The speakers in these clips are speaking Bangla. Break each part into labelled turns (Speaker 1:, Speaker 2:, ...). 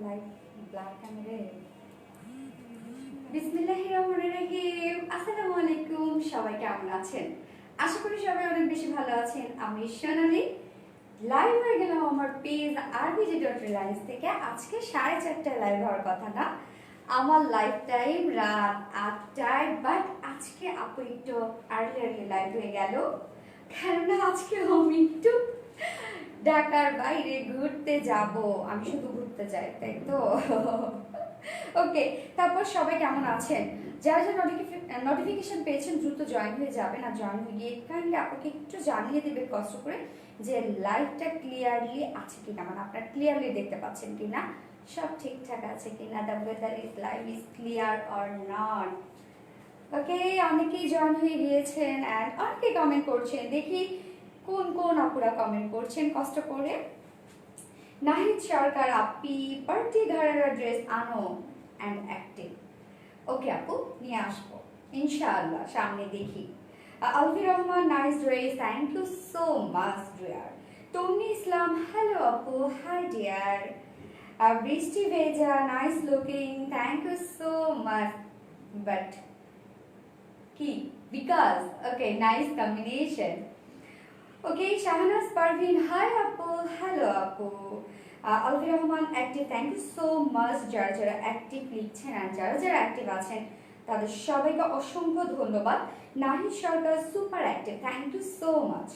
Speaker 1: লাইভ ব্ল্যাক ক্যামেরে বিসমিল্লাহির রহমানির রহিম। আসসালামু আলাইকুম, সবাই কেমন আছেন? আশা করি সবাই অনেক বেশি ভালো আছেন। আমি সোনালি লাইভ হয়ে গেলাম আমার পেজ rbg.reliance থেকে। আজকে 4:30টায় লাইভ হওয়ার কথা না, আমার লাইভ টাইম রাত 8টায়, বাট আজকে আপু একটু আর্লি লাইভ হয়ে গেল, কেননা আজকে আমি একটু ঢাকার বাইরে ঘুরতে যাব। আমি শুধু ঘুরতে যাই, তাই তো। ওকে, তারপর সবাই কেমন আছেন? যারা যারা নোটিফিকেশন পেয়েছেন দ্রুত জয়েন হয়ে যাবেন, আর জয়েন হয়ে গিয়ে কাইন্ডলি আপনাকে একটু জানিয়ে দেবেন কষ্ট করে যে লাইভটা ক্লিয়ারলি আছে কিনা, মানে আপনারা ক্লিয়ারলি দেখতে পাচ্ছেন কিনা, সব ঠিকঠাক আছে কিনা, the weather is live is clear or not. Okay, অনেকেই জয়েন হয়ে গিয়েছেন অ্যান্ড অনেকে কমেন্ট করছেন। দেখি কোন কোন আপুরা কমেন্ট করছেন কষ্ট করে। নাহিদ সরকার আপি পার্টি ঘরের ড্রেস আনো অ্যান্ড অ্যাক্টিভ। ওকে আপু, নিয়ে আসবো ইনশাআল্লাহ, সামনে দেখি। Alfi Rahman nice dress, thank you so much dear. Tonni Islam hello আপু, hi dear. Brishti Bheja nice looking, thank you so much. But কি because okay, nice combination. Okay, Shahnaz Parvin hi আপু, হ্যালো আপু। Alfi Rahman active, thank you so much. যারা যারা অ্যাক্টিভ লিখছেন আর যারা যারা অ্যাক্টিভ আছেন তাদের সবাইকে অসংখ্য ধন্যবাদ। Nahid Sarkar super active, thank you so much.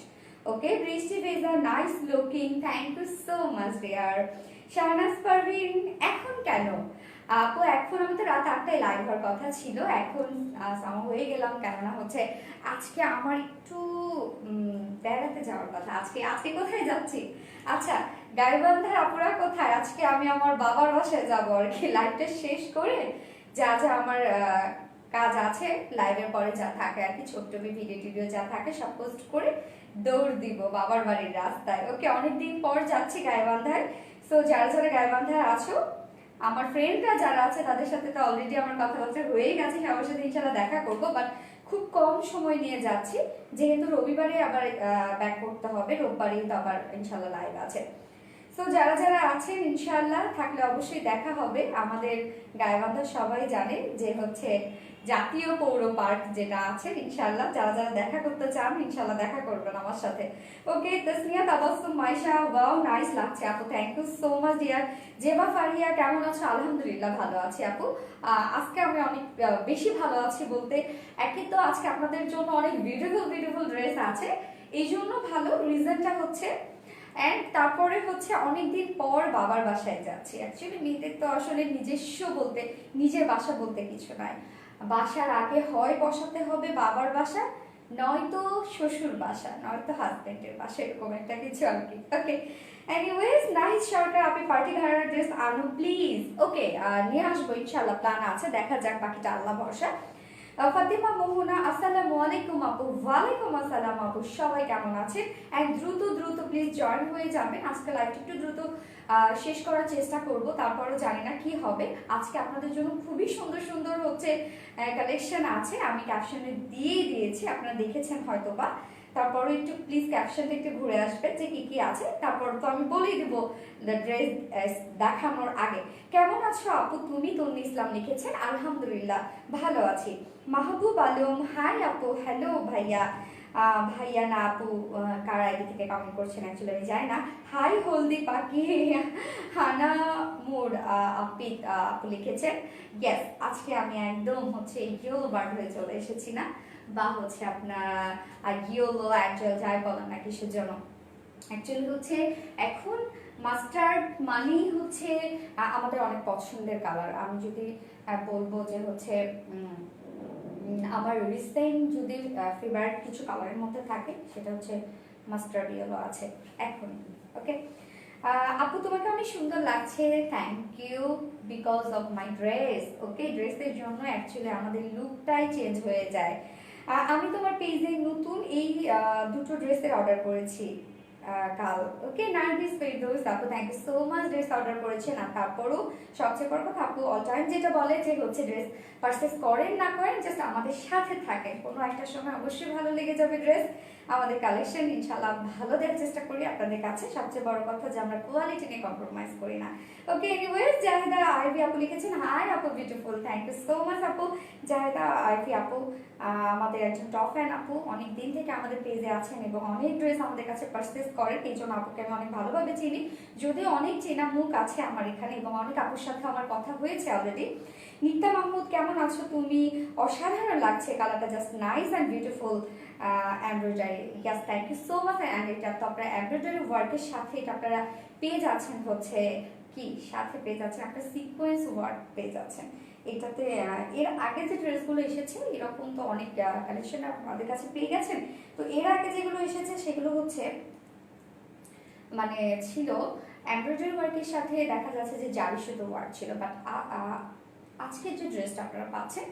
Speaker 1: Okay, Brishti Bheja nice looking, thank you so much dear. Shahnaz Parvin এখন কেন আপু? এখন আমি তো রাত 8টায় লাইভ হওয়ার কথা ছিল, এখন সামা হয়ে গেলাম, কেননা হচ্ছে আজকে আমার একটু বেড়াতে যাওয়ার কথা। আজকে আজকে কোথায় যাচ্ছি? আচ্ছা, গাইবান্ধার আপুরা কোথায়? আজকে আমি আমার বাবার বাসায় যাবো আর কি, লাইভটা শেষ করে যা যা আমার কাজ আছে লাইভের পরে যা থাকে আর কি, ছোট্ট ভিডিও টিডিও যা থাকে সব পোস্ট করে দৌড় দিব বাবার বাড়ির রাস্তায়। ওকে, অনেকদিন পর যাচ্ছি গাইবান্ধায়। সো যারা যারা গাইবান্ধায় আছো, আমার ফ্রেন্ডরা যারা আছে তাদের সাথে তো অলরেডি আমার কথাবার্তা হয়ে গেছে, সবার সাথে ইনশাল্লাহ দেখা করবো, বাট খুব কম সময় নিয়ে যাচ্ছি, যেহেতু রবিবারে আবার ব্যাক করতে হবে, রোববারেই তো আবার ইনশাল্লাহ লাইভ আছে। সো যারা যারা আছেন ইনশাল্লাহ থাকলে অবশ্যই দেখা হবে। আমাদের গাইবান্ধা সবাই জানে যে হচ্ছে জাতীয় পৌর পার্ক যেটা আছে, ইনশাল্লাহ যারা যারা দেখা করতে চান ইনশাল্লাহ দেখা করবেন আমার সাথে। Okay, Tasnia Tabassum Maisha, wow nice লাগছে আপু, thank you so much dear. Zeba Faria কেমন আছো? আলহামদুলিল্লাহ ভালো আছি আপু। আজকে আমি অনেক বেশি ভালো আছি বলতে, একে তো আজকে আপনাদের জন্য অনেক বিউটিফুল ড্রেস আছে, এই জন্য ভালো। রিজনটা হচ্ছে অ্যান্ড তারপরে হচ্ছে অনেকদিন পর বাবার বাসায় যাচ্ছি। অ্যাকচুয়ালি মেয়েদের তো আসলে নিজস্ব বলতে, নিজের বাসা বলতে কিছু নাই। বাসার আগে হয় বসাতে হবে বাবার বাসা, নয়তো শ্বশুর বাসা, নয়তো হাজবেন্ডের বাসা, এরকম একটা কিছু আর কি। ওকে, এনিওয়েজ নাহিদ সরকার আপনি পার্টি ঘরের ড্রেস আনো প্লিজ। ওকে, নিয়ে আসবো ইনশাল্লাহ, প্ল্যান আছে, দেখা যাক, বাকিটা আল্লাহ ভরসা। ফাতিমা মোহনা আসসালামু আলাইকুম আপু। ওয়ালাইকুম আসসালাম আপু, সবাই কেমন আছেন? এক দ্রুত দ্রুত প্লিজ জয়েন হয়ে যাবেন। আজকে লাইভটা একটু দ্রুত শেষ করার চেষ্টা করব, তারপরও জানি না কি হবে। আজকে আপনাদের জন্য খুবই সুন্দর সুন্দর হচ্ছে কালেকশন আছে, আমি ক্যাপশনে দিয়ে দিয়েছি, আপনারা দেখেছেন হয়তো বা। তারপরে একটু প্লিজ ক্যাপশনটা একটু ঘুরে আসবে যে কি কি আছে, তারপর তো আমি বলেই দিব ড্রেস দেখানোর আগে। কেমন আছো আপু তুমি? তন্নি ইসলাম লিখেছেন, আলহামদুলিল্লাহ ভালো আছি। মাহবুব আলম হাই আপু, হ্যালো ভাইয়া। ভাইয়া না আপু, কার আইডি থেকে কমেন্ট করছেন অ্যাকচুয়ালি আমি জানি না। হাই হলদি পাখি, হানা মোর আপিত আপু লিখেছেন। ইয়েস, আজকে আমি একদম হচ্ছে ইয়েলো বার্ড হয়ে চলে এসেছি না, বা হচ্ছে আপনার ইয়েলো অ্যাঞ্জেল যাই বলেন না কিসের জন্য। অ্যাকচুয়ালি হচ্ছে এখন মাস্টার্ড মানেই হচ্ছে আমাদের অনেক পছন্দের কালার। আমি যদি বলবো যে হচ্ছে আমার রিসেন্ট যদি ফেভারিট কিছু কালারের মধ্যে থাকে সেটা হচ্ছে মাস্টার্ড ইয়েলো আছে এখন। ওকে আপু, তোমাকে অনেক সুন্দর লাগছে, thank you, because of my dress. Okay, ড্রেসের জন্য অ্যাকচুয়ালি আমাদের লুকটাই চেঞ্জ হয়ে যায়। আমি তোমার পেজে নতুন এই দুটো ড্রেসের অর্ডার করেছি। কাল। ওকে, নার্গিস ফেরদৌস আপু thank you so much dress order করেছেন। আর তারপরও সবচেয়ে বড় কথা আপু অল টাইম যেটা বলে যে হচ্ছে ড্রেস পারচেস করেন না করেন জাস্ট আমাদের সাথে থাকেন, কোনো একটা সময় অবশ্যই ভালো লেগে যাবে ড্রেস। আমাদের কালেকশন ইনশাল্লাহ ভালো দেওয়ার চেষ্টা করি আপনাদের কাছে। সবচেয়ে বড় কথা যে আমরা কোয়ালিটি নিয়ে কম্প্রোমাইজ করি না। ওকে, এনিওয়েজ জাহেদা আইভি আপু লিখেছেন হাই আপু beautiful, thank you so much আপু। জাহেদা আইভি আপু আমাদের একজন টপ ফ্যান আপু, অনেক দিন থেকে আমাদের পেজে আছেন এবং অনেক ড্রেস আমাদের কাছে পারচেস করেন, এই জন্য আপুকে আমি অনেক ভালোভাবে চিনি। যদিও অনেক চেনা মুখ আছে আমার এখানে এবং অনেক আপুর সাথে আমার কথা হয়েছে অলরেডি। নিত্যা মাহমুদ কেমন আছো তুমি? অসাধারণ লাগছে কালারটা, just nice and beautiful embroidery. Yes, thank you so much. And এটা তো আপনারা এমব্রয়ডারি ওয়ার্কের সাথে এটা আপনারা পেয়ে যাচ্ছেন হচ্ছে কি, সাথে পেয়ে যাচ্ছেন একটা সিকোয়েন্স ওয়ার্ক পেয়ে যাচ্ছেন এটাতে। এর আগে যে ড্রেসগুলো এসেছে এরকম তো অনেক কালেকশন আমাদের কাছে পেয়ে গেছেন। তো এর আগে যেগুলো এসেছে সেগুলো হচ্ছে মানে ছিল এমব্রয়ডারি ওয়ার্কের সাথে দেখা যাচ্ছে যে জারি সুতো ওয়ার্ক ছিল, বাট আজকের যে ড্রেসটা আপনারা পাচ্ছেন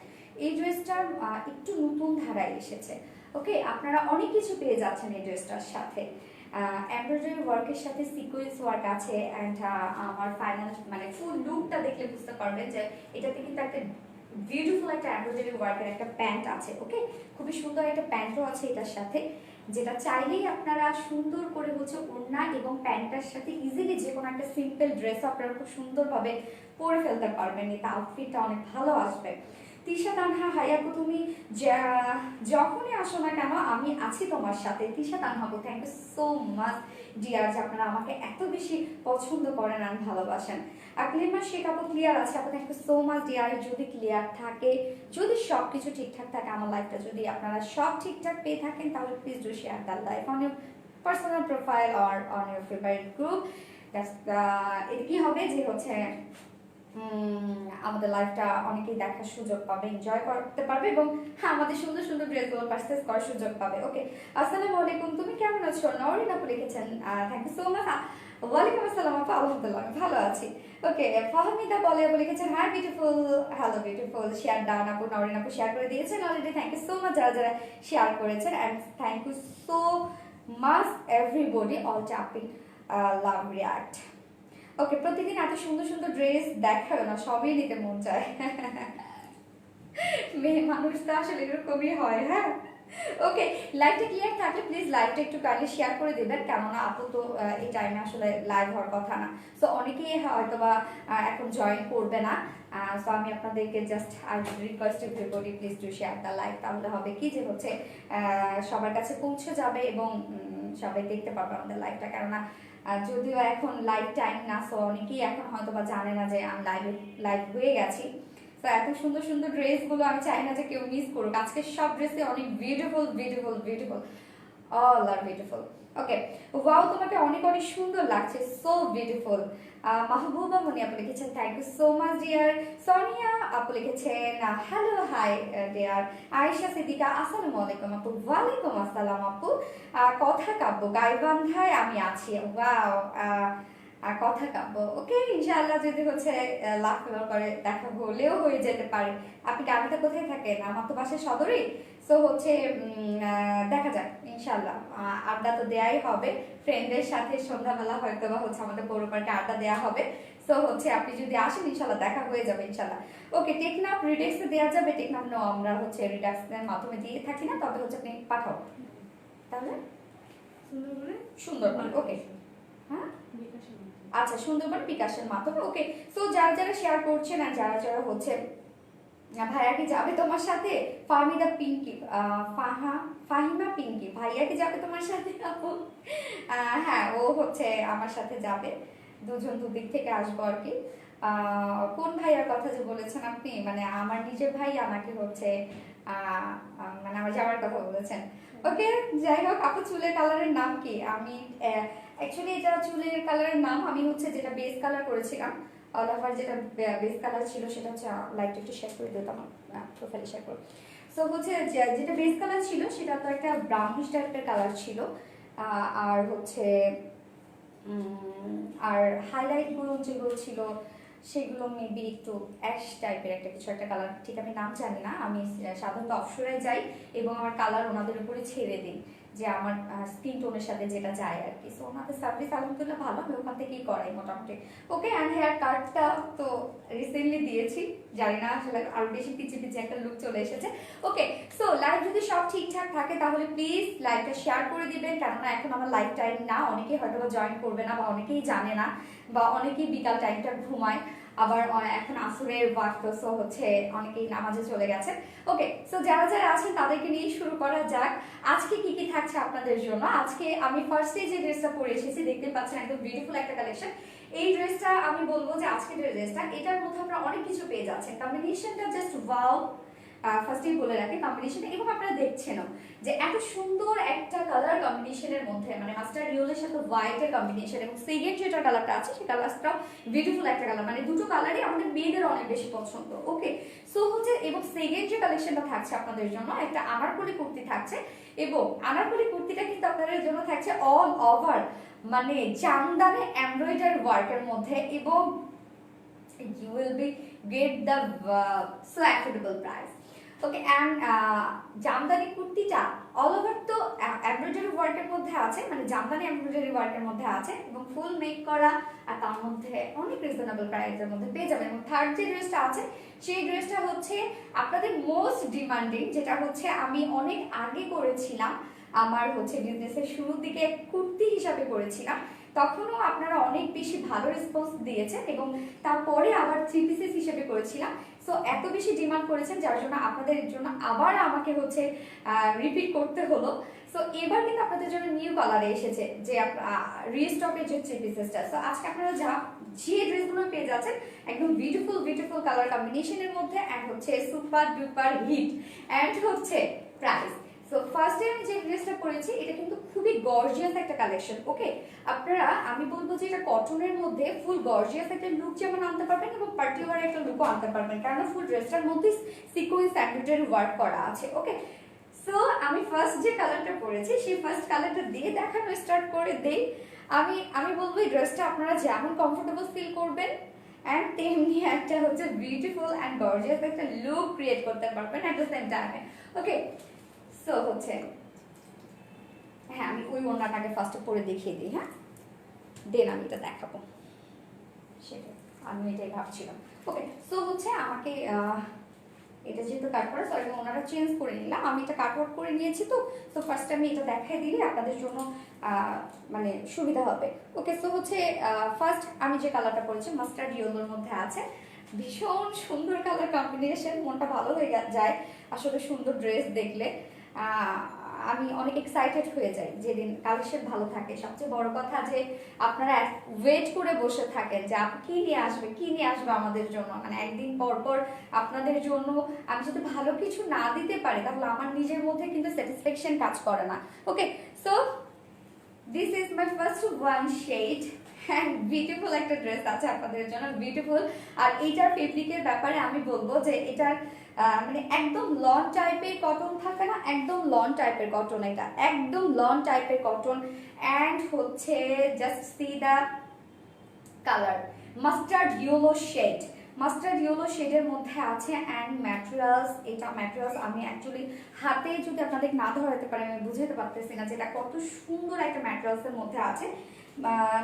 Speaker 1: এই ড্রেসটা একটু নতুন ধারায় এসেছে। ওকে, আপনারা অনেক কিছু পেয়ে যাচ্ছেন এই ড্রেসটার সাথে। এমব্রয়ডারি ওয়ার্কের সাথে সিকোয়েন্স ওয়ার্ক আছে অ্যান্ড আমার ফাইনাল মানে ফুল লুকটা দেখলে বুঝতে পারবেন যে এটাতে কিন্তু একটা বিউটিফুল একটা এমব্রয়ডারি ওয়ার্কের একটা প্যান্ট আছে। ওকে, খুবই সুন্দর একটা প্যান্টও আছে এটার সাথে, যেটা চাইলেই আপনারা সুন্দর করে হচ্ছে ওড়না এবং প্যান্টটার সাথে ইজিলি যে কোনো একটা সিম্পল ড্রেস আপনারা খুব সুন্দরভাবে পরে ফেলতে পারবেন, এটা আউটফিটটা অনেক ভালো আসবে। তিশা তানহা হাই আপু তুমি যখনই আসো না কেন আমি আছি তোমার সাথে। তিশা তানহা আপু thank you so much dear যে আপনারা আমাকে এত বেশি পছন্দ করেন আর ভালোবাসেন। আকলিমা শেখ আপু ক্লিয়ার আছে আপু, thank you so much dear. যদি ক্লিয়ার থাকে, যদি সব কিছু ঠিকঠাক থাকে, আমার লাইফটা যদি আপনারা সব ঠিকঠাক পেয়ে থাকেন তাহলে please do share that life on your personal profile or on your favourite group. এটা কি হবে যে হচ্ছে আমাদের লাইফটা অনেকেই দেখার সুযোগ পাবে, এনজয় করতে পারবে এবং আমাদের সুন্দর সুন্দর ড্রেসগুলো পারচেস করার সুযোগ পাবে। ওকে, আসসালামু আলাইকুম, তুমি কেমন আছো? নরিন আপু লিখেছেন থ্যাংক ইউ সো মাচ। ওয়ালাইকুম আসসালাম আপু, আলহামদুলিল্লাহ আমি ভালো আছি। ওকে, ফাহমিদা লিখেছেন hi beautiful, hello beautiful, share done আপু। নরিন আপু শেয়ার করে দিয়েছেন already, thank you so much যারা যারা শেয়ার করেছেন and thank you so much everybody all tapping love react. Okay, প্রতিদিন এত সুন্দর সুন্দর ড্রেস দেখাও না, সবই নিতে মন চায়। মেয়ে মানুষ তো আসলে এরকমই হয়। হ্যাঁ, ওকে, লাইভটা ক্লিয়ার থাকলে প্লিজ লাইভটা একটু কাইন্ডলি শেয়ার করে দেবেন, কেননা আপু তো এই টাইমে আসলে লাইভ হওয়ার কথা না। সো অনেকেই হয়তো বা এখন জয়েন করবে না। সো আমি আপনাদেরকে just I request everybody please to share the live, তাহলে হবে কি যে হচ্ছে সবার কাছে পৌঁছে যাবে এবং সবাই দেখতে পারবে আমাদের লাইভটা। কেননা যদিও এখন লাইভ টাইম না, সো অনেকেই এখন হয়তো বা জানে না যে আমি লাইভ হয়ে গেছি। তো এত সুন্দর সুন্দর ড্রেসগুলো আমি চাই না যে কেউ মিস করুক। আজকে সব ড্রেসে অনেক বিউটিফুল বিউটিফুল বিউটিফুল, অল আর বিউটিফুল। ওকে, ওয়াও তোমাকে অনেক অনেক সুন্দর লাগছে, সো বিউটিফুল। মাহবুবা মনি আপু লিখেছেন thank you so much dear. Sonia আপু লিখেছেন hello hi dear. Ayesha Siddika আসসালামু আলাইকুম আপু। ওয়ালাইকুম আসসালাম আপু। কথা কাব্য গাইবান্ধায় আমি আছি, ওয়াও কথা কাব্য। ওকে, ইনশাআল্লাহ যদি হচ্ছে লাখ করে দেখা হলেও হয়ে যেতে পারে। আপনি গাবিতে কোথায় থাকেন? আমার তো বাসায় সদরেই। সো হচ্ছে দেখা যাক ইনশাআল্লাহ, আড্ডা তো দেয়াই হবে ফ্রেন্ডদের সাথে, সন্ধ্যাবেলা হয়তো বা হচ্ছে আমাদের পৌর পার্কে আড্ডা দেওয়া হবে। সো হচ্ছে আপনি যদি আসেন ইনশাআল্লাহ দেখা হয়ে যাবে ইনশাআল্লাহ। ওকে, টেকনাফ রিডেক্সে দেওয়া যাবে? টেকনাফ নো, আমরা হচ্ছে রিডেক্সের মাধ্যমে দিয়ে থাকি না, তবে হচ্ছে আপনি পাঠাও তাহলে সুন্দরবন। ওকে, হ্যাঁ আচ্ছা, সুন্দরবন বিকাশের মাধ্যমে। ওকে, সো যারা যারা শেয়ার করছেন আর যারা যারা হচ্ছে ভাইয়া কি যাবে তোমার সাথে? ফাহমিদা পিঙ্কি, ফাহিমা পিঙ্কি, ভাইয়া কি যাবে তোমার সাথে? আপু হ্যাঁ, ও হচ্ছে আমার সাথে যাবে, দুজন দুদিক থেকে আসবো আর কি। কোন ভাইয়ার কথা যে বলেছেন আপনি? মানে আমার নিজের ভাই আমাকে হচ্ছে মানে আমার যাওয়ার কথা বলেছেন। ওকে, যাই হোক আপু চুলের কালারের নাম কি? আমি অ্যাকচুয়ালি এটা চুলের কালারের নাম আমি হচ্ছে যেটা বেস কালার করেছিলাম, অল ওভার যেটা বেস কালার ছিল সেটা হচ্ছে লাইটটা একটু শেয়ার করে দিতাম, প্রোফাইলে শেয়ার করো। সো হচ্ছে যেটা বেস কালার ছিল সেটা তো একটা ব্রাউনিশ টাইপের কালার ছিল, আর হচ্ছে আর হাইলাইটগুলো যেগুলো ছিল সেগুলো মেবি একটু অ্যাশ টাইপের একটা কিছু একটা কালার, ঠিক আমি নাম জানি না। আমি সাধারণত অপসরায় যাই এবং আমার কালার ওনাদের উপরে ছেড়ে দিই, যে আমার স্কিন টোনের সাথে যেটা যায় আর কি। সো ওনাদের সার্ভিস আলহামদুলিল্লাহ ভালো, আমি ওখান থেকেই করাই মোটামুটি। ওকে, অ্যান্ড হেয়ার কাটটা তো রিসেন্টলি দিয়েছি, জানি না আসলে আরো বেশি পিচি পিচি একটা লুক চলে এসেছে। ওকে, সো লাইভ যদি সব ঠিকঠাক থাকে তাহলে প্লিজ লাইভটা শেয়ার করে দিবেন, কেননা এখন আমার লাইভ টাইম না, অনেকেই হয়তো জয়েন করবে না বা অনেকেই জানে না বা অনেকেই বিকাল টাইমটা ঘুমায়, আবার এখন আসরের ওয়াক্ত, সো হচ্ছে অনেকেই নামাজে চলে গেছে। ওকে, সো যারা যারা আছেন তাদেরকে নিয়ে শুরু করা যাক। আজকে কি কি থাকছে আপনাদের জন্য। আজকে আমি ফার্স্টে যে ড্রেসটা পরে এসেছি, দেখতে পাচ্ছেন একদম বিউটিফুল একটা কালেকশন। এই ড্রেসটা আমি বলবো যে আজকের ড্রেসটা, এটার মধ্যে আপনারা অনেক কিছু পেয়ে যাচ্ছেন। কম্বিনেশনটা জাস্ট ওয়াও, ফার্স্টেই বলে রাখি কম্বিনেশন, এবং আপনারা দেখছেনও যে এত সুন্দর একটা কালার কম্বিনেশনের মধ্যে, মানে মাস্টার্ড ইয়েলোর সাথে হোয়াইটের কম্বিনেশন, এবং সেকেন্ড যেটা কালারটা আছে সেই কালারটাও বিউটিফুল একটা কালার, মানে দুটো কালারই আমাদের মেয়েদের অনেক বেশি পছন্দ। ওকে, সো হচ্ছে, এবং সেকেন্ড যে কালেকশনটা থাকছে আপনাদের জন্য, একটা আনারকলি কুর্তি থাকছে, এবং আনারকলি কুর্তিটা কিন্তু আপনাদের জন্য থাকছে অল ওভার মানে জামদানি এমব্রয়ডারি ওয়ার্কের মধ্যে, এবং you will be get the so affordable price. Okay, and Jamdani কুর্তিটা অল ওভার তো এমব্রয়ডারি ওয়ার্কের মধ্যে আছে, মানে জামদানি এমব্রয়ডারি ওয়ার্কের মধ্যে আছে, এবং ফুল মেক করা, আর তার মধ্যে অনেক রিজনেবল প্রাইসের মধ্যে পেয়ে যাবেন। এবং থার্ড যে ড্রেসটা আছে সেই ড্রেসটা হচ্ছে আপনাদের মোস্ট ডিমান্ডিং, যেটা হচ্ছে আমি অনেক আগে করেছিলাম, আমার হচ্ছে বিজনেসের শুরুর দিকে কুর্তি হিসাবে করেছিলাম, তখনও আপনারা অনেক বেশি ভালো রেসপন্স দিয়েছেন, এবং তারপরে আবার 3 পিসেস হিসেবে করেছিলাম। সো এত বেশি ডিমান্ড করেছেন যার জন্য আপনাদের জন্য আবার আমাকে হচ্ছে রিপিট করতে হলো। সো এবার কিন্তু আপনাদের জন্য নিউ কালারে এসেছে, যে রিস্টকের যে 3 পিসেসটা। সো আজকে আপনারা যে ড্রেসগুলো পেয়ে যাচ্ছেন একদম বিউটিফুল বিউটিফুল কালার কম্বিনেশনের মধ্যে, অ্যান্ড হচ্ছে সুপার ডুপার হিট, অ্যান্ড হচ্ছে প্রাইস। সো ফার্স্টে আমি যে ড্রেসটা পরেছি এটা কিন্তু খুবই গর্জিয়াস একটা কালেকশন। ওকে, আপনারা, আমি বলবো যে এটা কটনের মধ্যে ফুল গর্জিয়াস একটা লুক যেমন আনতে পারবেন, এবং পার্টি ওয়ার একটা লুকও আনতে পারবেন, কারণ ফুল ড্রেসটার মধ্যে সিকোয়েন্স এমব্রয়ডারি ওয়ার্ক করা আছে। ওকে, সো আমি ফার্স্ট যে কালারটা পরেছি সেই ফার্স্ট কালারটা দিয়ে দেখানো স্টার্ট করে দেই। আমি বলবো এই ড্রেসটা আপনারা যেমন কমফোর্টেবল ফিল করবেন, অ্যান্ড তেমনি একটা হচ্ছে বিউটিফুল অ্যান্ড গর্জিয়াস একটা লুক ক্রিয়েট করতে পারবেন এট দ্য সেম টাইমে। ওকে, সো হচ্ছে, হ্যাঁ আমি ওই ওড়নাটাকে ফার্স্টে পরে দেখিয়ে দিই, হ্যাঁ দেন আমি এটা দেখাবো, সেটা আমি এটাই ভাবছিলাম। ওকে, সো হচ্ছে আমাকে এটা যেহেতু কাট করা, সরি ওনারা চেঞ্জ করে নিলাম, আমি এটা কাট আউট করে নিয়েছি, তো ফার্স্ট আমি এটা দেখাই দিলে আপনাদের জন্য মানে সুবিধা হবে। ওকে, সো হচ্ছে ফার্স্ট আমি যে কালারটা পরেছি মাস্টার্ড ইয়েলোর মধ্যে আছে, ভীষণ সুন্দর কালার কম্বিনেশন, মনটা ভালো হয়ে যায় আসলে সুন্দর ড্রেস দেখলে। আমি অনেক এক্সাইটেড হয়ে যাই যেদিন কালেকশন ভালো থাকে। সবচেয়ে বড় কথা যে আপনারা ওয়েট করে বসে থাকেন যে আপনি কি নিয়ে আসবে আমাদের জন্য, মানে একদিন পর পর আপনাদের জন্য আমি যদি ভালো কিছু না দিতে পারি তাহলে আমার নিজের মধ্যে কিন্তু স্যাটিসফ্যাকশন কাজ করে না। Okay, so this is my first one shade, হ্যাঁ বিউটিফুল একটা ড্রেস আছে আপনাদের জন্য, বিউটিফুল। আর এইটার ফেব্রিকের ব্যাপারে আমি বলবো যে এটার মানে একদম লন টাইপের কটন থাকে না, একদম লন টাইপের কটন, এটা একদম লন টাইপের কটন, অ্যান্ড হচ্ছে just see the colour mustard yellow shade, mustard yellow শেডের মধ্যে আছে। অ্যান্ড ম্যাটেরিয়ালস, এটা ম্যাটেরিয়ালস আমি অ্যাকচুয়ালি হাতে যদি আপনাদের না ধরাতে পারি আমি বুঝাতে পারতেছি না যেটা কত সুন্দর একটা ম্যাটেরিয়ালসের মধ্যে আছে।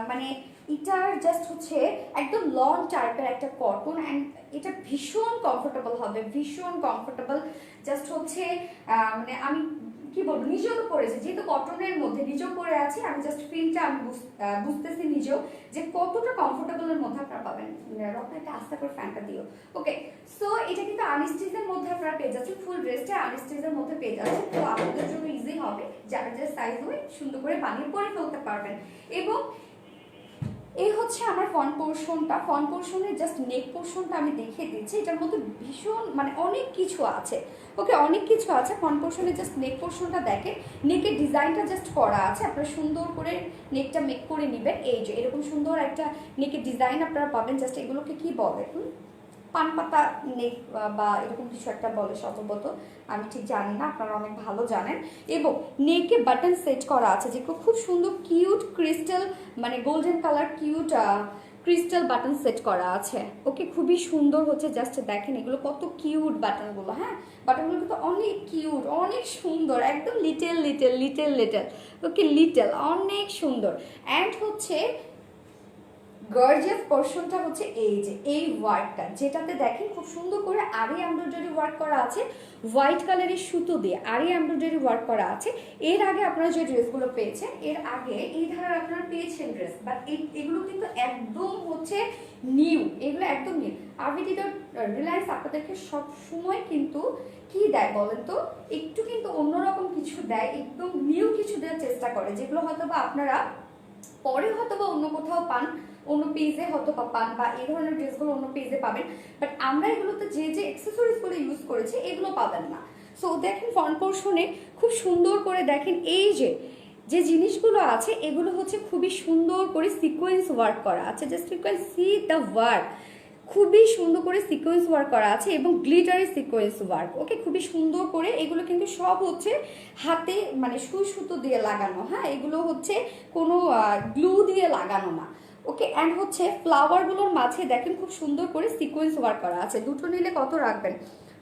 Speaker 1: মানে এটার জাস্ট হচ্ছে একদম লন টাইপের একটা কটন, অ্যান্ড এটা ভীষণ কমফোর্টেবল হবে, ভীষণ কমফোর্টেবল। জাস্ট হচ্ছে মানে আমি কি বলবো, নিজেও তো পরেছি যেহেতু কটনের মধ্যে, নিজেও পরে আছি, আমি জাস্ট ফিলটা আমি বুঝতেছি নিজেও যে কতটা কমফোর্টেবলের মধ্যে আপনারা পাবেন। রত্ন একটা আস্তে করে ফ্যানটা দিও। ওকে, সো এটা কিন্তু আনস্টিচের মধ্যে আপনারা পেয়ে যাচ্ছেন, ফুল ড্রেসটা আনস্টিচের মধ্যে পেয়ে যাচ্ছেন, তো আপনাদের জন্য ইজি হবে, যার যার সাইজ হবে সুন্দর করে বানিয়ে পরে ফেলতে পারবেন। এবং এই হচ্ছে আমার ফ্রন্ট পোর্শনটা, ফ্রন্ট পোর্শনের জাস্ট নেক পোর্শনটা আমি দেখিয়ে দিচ্ছি, এটার মধ্যে ভীষণ মানে অনেক কিছু আছে। ওকে, অনেক কিছু আছে ফ্রন্ট পোর্শনে, জাস্ট নেক পোর্শনটা দেখেন, নেকের ডিজাইনটা জাস্ট করা আছে, আপনারা সুন্দর করে নেকটা মেক করে নেবেন। এই যে এরকম সুন্দর একটা নেকের ডিজাইন আপনারা পাবেন, জাস্ট এগুলোকে কি বলে পান পাতা নেক বা এরকম কিছু একটা বলে সম্ভবত, আমি ঠিক জানি না, আপনারা অনেক ভালো জানেন। এবং নেকে বাটন সেট করা আছে যেগুলো খুব সুন্দর কিউট ক্রিস্টাল, মানে golden colour cute crystal button set করা আছে। ওকে, খুবই সুন্দর হচ্ছে, জাস্ট দেখেন এগুলো কত কিউট বাটনগুলো। হ্যাঁ, বাটনগুলো কিন্তু অনেক কিউট, অনেক সুন্দর, একদম লিটেল লিটেল লিটেল লিটেল। ওকে, লিটেল অনেক সুন্দর। অ্যান্ড হচ্ছে গর্জিয়াস পোরশনটা হচ্ছে এই যে এই ওয়ার্কটা, যেটাতে দেখেন খুব সুন্দর করে আরি এমব্রয়ডারি ওয়ার্ক করা আছে, হোয়াইট কালারের সুতো দিয়ে আরি এমব্রয়ডারি ওয়ার্ক করা আছে। এর আগে আপনারা যে ড্রেসগুলো পেয়েছেন, এর আগে এই ধারার আপনারা পেয়েছেন ড্রেস, বাট এগুলো কিন্তু একদম হচ্ছে নিউ, এগুলো একদম নিউ। আরবিডি রিলায়েন্স আপনাদেরকে সব সময় কিন্তু কি দেয় বলেন তো, একটু কিন্তু অন্যরকম কিছু দেয়, একদম নিউ কিছু দেওয়ার চেষ্টা করে, যেগুলো হয়তো বা আপনারা পরে হয়তো বা অন্য কোথাও পান, অন্য পেজে হয়তো বা পান, বা এই ধরনের ড্রেসগুলো অন্য পেজে পাবেন, বাট আমরা এগুলোতে যে যে অ্যাক্সেসরিজগুলো ইউজ করেছি এগুলো পাবেন না। সো দেখেন ফ্রন্ট পোর্শনে খুব সুন্দর করে দেখেন এই যে যে জিনিসগুলো আছে এগুলো হচ্ছে খুবই সুন্দর করে সিকোয়েন্স ওয়ার্ক করা আছে। Just you can see the work, খুবই সুন্দর করে সিকোয়েন্স ওয়ার্ক করা আছে এবং গ্লিটারি সিকোয়েন্স ওয়ার্ক। ওকে, খুবই সুন্দর করে এগুলো কিন্তু সব হচ্ছে হাতে মানে সুই সুতো দিয়ে লাগানো। হ্যাঁ, এগুলো হচ্ছে কোনো গ্লু দিয়ে লাগানো না। ওকে, অ্যান্ড হচ্ছে ফ্লাওয়ারগুলোর মাঝে দেখেন খুব সুন্দর করে সিকোয়েন্স ওয়ার্ক করা আছে। দুটো নিলে কত রাখবেন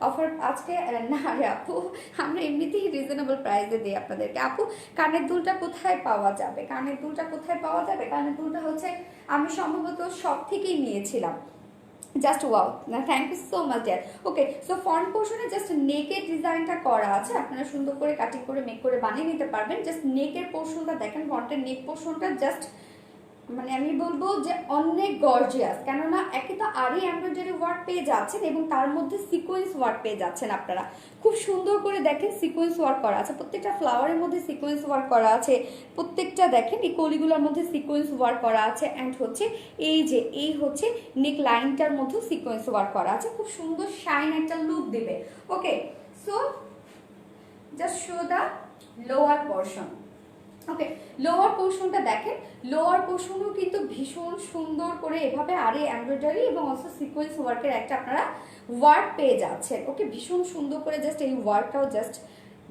Speaker 1: অফার আজকে? না রে আপু, আমরা এমনিতেই রিজনেবল প্রাইসে দিই আপনাদেরকে। আপু, কানের দুলটা কোথায় পাওয়া যাবে? কানের দুলটা কোথায় পাওয়া যাবে? কানের দুলটা হচ্ছে আমি সম্ভবত সব থেকেই নিয়েছিলাম। Just wow, thank you so much dear. Okay, so front পোর্শনে জাস্ট নেকের ডিজাইনটা করা আছে, আপনারা সুন্দর করে কাটিং করে মেক করে বানিয়ে নিতে পারবেন। জাস্ট নেকের পোর্শনটা দেখেন, ফ্রন্টের নেক পোর্শনটা জাস্ট মানে আমি বলবো যে অনেক গর্জিয়াস, কেননা একে তো আরি এমব্রয়ডারি ওয়ার্ক পেয়ে যাচ্ছেন এবং তার মধ্যে সিকোয়েন্স ওয়ার্ক পেয়ে যাচ্ছেন আপনারা। খুব সুন্দর করে দেখেন সিকোয়েন্স ওয়ার্ক করা আছে, প্রত্যেকটা ফ্লাওয়ারের মধ্যে সিকোয়েন্স ওয়ার্ক করা আছে, প্রত্যেকটা দেখেন এই কলিগুলোর মধ্যে সিকোয়েন্স ওয়ার্ক করা আছে। অ্যান্ড হচ্ছে এই যে এই হচ্ছে নেক লাইনটার মধ্যেও সিকোয়েন্স ওয়ার্ক করা আছে, খুব সুন্দর শাইন একটা লুক দিবে। Okay, so just show the lower portion. Okay, lower পোর্শনটা দেখেন, লোয়ার পোর্শনও কিন্তু ভীষণ সুন্দর করে এভাবে আরে এমব্রয়ডারি এবং অলসো সিকোয়েন্স ওয়ার্কের একটা আপনারা ওয়ার্ক পেয়ে যাচ্ছেন। ওকে, ভীষণ সুন্দর করে জাস্ট এই ওয়ার্কটাও জাস্ট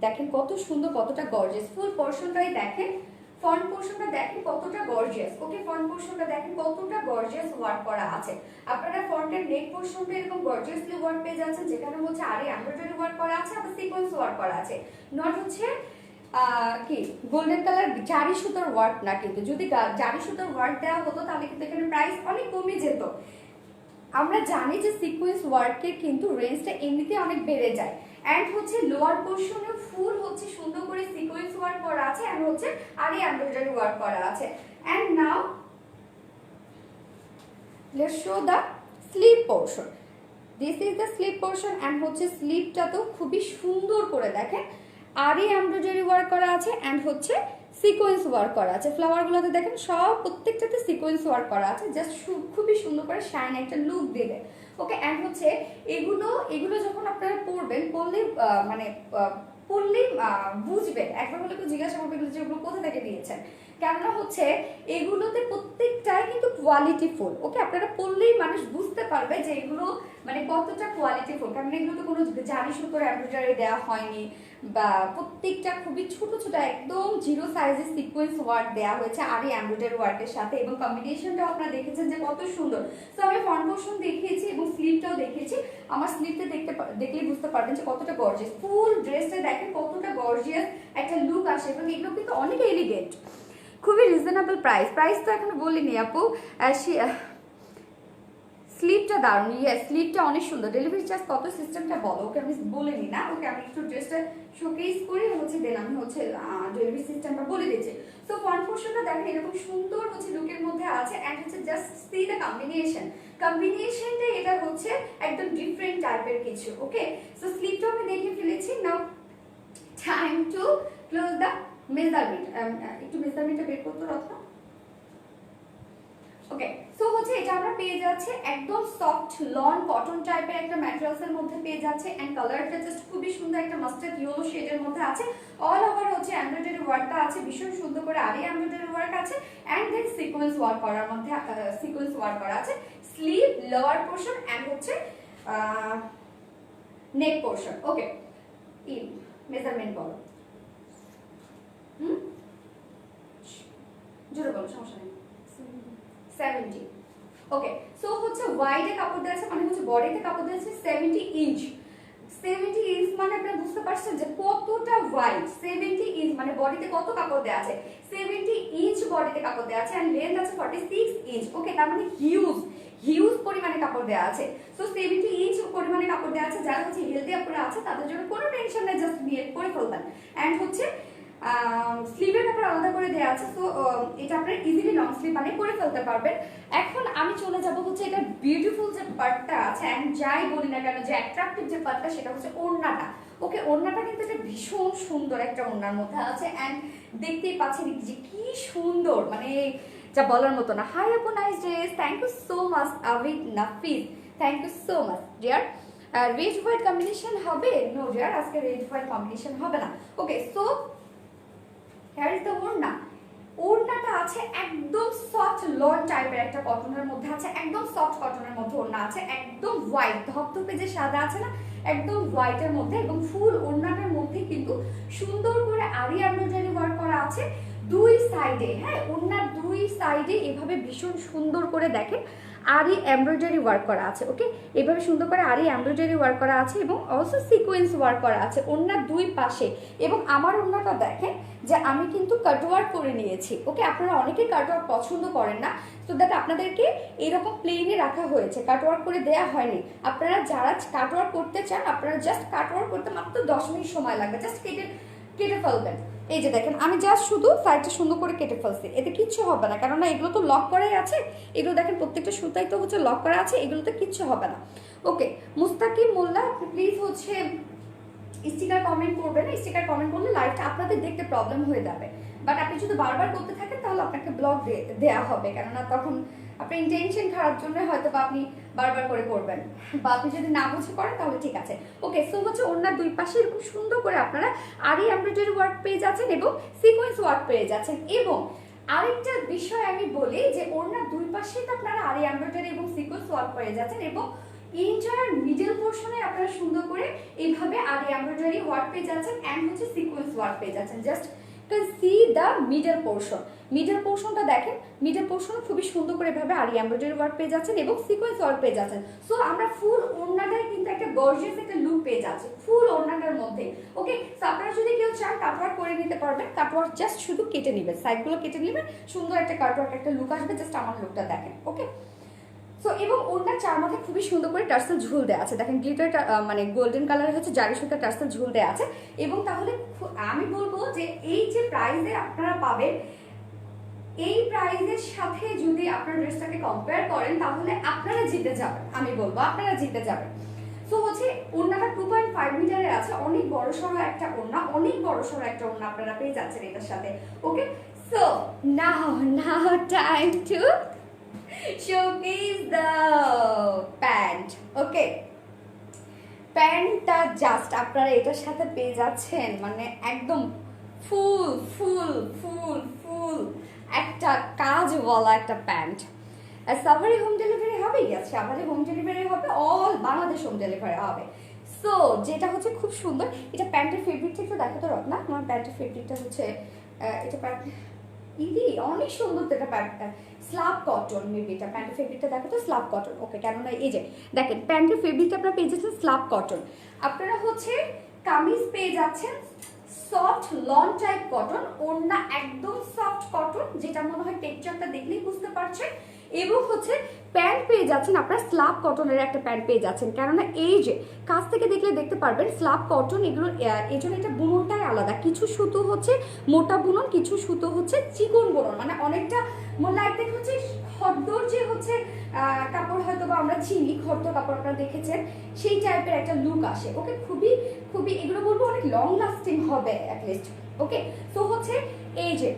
Speaker 1: দেখেন কত সুন্দর, কতটা গর্জিয়াস। ফুল পোর্শনটাই দেখেন, ফ্রন্ট পোর্শনটা দেখেন কতটা গর্জিয়াস। ওকে, ফ্রন্ট পোর্শনটা দেখেন কতটা গর্জিয়াস ওয়ার্ক করা আছে। আপনারা ফ্রন্টের নেক পোর্শনটা এরকম গর্জিয়াসলি ওয়ার্ক পেয়ে যাচ্ছেন, যেখানে হচ্ছে আরে এমব্রয়ডারি ওয়ার্ক করা আছে, আবার সিকোয়েন্স ওয়ার্ক করা আছে। নট হচ্ছে কি গোল্ডেন কালার জারি সুতোর ওয়ার্ক না, কিন্তু যদি জারি সুতোর ওয়ার্ক দেওয়া হতো তাহলে কিন্তু এখানে প্রাইস অনেক কমে যেত। আমরা জানি যে সিকোয়েন্স ওয়ার্কের কিন্তু রেঞ্জটা এমনিতে অনেক বেড়ে যায়। অ্যান্ড হচ্ছে লোয়ার পোর্শনে ফুল হচ্ছে সুন্দর করে সিকোয়েন্স ওয়ার্ক করা আছে, অ্যান্ড হচ্ছে আরি এমব্রয়ডারি ওয়ার্ক করা আছে। And now let's show the sleeve portion. This is the sleeve portion. And হচ্ছে স্লিভটা তো খুবই সুন্দর করে দেখেন আরি এমব্রয়ডারি ওয়ার্ক করা আছে, অ্যান্ড হচ্ছে সিকোয়েন্স ওয়ার্ক করা আছে। ফ্লাওয়ারগুলোতে দেখেন সব প্রত্যেকটাতে সিকোয়েন্স ওয়ার্ক করা আছে, জাস্ট খুবই সুন্দর করে শাইন একটা লুক দেবে। ওকে, অ্যান্ড হচ্ছে এগুলো এগুলো যখন আপনারা পরবেন, পরলে মানে পরলেই বুঝবেন, একবার হলে কেউ জিজ্ঞাসা করবে যে এগুলো কোথা থেকে দিয়েছেন, কেননা হচ্ছে এগুলোতে প্রত্যেকটাই কিন্তু কোয়ালিটিফুল। ওকে, আপনারা পরলেই মানুষ বুঝতে পারবে যে এগুলো মানে কতটা কোয়ালিটিফুল, কারণ এগুলো তো কোনো জারি সুতোর এমব্রয়ডারি দেওয়া হয়নি, বা প্রত্যেকটা খুবই ছোট ছোট একদম জিরো সাইজের সিকোয়েন্স ওয়ার্ক দেওয়া হয়েছে আরি এমব্রয়ডারি ওয়ার্কের সাথে, এবং কম্বিনেশনটাও আপনারা দেখেছেন যে কত সুন্দর। তো আমি ফ্রন্ট পোর্শন দেখিয়েছি এবং স্লিভটাও দেখিয়েছি, আমার স্লিভটা দেখলে বুঝতে পারবেন যে কতটা গর্জিয়াস। ফুল ড্রেসটা দেখেন কতটা গর্জিয়াস একটা লুক আসে, এবং এগুলো কিন্তু অনেক এলিগেন্ট, খুবই রিজনেবল প্রাইস তো এখনো বলিনি আপু। স্লিপটা দারুণ, ইয়েস স্লিপটা অনেক সুন্দর। ডেলিভারি চার্জ কত সিস্টেমটা বলো? ওকে আমি বলিনি না, ওকে আমি একটু ড্রেসটা শোকেস করে হচ্ছে দেন আমি হচ্ছে ডেলিভারি সিস্টেমটা বলে দিচ্ছি। সো ফ্রন্ট পোর্শনটা দেখেন এরকম সুন্দর হচ্ছে লুকের মধ্যে আছে, অ্যান্ড হচ্ছে জাস্ট সি দ্য কম্বিনেশনটা এটা হচ্ছে একদম ডিফারেন্ট টাইপের কিছু। ওকে, সো স্লিপটা আমি দেখে ফেলেছি। Now time to close the measurement. একটু মেজারমেন্টটা বের করতে রত্ন। ওকে, সো হচ্ছে এটা আমরা পেয়ে যাচ্ছে একদম সফট লন কটন টাইপের একটা ম্যাটেরিয়ালস এর মধ্যে পেয়ে যাচ্ছে, এন্ড কালারটা জাস্ট খুবই সুন্দর একটা মাস্টার্ড ইয়েলো শেডের মধ্যে আছে। অল ওভার হচ্ছে এমব্রয়ডারি ওয়ার্কটা আছে, ভীষণ সুন্দর করে আরি এমব্রয়ডারি ওয়ার্ক আছে, এন্ড দেন সিকোয়েন্স ওয়ার্ক করার মধ্যে সিকোয়েন্স ওয়ার্ক করা আছে। স্লিভ, লোয়ার পোর্শন, এন্ড হচ্ছে নেক পোর্শন। ওকে, মেজারমেন্ট বলো। জোরে বলো, সমস্যা নেই। 70 ওকে, সো হচ্ছে ওয়াইডে কাপড় দেওয়া আছে, মানে হচ্ছে বডিতে কাপড় দেওয়া আছে 70 ইঞ্চ। 70 ইঞ্চ মানে আপনারা বুঝতে পারছেন যে কতটা ওয়াইড। 70 ইঞ্চ মানে বডিতে কত কাপড় দেওয়া আছে, 70 ইঞ্চ বডিতে কাপড় দেওয়া আছে, এন্ড লেন্থ আছে 46 ইঞ্চ। ওকে, তার মানে হিউজ হিউজ পরিমাণে কাপড় দেওয়া আছে। সো 70 ইঞ্চ পরিমাণে কাপড় দেওয়া আছে, যারা হচ্ছে হেলদি আপনারা আছে তাদের জন্য কোনো টেনশন নেই, জাস্ট বিয়ে করে ফেলবেন। এন্ড হচ্ছে স্লিভের কাপড় আলাদা করে দেওয়া আছে, সো এটা আপনারা ইজিলি লং স্লিভ বানিয়ে করে ফেলতে পারবেন। এখন আমি চলে যাব হচ্ছে এটা বিউটিফুল যে পার্টটা আছে, এন্ড যাই বলি না কেন যে অ্যাট্রাকটিভ যে পার্টটা সেটা হচ্ছে ওড়নাটা। ওকে, ওড়নাটা কিন্তু এটা ভীষণ সুন্দর একটা ওড়নার মধ্যে আছে, এন্ড দেখতেই পাচ্ছেন যে কি সুন্দর, মানে যা বলার মতো না। হাই আপু, nice dress, thank you so much Abid Nafis, thank you so much dear. Red white combination হবে? নো ডিয়ার, আজকে রেড হোয়াইট কম্বিনেশন হবে না। Okay, so here is the orna. ওড়নাটা আছে একদম সফট লন টাইপের একটা কটনের মধ্যে আছে, একদম সফট কটনের মধ্যে ওড়না আছে, একদম হোয়াইট ধপধপে যে সাদা আছে না, একদম হোয়াইটের মধ্যে, এবং ফুল ওড়নাটার মধ্যে কিন্তু সুন্দর করে আরি এমব্রয়ডারি ওয়ার্ক করা আছে দুই সাইডে। হ্যাঁ, ওড়নার দুই সাইডে এভাবে ভীষণ সুন্দর করে দেখেন আরি এমব্রয়ডারি ওয়ার্ক করা আছে। ওকে, এভাবে সুন্দর করে আরি এমব্রয়ডারি ওয়ার্ক করা আছে এবং অলসো সিকোয়েন্স ওয়ার্ক করা আছে ওড়নার দুই পাশে। এবং আমার ওড়নাটা দেখেন যে আমি কিন্তু কাটওয়ার্ক করে নিয়েছি। ওকে, আপনারা অনেকেই কাটওয়ার্ক পছন্দ করেন না, সো দ্যাট আপনাদেরকে এরকম প্লেনে রাখা হয়েছে, কাটওয়ার্ক করে দেয়া হয়নি। আপনারা যারা কাটওয়ার্ক করতে চান, আপনারা জাস্ট কাটওয়ার্ক করতে মাত্র 10 মিনিট সময় লাগবে, জাস্ট কেটে ফেলবেন। এই যে দেখেন আমি জাস্ট শুধু সাইডটা সুন্দর করে কেটে ফেলছি, এতে কিচ্ছু হবে না, কেননা এগুলো তো লক করাই আছে। এগুলো দেখেন প্রত্যেকটা সুতাই তো হচ্ছে লক করা আছে, এগুলোতে কিচ্ছু হবে না। ওকে, মুস্তাকিম মোল্লা, আপনি প্লিজ হচ্ছে স্টিকার কমেন্ট করবেন না, স্টিকার কমেন্ট করলে লাইভটা আপনাদের দেখতে প্রবলেম হয়ে যাবে। বাট আপনি যদি বারবার করতে থাকেন তাহলে আপনাকে ব্লক দেওয়া হবে, কেননা তখন আপনার ইন্টেনশন খারাপ জন্য হয়তো বা আপনি বারবার করে করবেন, বা আপনি যদি না বুঝে করেন তাহলে ঠিক আছে। ওকে, সো হচ্ছে ওড়নার দুই পাশে এরকম সুন্দর করে আপনারা আরি এমব্রয়ডারি ওয়ার্ক পেয়ে যাচ্ছেন এবং সিকোয়েন্স ওয়ার্ক পেয়ে যাচ্ছেন। এবং আরেকটা বিষয় আমি বলি যে ওড়নার দুই পাশে তো আপনারা আরি এমব্রয়ডারি এবং সিকোয়েন্স ওয়ার্ক পেয়ে যাচ্ছেন, এবং ইন্টার মিডল পোর্শনে আপনারা সুন্দর করে এইভাবে আরি এমব্রয়ডারি ওয়ার্ক পেয়ে যাচ্ছেন এন্ড হচ্ছে সিকোয়েন্স ওয়ার্ক পেয়ে যাচ্ছেন। Just can see the middle portion, middle পোর্শনটা দেখেন, মিডল পোর্শন খুবই সুন্দর করে এভাবে আরি এমব্রয়ডারি ওয়ার্ক পেয়ে যাচ্ছেন এবং সিকোয়েন্স ওয়ার্ক পেয়ে যাচ্ছেন। সো আমরা ফুল ওড়নাটাই কিন্তু একটা গর্জিয়াস একটা লুক পেয়ে যাচ্ছে ফুল ওড়নাটার মধ্যে। ওকে, সো আপনারা যদি কেউ চান কাটওয়ার্ক করে নিতে পারবেন, কাটওয়ার্ক জাস্ট শুধু কেটে নেবেন, সাইডগুলো কেটে নেবেন, সুন্দর একটা কাটওয়ার্ক একটা লুক আসবে। জাস্ট আমার লুকটা দেখেন। ওকে, সো এবং ওড়নার চার মাথায় খুবই সুন্দর করে টার্সেল ঝুল দেওয়া আছে, দেখেন গ্লিটার মানে গোল্ডেন কালারের হচ্ছে জারি সুতা টার্সেল ঝুল দেওয়া আছে। এবং তাহলে আমি বলবো যে এই যে প্রাইসে আপনারা পাবেন, এই প্রাইসের সাথে যদি আপনার ড্রেসটাকে কম্পেয়ার করেন তাহলে আপনারা জিতে যাবেন, আমি বলবো আপনারা জিতে যাবেন। সো হচ্ছে ওড়নাটা 2.5 মিটারের আছে, অনেক বড় সড়ো একটা ওড়না, অনেক বড় সড়ো একটা ওড়না আপনারা পেয়ে যাচ্ছেন এটার সাথে। Okay, so now time to showcase the pant. Okay, প্যান্টটা জাস্ট আপনারা এটার সাথে পেয়ে যাচ্ছেন, মানে একদম ফুল ফুল ফুল ফুল একটা কাজ বলা একটা প্যান্ট। সাভারে হোম ডেলিভারি হবে, গেছে সাভারে হোম ডেলিভারি হবে, অল বাংলাদেশ হোম ডেলিভারি হবে। সো যেটা হচ্ছে খুব সুন্দর, এটা প্যান্টের ফেব্রিকটা একটু দেখো তো রত্না, আমার প্যান্টের ফেব্রিকটা হচ্ছে এটা প্যান্ট ইদি অনেক সুন্দর তো এটা প্যান্টটা, স্লাব কটন মেবি এটা প্যান্টের ফেব্রিকটা দেখো তো স্লাব কটন। ওকে, কেননা এই যে দেখেন প্যান্টের ফেব্রিকটা আপনারা পেয়ে যাচ্ছেন স্লাব কটন। আপনারা হচ্ছে কামিজ পেয়ে যাচ্ছেন সফট লন টাইপ কটন, ওড়না একদম সফট কটন, যেটা মনে হয় টেক্সচারটা দেখলেই বুঝতে পারছেন। এবং হচ্ছে প্যান্ট পেয়ে যাচ্ছেন আপনারা স্লাব কটনের একটা প্যান্ট পেয়ে যাচ্ছেন, কেননা এই যে কাছ থেকে দেখলে দেখতে পারবেন স্লাব কটন, এগুলো এই জন্য এটা বুননটাই আলাদা, কিছু সুতো হচ্ছে মোটা বুনন, কিছু সুতো হচ্ছে চিকন বুনন, মানে অনেকটা মনে লাগতে হচ্ছে খদ্দর যে হচ্ছে কাপড় হয়তো বা আমরা চিনি, খদ্দর কাপড় আপনারা দেখেছেন, সেই টাইপের একটা লুক আসে। ওকে, খুবই খুবই এগুলো বলবো অনেক লং লাস্টিং হবে অ্যাটলিস্ট। ওকে, তো হচ্ছে এই যে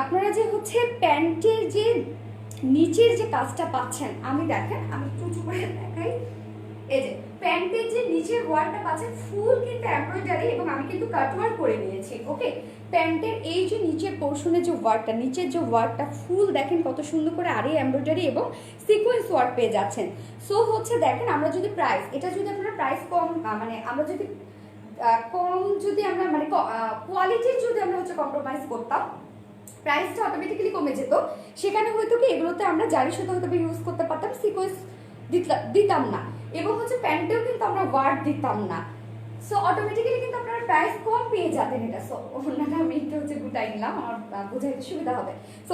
Speaker 1: আপনারা যে হচ্ছে প্যান্টের যে নিচের যে কাজটা পাচ্ছেন, আমি দেখেন আমি একটু করে দেখাই, এই যে প্যান্টের যে নিচের ওয়ার্কটা পাচ্ছেন ফুল কিন্তু এমব্রয়ডারি, এবং আমি কিন্তু কাটওয়ার্ক করে নিয়েছি। ওকে, প্যান্টের এই যে নিচের পোর্শনের যে ওয়ার্কটা, নিচের যে ওয়ার্কটা ফুল দেখেন কত সুন্দর করে আরি এমব্রয়ডারি এবং সিকোয়েন্স ওয়ার্ক পেয়ে যাচ্ছেন। সো হচ্ছে দেখেন আমরা যদি প্রাইস, এটা যদি আপনারা প্রাইস কম মানে আমরা যদি কম যদি আমরা মানে কোয়ালিটির যদি আমরা হচ্ছে কম্প্রোমাইজ করতাম প্রাইসটা অটোমেটিক্যালি কমে যেত। সেখানে হয়তো কি এগুলোতে আমরা জারি সুতো হয়তো ইউজ করতে পারতাম, সিকোয়েন্স দিতাম না, এবং হচ্ছে প্যান্টেও কিন্তু আমরা ওয়ার্ড দিতাম না। সো অটোমেটিক্যালি কিন্তু আপনারা প্রাইস কম পেয়ে যাবেন এটা। সো ওনাটা আমি একটু হচ্ছে গুটাই নিলাম, আমার বোঝাইতে সুবিধা হবে। সো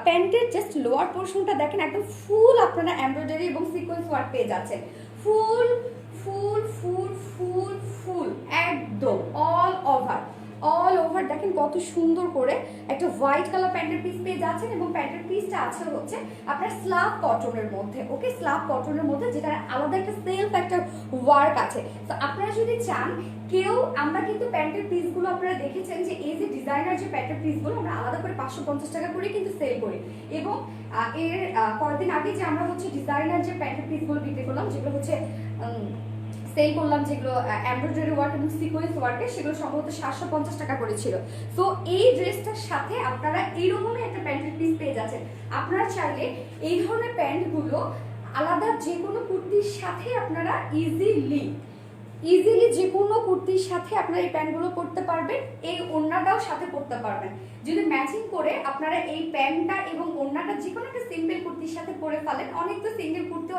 Speaker 1: প্যান্টের জাস্ট লোয়ার পোর্শনটা দেখেন একদম ফুল আপনারা এমব্রয়ডারি এবং সিকোয়েন্স ওয়ার্ক পেয়ে যাচ্ছেন। ফুল ফুল ফুল ফুল ফুল একদম অল ওভার দেখেন কত সুন্দর করে একটা হোয়াইট কালার প্যান্টের পিস পেয়ে যাচ্ছেন, এবং প্যান্টের পিসটা আছে হচ্ছে আপনার স্লাব কটনের মধ্যে। ওকে, স্লাব কটনের মধ্যে, যেটা আলাদা একটা সেলফ একটা ওয়ার্ক আছে। তো আপনারা যদি চান কেউ, আমরা কিন্তু প্যান্টের পিসগুলো আপনারা দেখেছেন যে এই যে ডিজাইনার যে প্যান্টের পিসগুলো আমরা আলাদা করে 550 টাকা করে কিন্তু সেল করি, এবং এর কয়েকদিন আগে যে আমরা হচ্ছে ডিজাইনার যে প্যান্টের পিসগুলো বিক্রি করলাম, যেগুলো হচ্ছে সেল করলাম, যেগুলো এমব্রয়ডারি ওয়ার্ক এবং সিকোয়েন্স ওয়ার্কে, সেগুলো সম্ভবত 750 টাকা করেছিল। সো এই ড্রেসটার সাথে আপনারা এইরকমই একটা প্যান্টের পিস পেয়ে যাচ্ছেন। আপনারা চাইলে এই ধরনের প্যান্টগুলো আলাদা যে কোনো কুর্তির সাথে আপনারা ইজিলি যে কোনো কুর্তির সাথে আপনারা এই প্যান্টগুলো পরতে পারবেন, এই ওড়নাটাও সাথে পরতে পারবেন। যদি ম্যাচিং করে আপনারা এই প্যান্টটা এবং ওড়নাটা যে কোনো একটা সিম্পল কুর্তির সাথে পরে ফেলেন, অনেক তো সিঙ্গেল কুর্তিও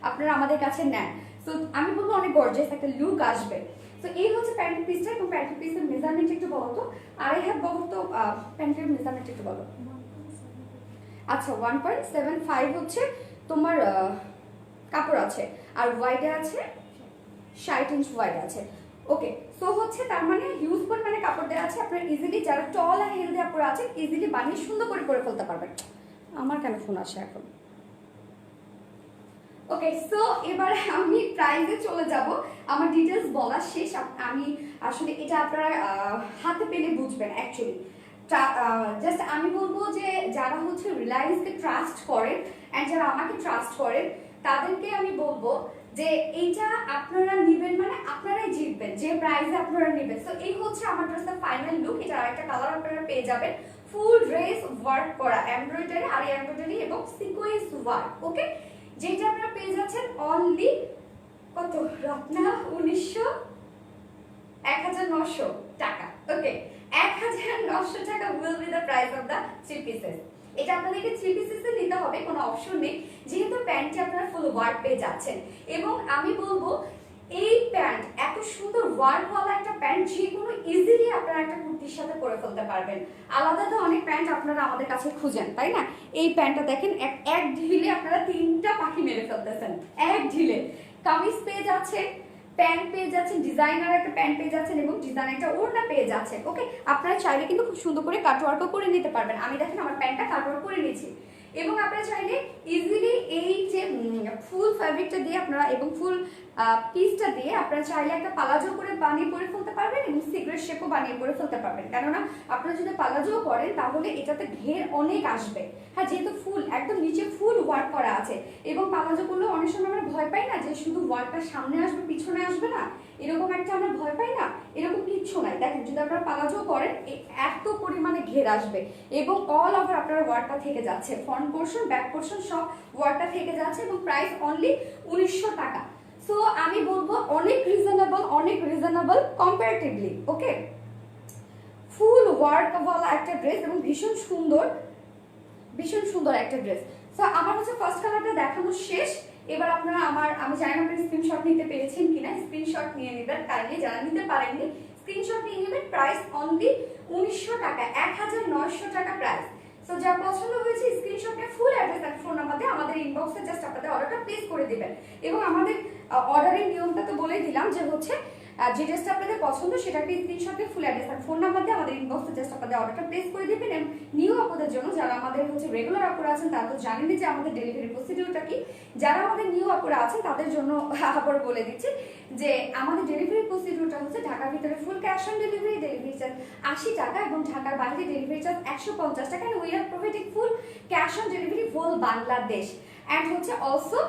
Speaker 1: আপনারা আমাদের কাছে নেন, তো আমি বলবো অনেক গর্জিয়াস একটা লুক আসবে। তো এই হচ্ছে প্যান্টের পিসটা, এবং প্যান্টের পিসের মেজারমেন্ট একটু বলো তো, আড়াই হাত বলো তো, প্যান্টের মেজারমেন্ট একটু বলো। আচ্ছা 1.75 হচ্ছে তোমার কাপড় আছে, আর ওয়াইডে আছে 60 ইঞ্চ ওয়াইড আছে। ওকে, সো হচ্ছে তার মানে হিউজ পরিমাণে কাপড় দেওয়া আছে, আপনারা ইজিলি যারা টল আর হেলদি আপুরা আছে ইজিলি বানিয়ে সুন্দর করে পরে ফেলতে পারবেন। আমার কেন ফোন আসে এখন? ওকে, সো এবারে আমি প্রাইসে চলে যাব। আমার ডিটেলস বলা শেষ। আমি আসলে এটা আপনারা হাতে পেলে বুঝবেন অ্যাকচুয়ালি। জাস্ট আমি বলবো যে যারা হচ্ছে রিলায়েন্সকে ট্রাস্ট করেন অ্যান্ড যারা আমাকে ট্রাস্ট করেন, তাদেরকে আমি বলবো যে এইটা আপনারা নেবেন মানে আপনারাই জিতবেন যে প্রাইসে আপনারা নেবেন। সো এই হচ্ছে আমার ড্রেসের ফাইনাল লুক। এটা আরেকটা কালার আপনারা পেয়ে যাবেন, ফুল ড্রেস ওয়ার্ক করা এমব্রয়ডারি, আর এমব্রয়ডারি এবং সিকোয়েন্স ওয়ার্ক। ওকে, যেটা আপনারা পেয়ে যাচ্ছেন অনলি কত রত্না 1900 টাকা। ওকে, 1900 টাকা will be the price of the 3 pieces. এটা আপনাদেরকে 3 পিসেসে নিতে হবে, কোনো অপশন নেই, যেহেতু প্যান্টে আপনারা ফুল ওয়ার্ক পেয়ে যাচ্ছেন। এবং আমি বলবো এই প্যান্ট এত সুন্দর ওয়ার্কওয়ালা একটা প্যান্ট যে কোনো ইজিলি আপনারা একটা কুর্তির সাথে পরে ফেলতে পারবেন। আলাদা তো অনেক প্যান্ট আপনারা আমাদের কাছে খুঁজেন, তাই না? এই প্যান্টটা দেখেন এক ঢিলে আপনারা 3টা পাখি মেরে ফেলতেছেন, এক ঢিলে। কামিজ পেয়ে যাচ্ছেন, প্যান্ট পেয়ে যাচ্ছেন, ডিজাইনার একটা প্যান্ট পেয়ে যাচ্ছেন, এবং ডিজাইন একটা ওড়না পেয়ে যাচ্ছেন। ওকে, আপনারা চাইলে কিন্তু খুব সুন্দর করে কাটওয়ার্কও করে নিতে পারবেন। আমি দেখেন আমার প্যান্টটা কাটওয়ার্ক করে নিয়েছি, এবং আপনারা চাইলে ইজিলি এই যে ফুল ফ্যাব্রিকটা দিয়ে আপনারা এবং ফুল পিসটা দিয়ে আপনারা চাইলে একটা পালাজো করে বানিয়ে পরে ফেলতে পারবেন, এবং সিগারেট শেপও বানিয়ে পরে ফেলতে পারবেন। কেননা আপনারা যদি পালাজো করেন তাহলে এটাতে ঘের অনেক আসবে। হ্যাঁ, যেহেতু ফুল একদম নিচে ফুল ওয়ার্ক করা আছে, এবং পালাজো করলে অনেক সময় আমরা ভয় পাই না যে শুধু ওয়ার্কটা সামনে আসবে পিছনে আসবে না, এরকম একটা আমরা ভয় পাই না, এরকম কিচ্ছু নাই। দেখেন যদি আপনারা পালাজো করেন এত পরিমাণে ঘের আসবে, এবং অল ওভার আপনারা ওয়ার্কটা থেকে যাচ্ছে, ফ্রন্ট পোর্শন ব্যাক পোর্শন সব ওয়ার্কটা থেকে যাচ্ছে, এবং প্রাইস অনলি 1900 টাকা। সো আমি বলবো অনেক রিজনেবল কম্পারেটিভলি। ওকে, ফুল ওয়ার্কওয়ালা একটা ড্রেস এবং ভীষণ সুন্দর একটা ড্রেস। সো আমার হচ্ছে ফার্স্ট কালারটা দেখানো শেষ। এবার আপনারা আমি জানি না আপনারা স্ক্রিনশট নিতে পেরেছেন কিনা, স্ক্রিনশট নিয়ে নেবেন কাইন্ডলি, যারা নিতে পারেননি স্ক্রিনশট নিয়ে নেবেন। প্রাইস অনলি 1900 টাকা, 1900 টাকা প্রাইস। সো যা পছন্দ হয়েছে স্ক্রিনশট নিয়ে ফুল অ্যাড্রেস আর ফোন নাম্বার দিয়ে আমাদের ইনবক্সে জাস্ট আপনাদের অর্ডারটা প্লেস করে দিবেন। এবং আমাদের অর্ডারের নিয়মটা তো বলেই দিলাম যে হচ্ছে যে ড্রেসটা আপনাদের পছন্দ সেটাকে স্ক্রিনশট দিয়ে ফুল অ্যাড্রেস আর ফোন নাম্বার দিয়ে আমাদের ইনবক্সে জাস্ট আপনাদের অর্ডারটা প্লেস করে দিবেন। এবং নিউ আপুদের জন্য, যারা আমাদের হচ্ছে রেগুলার আপুরা আছেন তারা তো জানেনই যে আমাদের ডেলিভারি প্রসিডিউরটা কি, যারা আমাদের নিউ আপুরা আছেন তাদের জন্য আবার বলে দিচ্ছি যে আমাদের ডেলিভারি প্রসিডিউরটা হচ্ছে ঢাকার ভিতরে full cash on delivery, delivery charge 80 টাকা, এবং ঢাকার বাইরে ডেলিভারি চার্জ 150 টাকা। We are providing full cash on delivery whole Bangladesh, and হচ্ছে also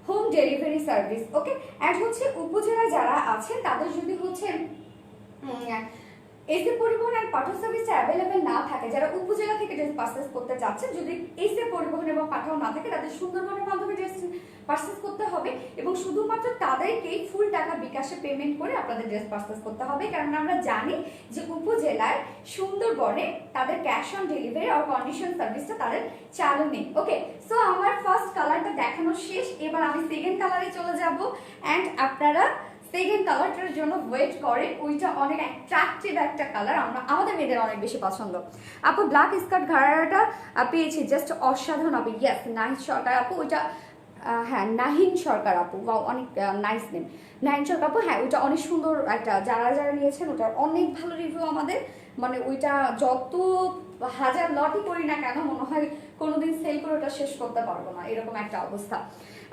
Speaker 1: home delivery service. Okay, and হচ্ছে উপজেলা যারা আছেন তাদের যদি হচ্ছে এসে পরিবহন এন্ড পাঠাও সার্ভিসটা অ্যাভেলেবেল না থাকে, যারা উপজেলা থেকে ড্রেস পারচেজ করতে চাচ্ছেন, যদি এসে পরিবহন এবং পাঠাও না থাকে, তাদের সুন্দরবনের মাধ্যমে ড্রেস পারচেজ করতে হবে এবং শুধুমাত্র তাদেরকেই ফুল টাকা বিকাশে পেমেন্ট করে আপনাদের ড্রেস পারচেজ করতে হবে। কারণ আমরা জানি যে উপজেলায় সুন্দরবনে তাদের ক্যাশ অন ডেলিভারি আর কন্ডিশন সার্ভিসটা তাদের চালু নেই। ওকে, সো আমার ফার্স্ট কালারটা দেখানো শেষ, এবার আমি সেকেন্ড কালারে চলে যাব এন্ড আপনারা সেকেন্ড কালারটার জন্য ওয়েট করেন। ওইটা অনেক অ্যাট্রাকটিভ একটা কালার, আমাদের মেয়েদের অনেক বেশি পছন্দ। আপু ব্ল্যাক স্কার্ট ঘাড়াটা পেয়েছি, জাস্ট অসাধারণ হবে। ইয়েস, নাহিদ সরকার আপু, ওইটা হ্যাঁ নাহিন সরকার আপু, বা অনেক নাইস নেম নাহিন সরকার আপু। হ্যাঁ ওইটা অনেক সুন্দর একটা, যারা যারা নিয়েছেন ওটার অনেক ভালো রিভিউ আমাদের, মানে ওইটা যত হাজার লটই করি না কেন মনে হয় কোনোদিন সেল করে ওটা শেষ করতে পারবো না, এরকম একটা অবস্থা।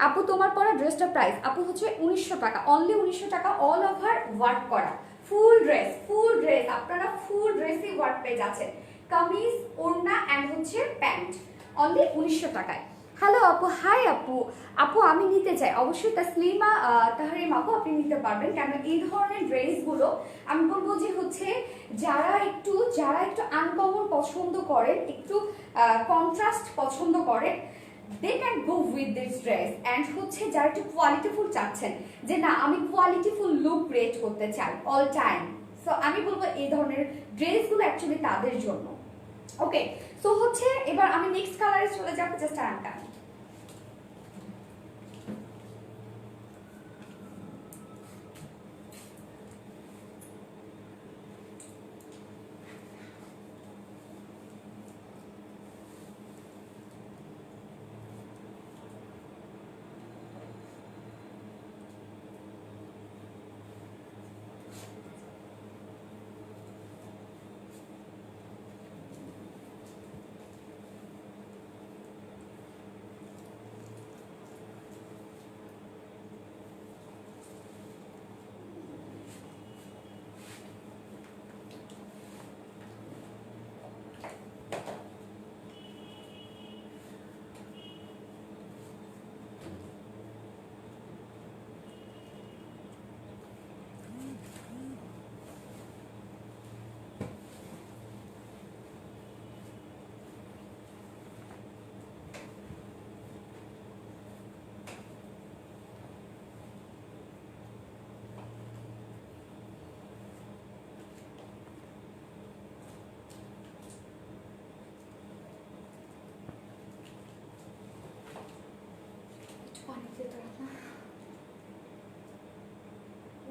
Speaker 1: আপু তোমার পরা ড্রেসটা প্রাইস আপু হচ্ছে 1900 টাকা, অনলি 1900 টাকা, অল ওভার ওয়ার্ক করা ফুল ড্রেস। আপনারা ফুল ড্রেসই ওয়ার্ক পেয়ে যাচ্ছেন, কামিজ, ওড়না এন্ড হচ্ছে প্যান্ট, অনলি 1900 টাকায়। হ্যালো আপু, হাই আপু। আপু আমি নিতে চাই, অবশ্যই তাসলিমা তাহরিম আপু আপনি নিতে পারবেন। কেন এই ধরনের ড্রেসগুলো আমি বলবো যে হচ্ছে যারা একটু আনকমন পছন্দ করেন, একটু কন্ট্রাস্ট পছন্দ করেন, they can go with this dress. And হচ্ছে যারা একটু কোয়ালিটিফুল চাচ্ছেন, যে না আমি কোয়ালিটিফুল লুক ক্রিয়েট করতে চাই অল টাইম, সো আমি বলবো এই ধরনের ড্রেসগুলো অ্যাকচুয়ালি তাদের জন্য। ওকে, সো হচ্ছে এবার আমি নেক্সট কালারে চলে যাবো, জাস্ট আরেকটা।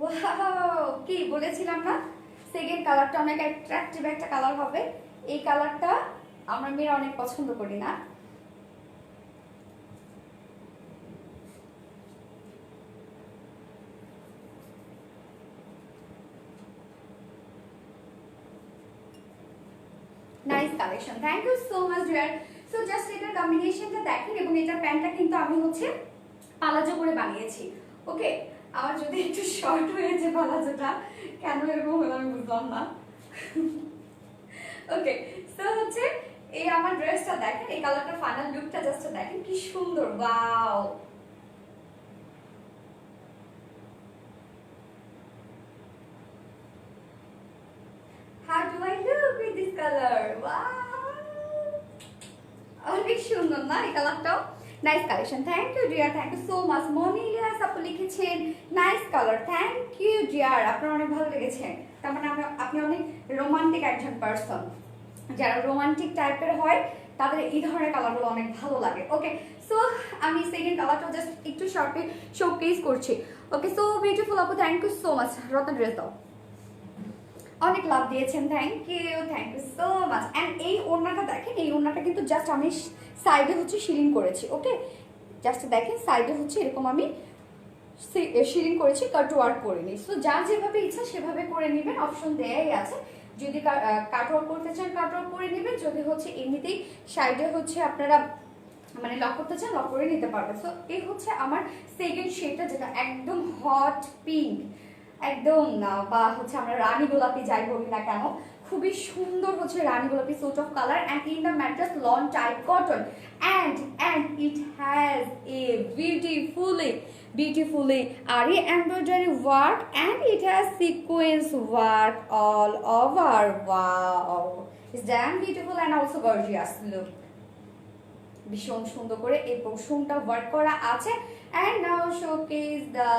Speaker 1: ওয়াও, কি বলেছিলাম না সেকেন্ড কালারটা অনেক অ্যাট্রাকটিভ একটা কালার হবে। এই কালারটা আমরা মেয়েরা অনেক পছন্দ করি না? Nice collection, thank you so much dear. So just এটার কম্বিনেশনটা দেখেন, এবং এটার প্যান্টটা কিন্তু আমি হচ্ছে পালাজো করে বানিয়েছি। ওকে, আমার যদি একটু শর্ট হয়েছে পালাজোটা, কেন এরকম হলো আমি বুঝলাম না। ওকে, সো হচ্ছে এই আমার ড্রেসটা দেখেন, এই কালারটা ফাইনাল লুকটা জাস্ট দেখেন কি সুন্দর, wow. How do I look with this color? Wow! অনেক সুন্দর না এই কালারটাও? Nice collection, thank you dear, thank you so much. Moni Ilias আপু লিখেছেন nice colour, thank you dear, আপনার অনেক ভালো লেগেছে। তার মানে আপনি অনেক রোমান্টিক একজন পার্সন, যারা রোমান্টিক টাইপের হয় তাদের এই ধরনের কালারগুলো অনেক ভালো লাগে। ওকে, সো আমি সেকেন্ড কালারটা জাস্ট একটু শর্টে শোকেস করছি। ওকে, সো বিউটিফুল আপু, thank you so much. Ratna dress দাও, অনেক লাভ দিয়েছেন, thank you so much. And এই ওড়নাটা দেখেন, এই ওড়নাটা কিন্তু জাস্ট আমি সাইডে হচ্ছে শিলিং করেছি। ওকে, জাস্ট দেখেন সাইডে হচ্ছে এরকম আমি শিলিং করেছি, কাট ওয়ার্ক করিনি। সো যার যেভাবে ইচ্ছা সেভাবে করে নেবেন, অপশন দেয়াই আছে। যদি কাট ওয়ার্ক করতে চান কাট ওয়ার্ক করে নেবেন, যদি হচ্ছে এমনিতেই সাইডে হচ্ছে আপনারা মানে লক করতে চান লক করে নিতে পারবেন। সো এই হচ্ছে আমার সেকেন্ড শেডটা, যেটা একদম হট পিঙ্ক, একদম না, বা হচ্ছে আমরা রানী গোলাপি যাই বলি না কেন, খুবই সুন্দর হচ্ছে রানী গোলাপি sort of color and in the mattress lawn type cotton and it has a beautifully ari embroidery work and it has sequence work all over. Wow, it's damn beautiful and also gorgeous. Look, ভীষণ সুন্দর করে এই পোর্শনটা ওয়ার্ক করা আছে and now showcase the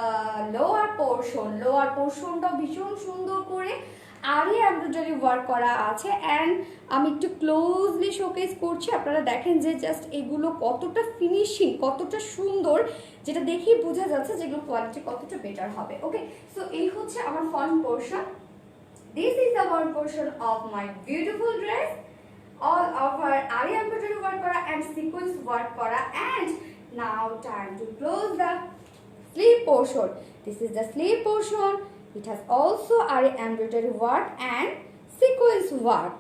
Speaker 1: lower portionটা ভীষণ সুন্দর করে আরি এমব্রয়ডারি ওয়ার্ক করা আছে and আমি একটু ক্লোজলি শোকেস করছি, আপনারা দেখেন যে জাস্ট এগুলো কতটা ফিনিশিং, কতটা সুন্দর, যেটা দেখেই বোঝা যাচ্ছে যেগুলো কোয়ালিটি কতটা বেটার হবে। ওকে, সো এই হচ্ছে আমার front portion. This is the front portion of my beautiful dress, all over ari embroidery work kora and sequence work kora and now time to close the sleeve portion. This is the sleeve portion. It has also ari embroidery work and sequence work.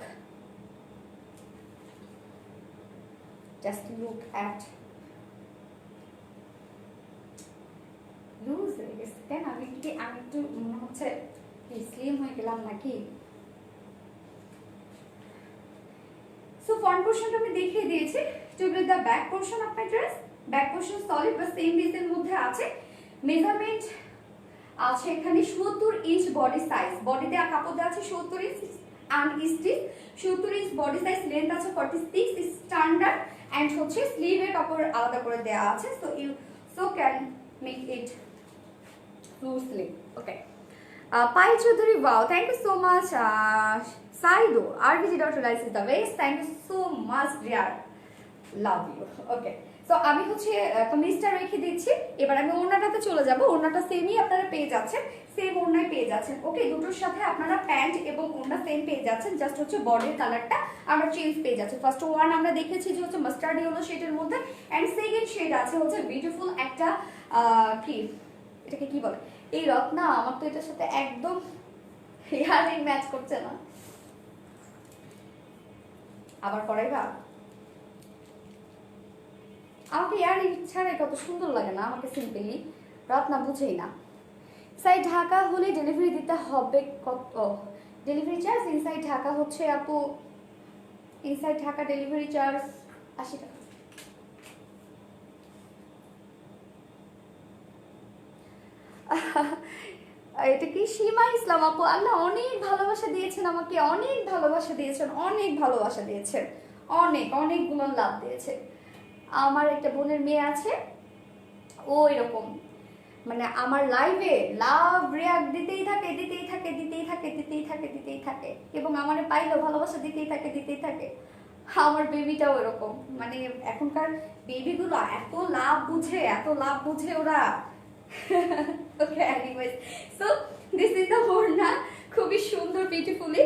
Speaker 1: Just look at loose is then আমি একটু মনে হচ্ছে স্লিম হয়ে গেলাম নাকি। সো ফ্রন্ট পোর্শনটা আমি দেখিয়ে দিয়েছি। To be the back portion of my dress, back portion solid বা সেম ডিজাইনের মধ্যে আছে। মেজারমেন্ট আছে এখানে 70 ইঞ্চ বডি সাইজ, বডিতে কাপড় দেওয়া আছে 70 inch unstitch, 70 inch body size, length আছে 46 স্ট্যান্ডার্ড এন্ড হচ্ছে স্লিভের কাপড় আলাদা করে দেওয়া আছে, so you can make it full sleeve. Okay, Pai Chaudhary, wow, thank you so much. Saido, RVG.Reliance is the best. Thank you so much, dear. Love you. Okay. So আমি হচ্ছে কামিজটা রেখে দিচ্ছি, এবার আমি ওড়নাটাতে চলে যাব। ওড়নাটা সেমই আপনারা পেয়ে যাচ্ছেন, সেম ওড়নায় পেয়ে যাচ্ছেন। ওকে, দুটোর সাথে আপনারা প্যান্ট এবং ওড়না সেম পেয়ে যাচ্ছেন, জাস্ট হচ্ছে বডির কালারটা আমরা চেঞ্জ পেয়ে যাচ্ছি। ফার্স্ট ওয়ান আমরা দেখেছি যে হচ্ছে মাস্টার্ড ইয়েলো শেডের মধ্যে এন্ড সেকেন্ড শেড আছে হচ্ছে বিউটিফুল একটা কি এটাকে কি বলে, এই রত্না, আমার তো এটার সাথে একদম ইয়ারিং ম্যাচ করছে না, আবার করাইবা? আমাকে ইয়ারিং ছাড়া কত সুন্দর লাগে না আমাকে, সিম্পলি রত্না বুঝেই না। সাইড ঢাকা হলে ডেলিভারি দিতে হবে কত? ডেলিভারি চার্জ ইনসাইড ঢাকা হচ্ছে আপু, ইনসাইড ঢাকা ডেলিভারি চার্জ 80 টাকা। এটা কি সীমা ইসলাম আপু? আল্লাহ অনেক ভালোবাসা দিয়েছেন আমাকে, অনেক ভালোবাসা দিয়েছেন, অনেক ভালোবাসা দিয়েছেন, অনেকগুলো লাভ দিয়েছে। আমার একটা বোনের মেয়ে আছে, ও এরকম মানে আমার লাইভে লাভ রিয়াক্ট দিতেই থাকে এবং আমার পাইলেও ভালোবাসা দিতেই থাকে। আমার বেবিটাও এরকম, মানে এখনকার বেবিগুলো এত লাভ বুঝে ওরা। Okay, anyways, so this is the ওড়না, খুবই সুন্দর বিউটিফুলি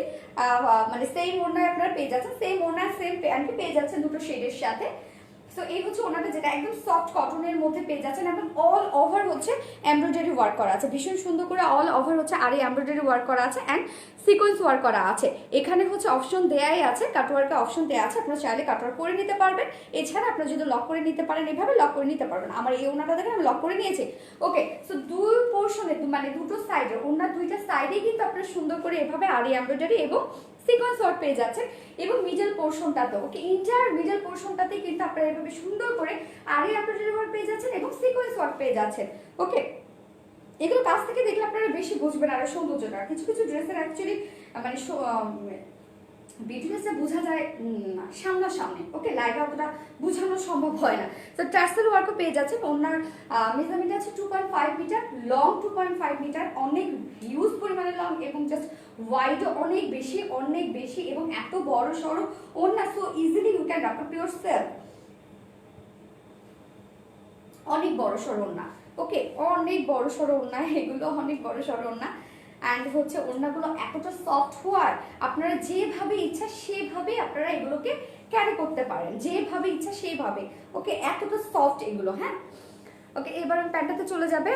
Speaker 1: মানে সেম ওড়না আপনারা পেয়ে যাচ্ছেন, সেম ওড়না সেম প্যান্ট পেয়ে যাচ্ছেন দুটো শেডের সাথে। সো এই হচ্ছে ওনাটা, যেটা একদম সফট কটনের মধ্যে পেয়ে যাচ্ছেন এবং অল ওভার হচ্ছে এমব্রয়ডারি ওয়ার্ক করা আছে, ভীষণ সুন্দর করে অল ওভার হচ্ছে আর এই এমব্রয়ডারি ওয়ার্ক করা আছে এন্ড সিকোয়েন্স ওয়ার্ক করা আছে। এখানে হচ্ছে অপশন দেয়াই আছে, কাটওয়ার্কের অপশন দেয়া আছে, আপনারা চাইলে কাটওয়ার্ক করে নিতে পারবেন। এছাড়া আপনারা যদি লক করে নিতে পারেন, এভাবে লক করে নিতে পারবেন। আমার এই ওনাটা দেখেন আমি লক করে নিয়েছি। ওকে, সো দুই পোর্শনে মানে দুটো সাইডে, ওনার দুইটা সাইডেই কিন্তু আপনারা সুন্দর করে এভাবে আর এমব্রয়ডারি এবং সিকোয়েন্স ওয়ার্ক পেয়ে যাচ্ছেন এবং মিডল পোর্শনটাতে, ওকে, ইন্টার মিডল পোর্শনটাতে কিন্তু আপনারা এভাবে সুন্দর করে আরি এমব্রয়ডারি ওয়ার্ক পেয়ে যাচ্ছেন এবং সিকোয়েন্স ওয়ার্ক পেয়ে যাচ্ছেন। ওকে, এগুলো কাছ থেকে দেখলে আপনারা বেশি বুঝবেন আর সৌন্দর্যটা। কিছু ড্রেসের অ্যাকচুয়ালি মানে ভিডিওতে বোঝা যায় না সামনাসামনি, ওকে, লাইভে অতটা বোঝানো সম্ভব হয় না। তো টার্সেল ওয়ার্কও পেয়ে যাচ্ছে। ওনার মেজারমেন্ট আছে 2.5 মিটার, লং 2.5 মিটার, অনেক হিউজ পরিমাণে লং এবং জাস্ট ওয়াইডও অনেক বেশি এবং এত বড় সড়ো ওনা, so easily you can wrap up yourself. অনেক বড় সড়ো ওনা, ওকে, অনেক বড় সড়ো ওনা, এগুলো অনেক বড় সড়ো ওনা অ্যান্ড হচ্ছে ওড়নাগুলো এতটা সফট হওয়ার আপনারা যেভাবে ইচ্ছা সেভাবে আপনারা এগুলোকে ক্যারি করতে পারেন, যেভাবে ইচ্ছা সেইভাবে। ওকে, এতটা সফট এগুলো। হ্যাঁ, ওকে, এবার প্যান্টটাতে চলে যাবে।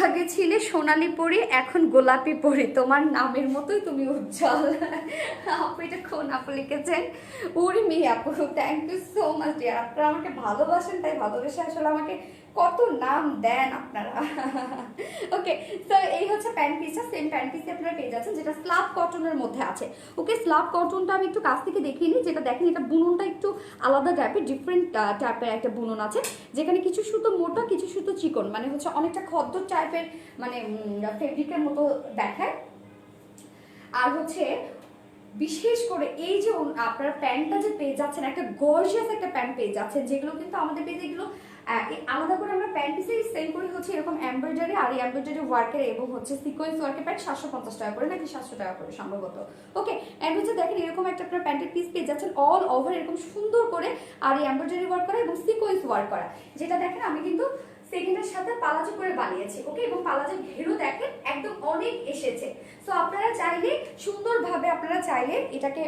Speaker 1: আগে ছিলে সোনালি পরি, এখন গোলাপি পরি, তোমার নামের মতোই তুমি উজ্জ্বল। আপু এটা কোন আপু লিখেছেন? উর্মি আপু, thank you so much dear. আপনারা আমাকে ভালোবাসেন, তাই ভালোবেসে আসলে আমাকে কত নাম দেন আপনারা। ওকে, তো এই হচ্ছে প্যান্ট পিসটা, সেম প্যান্ট পিসে আপনারা পেয়ে যাচ্ছেন, যেটা স্লাব কটনের মধ্যে আছে। ওকে, স্লাব কটনটা আমি একটু কাছ থেকে দেখিয়ে নিই। যেটা দেখেন, এটা বুননটা একটু আলাদা টাইপের, ডিফারেন্ট টাইপের একটা বুনন আছে, যেখানে কিছু সুতো মোটা, কিছু সুতো চিকন, মানে হচ্ছে অনেকটা খদ্দর টাইপের, মানে ফেব্রিকের মতো দেখায়। আর হচ্ছে বিশেষ করে এই যে আপনারা প্যান্টটা যে পেয়ে যাচ্ছেন, একটা গর্জিয়াস একটা প্যান্ট পেয়ে যাচ্ছেন, যেগুলো কিন্তু আমাদের পেজে এগুলো আলাদা করে আমরা প্যান্ট পিসেই সেল করি হচ্ছে এরকম এমব্রয়ডারি, আর এই এমব্রয়ডারি ওয়ার্কের এবং হচ্ছে সিকোয়েন্স ওয়ার্কের প্যান্ট 750 টাকা করে, নাকি 700 টাকা করে সম্ভবত। ওকে, এর হচ্ছে দেখেন এরকম একটা আপনার প্যান্টের পিস পেয়ে যাচ্ছেন অল ওভার এরকম সুন্দর করে, আর এই এমব্রয়ডারি ওয়ার্ক করা এবং সিকোয়েন্স ওয়ার্ক করা, যেটা দেখেন আমি কিন্তু সেকেন্ডের সাথে পালাজো করে বানিয়েছি। ওকে, এবং পালাজোর ঘেরও দেখেন একদম অনেক এসেছে। সো আপনারা চাইলে সুন্দরভাবে আপনারা চাইলে এটাকে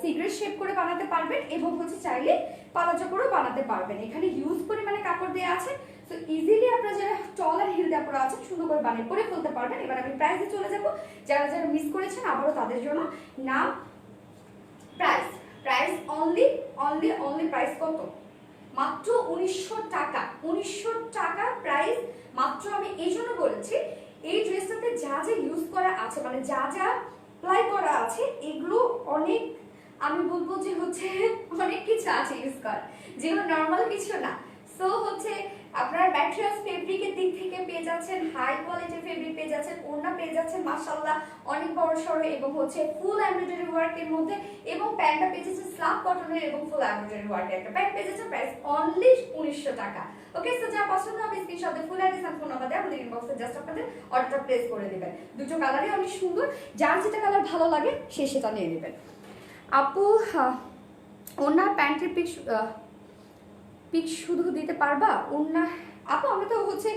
Speaker 1: সিগারেট শেপ করে বানাতে পারবেন, এবং হচ্ছে চাইলে পালাজো করেও বানাতে পারবেন। এখানে হিউজ পরিমাণে কাপড় দেওয়া আছে, সো ইজিলি আপনারা যারা টল আর হিল দেওয়া পরা আছেন সুন্দর করে বানিয়ে পরে ফেলতে পারবেন। এবার আমি প্রাইসে চলে যাব, যারা যারা মিস করেছেন আবারও তাদের জন্য নাম প্রাইস। প্রাইস অনলি প্রাইস কত? মাত্র 1900 টাকা। 1900 টাকা প্রাইস মাত্র। আমি এই জন্য বলেছি, এই ড্রেসটাতে যা যা ইউজ করা আছে, মানে যা যা অ্যাপ্লাই করা আছে, এগুলো অনেক, আমি বলবো যে হচ্ছে অনেক কিছু আছে ইউজ করা, যেগুলো নর্মাল কিছু না। সো হচ্ছে আপনারা ম্যাটেরিয়ালস ফেব্রিকের দিক থেকে পেয়ে যাচ্ছেন হাই কোয়ালিটির ফেব্রিক পেয়ে যাচ্ছেন, ওড়না পেয়ে যাচ্ছেন মাশাআল্লাহ অনেক বড় সড়ো, এবং হচ্ছে ফুল এমব্রয়ডারি ওয়ার্কের মধ্যে, এবং প্যান্টটা পেয়ে যাচ্ছেন স্লাব কটনের এবং ফুল এমব্রয়ডারি ওয়ার্কের একটা প্যান্ট পেয়ে যাচ্ছেন। প্রাইস অনলি 1900 টাকা। ওকে, সো যা পছন্দ হবে স্ক্রিনশট দিয়ে ফুল অ্যাড্রেস আর ফোন নাম্বার দিয়ে আমাদের ইনবক্সে জাস্ট আপনাদের অর্ডারটা প্লেস করে দিবেন। দুটো কালারই অনেক সুন্দর, যার যেটা কালার ভালো লাগে সে সেটা নিয়ে নেবেন। আপু ওনার প্যান্টের পিক শুধু দিতে পারবা? ওনা আপু আমরা তো হচ্ছে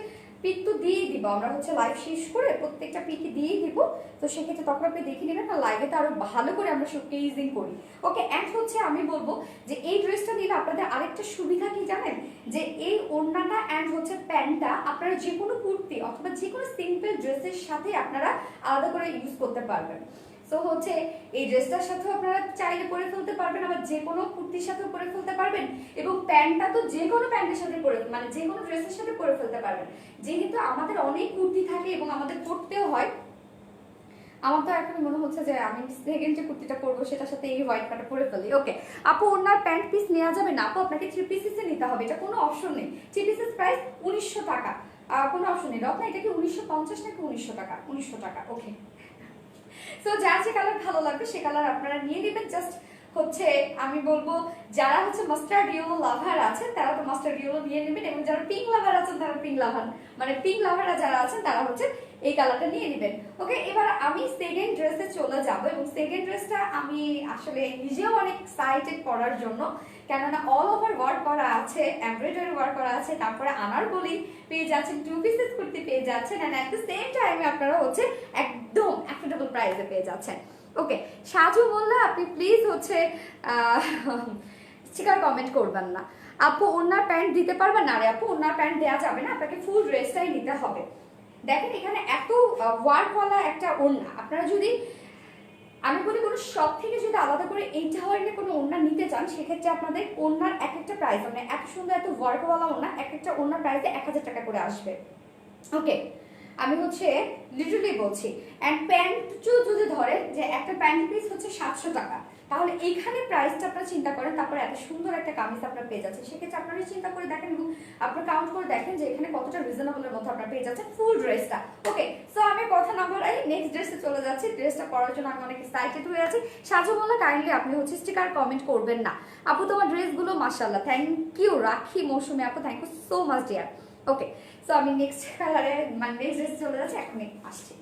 Speaker 1: পিক তো দিয়েই দিব, আমরা হচ্ছে লাইভ শেষ করে প্রত্যেকটা পিকই দিয়েই দিব। তো সেক্ষেত্রে তখন আপনি দেখে নেবেন, আর লাইভে তো আরো ভালো করে আমরা শোকেজিং করি। ওকে, অ্যান্ড হচ্ছে আমি বলবো যে এই ড্রেসটা নিলে আপনাদের আরেকটা সুবিধা কি জানেন, যে এই ওড়নাটা অ্যান্ড হচ্ছে প্যান্টটা আপনারা যে কোনো কুর্তি অথবা যে কোনো সিম্পল ড্রেসের সাথে আপনারা আলাদা করে ইউজ করতে পারবেন। সো হচ্ছে এই ড্রেসটার সাথেও আপনারা চাইলে পরে ফেলতে পারবেন, আবার যে কোনো কুর্তির সাথেও পরে ফেলতে পারবেন, এবং প্যান্টটা তো যে কোনো প্যান্টের সাথে পরে, মানে যে কোনো ড্রেসের সাথে পরে ফেলতে পারবেন। যেহেতু আমাদের অনেক কুর্তি থাকে এবং আমাদের পরতেও হয়, আমার তো এখন মনে হচ্ছে যে আমি সেকেন্ড যে কুর্তিটা পরবো সেটার সাথে এই হোয়াইট প্যান্টটা পরে ফেলি। ওকে আপু, ওনার প্যান্ট পিস নেওয়া যাবে না? আপু আপনাকে 3 পিসে নিতে হবে, এটা কোনো অপশন নেই। 3 পিসের প্রাইস 1900 টাকা, কোনো অপশন নেই। আপনার এটা কি 1950 নাকি 1900 টাকা? 1900 টাকা। ওকে, সো যার যে কালার ভালো লাগবে সে কালার আপনারা নিয়ে নেবেন। জাস্ট হচ্ছে আমি বলবো যারা হচ্ছে মাস্টার্ড ইয়েলো লাভার আছেন তারা তো মাস্টার্ড ইয়েলো নিয়ে নেবেন, এবং যারা পিঙ্ক লাভার আছেন তারা পিঙ্ক লাভার, মানে পিঙ্ক লাভাররা যারা আছেন তারা হচ্ছে এই কালারটা নিয়ে নেবেন। ওকে, এবার আমি সেকেন্ড ড্রেসে চলে যাব, এবং সেকেন্ড ড্রেসটা আমি আসলে নিজেও অনেক এক্সাইটেড পরার জন্য, কেননা অল ওভার ওয়ার্ক করা আছে, এমব্রয়ডারি ওয়ার্ক করা আছে, তারপরে আনারকলি পেয়ে যাচ্ছেন, 2 পিসেস কুর্তি পেয়ে যাচ্ছেন, এন্ড এট দ্য সেম টাইমে আপনারা হচ্ছে একদম অ্যাফোর্ডেবল প্রাইসে পেয়ে যাচ্ছেন। ওকে, সাজু মোল্লা আপনি প্লিজ হচ্ছে স্টিকার কমেন্ট করবেন না। আপু ওনার প্যান্ট দিতে পারবেন না? রে আপু ওনার প্যান্ট দেওয়া যাবে না, আপনাকে ফুল ড্রেসটাই নিতে হবে। দেখেন এখানে এত ওয়ার্কওয়ালা একটা ওড়না, আপনারা যদি আমি বলি কোনো শপ থেকে যদি আলাদা করে এই ধরনের কোনো ওড়না নিতে চান, সেক্ষেত্রে আপনাদের ওড়নার এক একটা প্রাইস, মানে এত সুন্দর এত ওয়ার্কওয়ালা ওড়না এক একটা ওড়নার প্রাইসে 1000 টাকা করে আসবে। ওকে, আমি হচ্ছে লিটারালি বলছি। অ্যান্ড প্যান্ট যদি ধরেন যে একটা প্যান্ট পিস হচ্ছে 700 টাকা, তাহলে এইখানে প্রাইসটা আপনারা চিন্তা করেন, তারপরে এত সুন্দর একটা কামিজ আপনারা পেয়ে যাচ্ছেন, সেক্ষেত্রে আপনারা চিন্তা করে দেখেন এবং আপনারা কাউন্ট করে দেখেন যে এখানে কতটা রিজনেবলের মধ্যে আপনারা পেয়ে যাচ্ছেন ফুল ড্রেসটা। ওকে, সো আমি কথা না বলাই নেক্সট ড্রেসে চলে যাচ্ছি। ড্রেসটা পরার জন্য আমি অনেক এক্সাইটেড হয়ে আছি। সাজু বলে কাইন্ডলি আপনি হচ্ছে স্টিকার কমেন্ট করবেন না। আপু তোমার ড্রেসগুলো মাশাআল্লাহ, থ্যাংক ইউ। রাখি মৌসুমী আপু, thank you so much dear. Okay, so আমি নেক্সট কালারে মানে নেক্সট ড্রেস চলে যাচ্ছি, এখনই আসছি।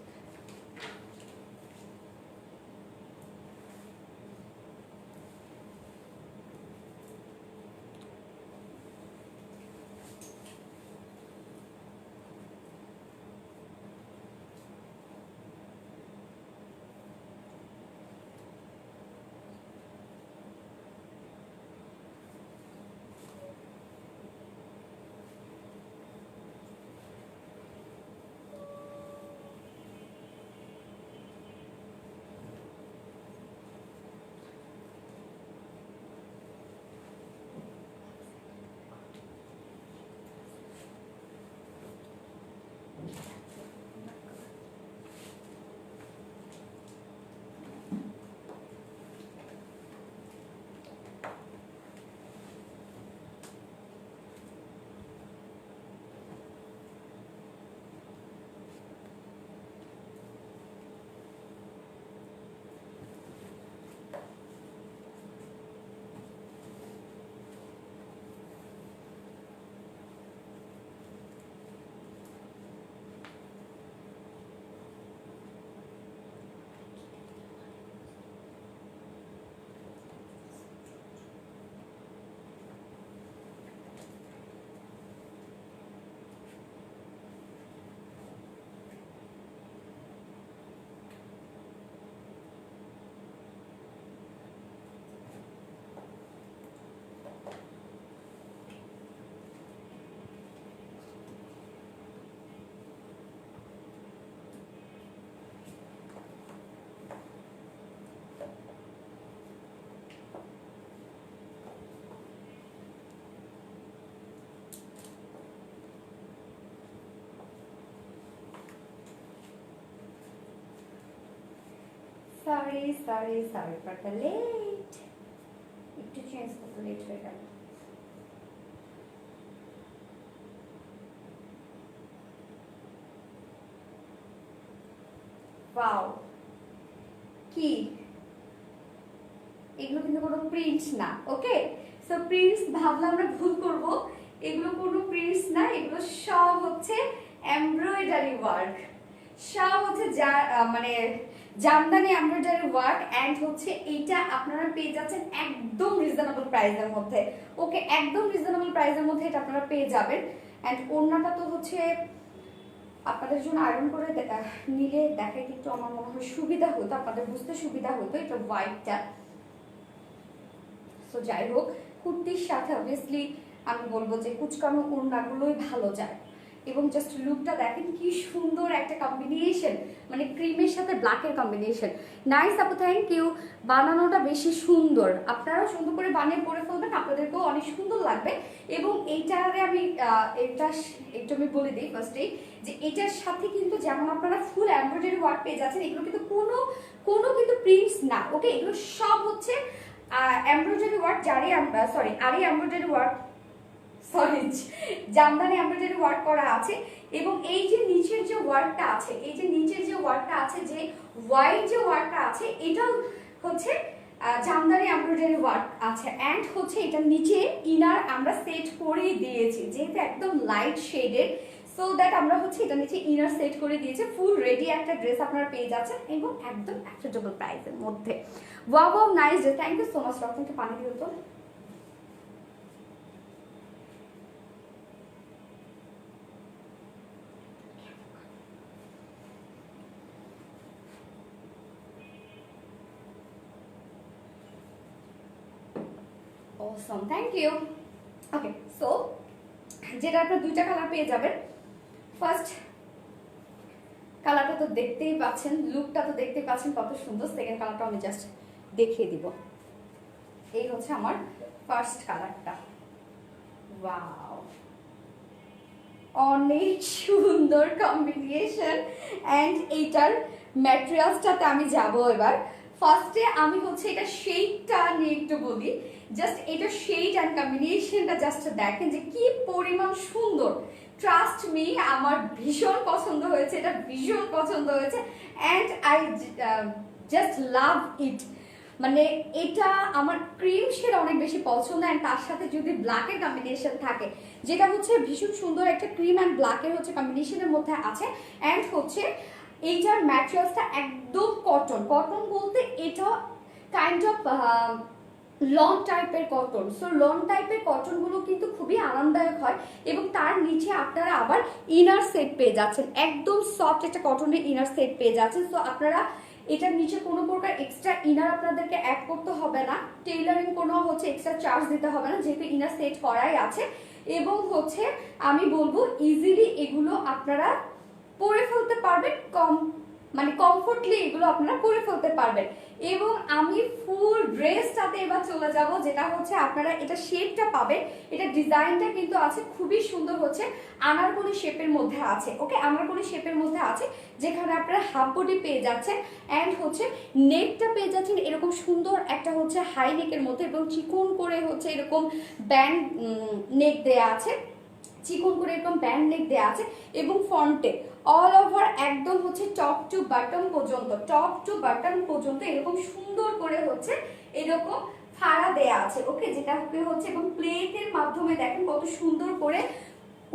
Speaker 1: Sorry sorry sorry for the late, একটু চেঞ্জ করতে লেট হয়ে গেল। ওয়াও, কি এগুলো কিন্তু কোনো প্রিন্ট না, ওকে? সো প্রিন্টস ভাবলাম আমরা ভুল করব, এগুলো কোনো প্রিন্টস না, এগুলো সব হচ্ছে এমব্রয়ডারি ওয়ার্ক, সব হচ্ছে মানে জামদানি এমব্রয়ডারি ওয়ার্ক। এন্ড হচ্ছে এইটা আপনারা পেয়ে যাচ্ছেন একদম রিজনেবল প্রাইসের মধ্যে, ওকে? একদম রিজনেবল প্রাইসের মধ্যে এটা আপনারা পেয়ে যাবেন। এন্ড ওড়নাটা তো হচ্ছে আপনাদের জন্য আয়রন করে নিলে দেখাই কিন্তু আমার মনে হয় সুবিধা হতো, আপনাদের বুঝতে সুবিধা হতো। এটা হোয়াইটটা, সো যাই হোক, কুর্তির সাথে অবভিয়াসলি আমি বলবো যে কুচকানো ওড়নাগুলোই ভালো যায়। এবং জাস্ট লুকটা দেখেন কি সুন্দর একটা কম্বিনেশন, মানে ক্রিমের সাথে ব্ল্যাকের কম্বিনেশন। নাইস আপু, থ্যাংক ইউ। বানানোটা বেশি সুন্দর, আপনারাও সুন্দর করে বানিয়ে পরে ফেলবেন, আপনাদেরকেও অনেক সুন্দর লাগবে। এবং এইটারে আমি একটু আমি বলে দিই ফার্স্টেই যে এটার সাথে কিন্তু যেমন আপনারা ফুল এমব্রয়ডারি ওয়ার্ক পেয়ে যাচ্ছেন, এগুলো কিন্তু কোনো কিন্তু প্রিন্টস না, ওকে? এগুলো সব হচ্ছে এমব্রয়ডারি ওয়ার্ক, আরি embroidery work, sorry Jamdani embroidery work করা আছে। এবং এই যে নিচের যে ওয়ার্কটা আছে, এই যে নিচের যে ওয়ার্কটা আছে, যে হোয়াইট যে ওয়ার্কটা আছে, এটাও হচ্ছে জামদানি এমব্রয়ডারি ওয়ার্ক আছে। এন্ড হচ্ছে এটার নিচে ইনার আমরা সেট করে দিয়েছি, যেহেতু একদম লাইট শেডের, সো দ্যাট আমরা হচ্ছে এটা নিচে ইনার সেট করে দিয়েছি। ফুল রেডি একটা ড্রেস আপনারা পেয়ে যাচ্ছেন এবং একদম অ্যাফোর্ডেবল প্রাইসের মধ্যে। Wow nice dress, thank you so much. রকমকে পানি দিও তো। Awesome, thank you. Okay, so যেটা আপনারা দুইটা কালার পেয়ে যাবেন। ফার্স্ট কালারটা তো দেখতেই পাচ্ছেন, লুকটা তো দেখতেই পাচ্ছেন কত সুন্দর। সেকেন্ড কালারটা আমি জাস্ট দেখিয়ে দিব। এই হচ্ছে আমার ফার্স্ট কালারটা। ওয়াও, অনেক সুন্দর কম্বিনেশন। এন্ড এইটার ম্যাটেরিয়ালসটাতে আমি যাব এবার। ফার্স্টে আমি হচ্ছে এটা শেডটা নিয়ে একটু বলি। জাস্ট এটা শেড অ্যান্ড কম্বিনেশনটা জাস্ট দেখেন যে কি পরিমাণ সুন্দর। ট্রাস্ট মি, আমার ভীষণ পছন্দ হয়েছে, এটা ভীষণ পছন্দ হয়েছে। অ্যান্ড আই জাস্ট লাভ ইট। মানে এটা আমার ক্রিম শেড অনেক বেশি পছন্দ। অ্যান্ড তার সাথে যদি ব্ল্যাকের কম্বিনেশন থাকে, যেটা হচ্ছে ভীষণ সুন্দর একটা ক্রিম অ্যান্ড ব্ল্যাকের হচ্ছে কম্বিনেশনের মধ্যে আছে। অ্যান্ড হচ্ছে এইটার ম্যাটেরিয়ালসটা একদম কটন। কটন বলতে এটা কাইন্ড অফ লং টাইপের কটন। সো লং টাইপের কটনগুলো কিন্তু খুবই আরামদায়ক হয়। এবং তার নিচে আপনারা আবার ইনার সেট পেয়ে যাচ্ছেন, একদম সফট একটা কটনের ইনার সেট পেয়ে যাচ্ছেন। সো আপনারা এটার নিচে কোনো প্রকার এক্সট্রা ইনার আপনাদেরকে অ্যাড করতে হবে না, টেইলারিং কোনো হচ্ছে এক্সট্রা চার্জ দিতে হবে না, যেহেতু ইনার সেট করাই আছে। এবং হচ্ছে আমি বলবো ইজিলি এগুলো আপনারা পরে ফেলতে পারবেন, মানে কমফোর্টলি এগুলো আপনারা পরে ফেলতে পারবেন। এবং আমি ফুল ড্রেসটাতে এবার চলে যাব, যেটা হচ্ছে আপনারা এটা শেপটা পাবেন। এটা ডিজাইনটা কিন্তু আছে খুবই সুন্দর, হচ্ছে আনারকলি শেপের মধ্যে আছে, ওকে? আনারকলি শেপের মধ্যে আছে, যেখানে আপনারা হাফ বডি পেয়ে যাচ্ছেন। অ্যান্ড হচ্ছে নেকটা পেয়ে যাচ্ছেন এরকম সুন্দর একটা হচ্ছে হাই নেকের মধ্যে, এবং চিকন করে হচ্ছে এরকম ব্যান্ড নেক দেয়া আছে, চিকন করে এরকম ব্যান্ড নেক দেয়া আছে। এবং ফ্রন্টে অল ওভার একদম হচ্ছে টপ টু বাটন পর্যন্ত এরকম সুন্দর করে হচ্ছে এরকম ফাড়া দেয়া আছে, ওকে? যেটা হচ্ছে এবং প্লেটের মাধ্যমে দেখেন কত সুন্দর করে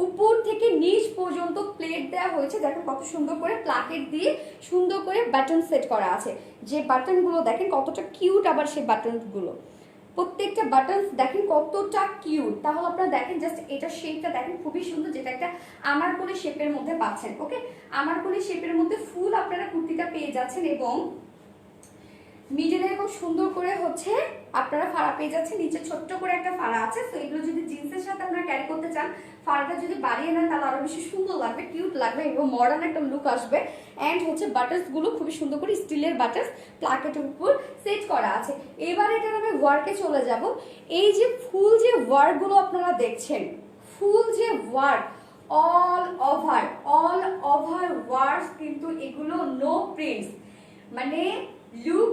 Speaker 1: উপর থেকে নিচ পর্যন্ত প্লেট দেওয়া হয়েছে। দেখেন কত সুন্দর করে প্লাকেট দিয়ে সুন্দর করে বাটন সেট করা আছে। যে বাটনগুলো দেখেন কতটা কিউট, আবার সেই বাটনগুলো প্রত্যেকটা বাটনস দেখেন কতটা কিউট। তাহলে আপনারা দেখেন জাস্ট এটা শেপটা দেখেন খুবই সুন্দর, যেটা একটা আনারকলি শেপের মধ্যে পাচ্ছেন, ওকে? আনারকলি শেপের মধ্যে ফুল আপনারা কুর্তিটা পেয়ে যাচ্ছেন। এবং মিডলে এবং সুন্দর করে হচ্ছে আপনারা ফাড়া পেয়ে যাচ্ছেন, নিচে ছোট্ট করে একটা ফাড়া আছে। তো এগুলো যদি জিন্সের সাথে আপনারা ক্যারি করতে চান, ফাড়াটা যদি বাড়িয়ে নেন তাহলে আরো বেশি সুন্দর লাগবে, কিউট লাগবে এবং মডার্ন একটা লুক আসবে। অ্যান্ড হচ্ছে বাটনস গুলো খুবই সুন্দর করে স্টিলের বাটনস প্লাকেটের উপর সেট করা আছে। এবার এটার আমি ওয়ার্কে চলে যাব। এই যে ফুল যে ওয়ার্ক গুলো আপনারা দেখছেন, ফুল যে ওয়ার্ক অল ওভার ওয়ার্ক, কিন্তু এগুলো নো প্রিন্টস, মানে look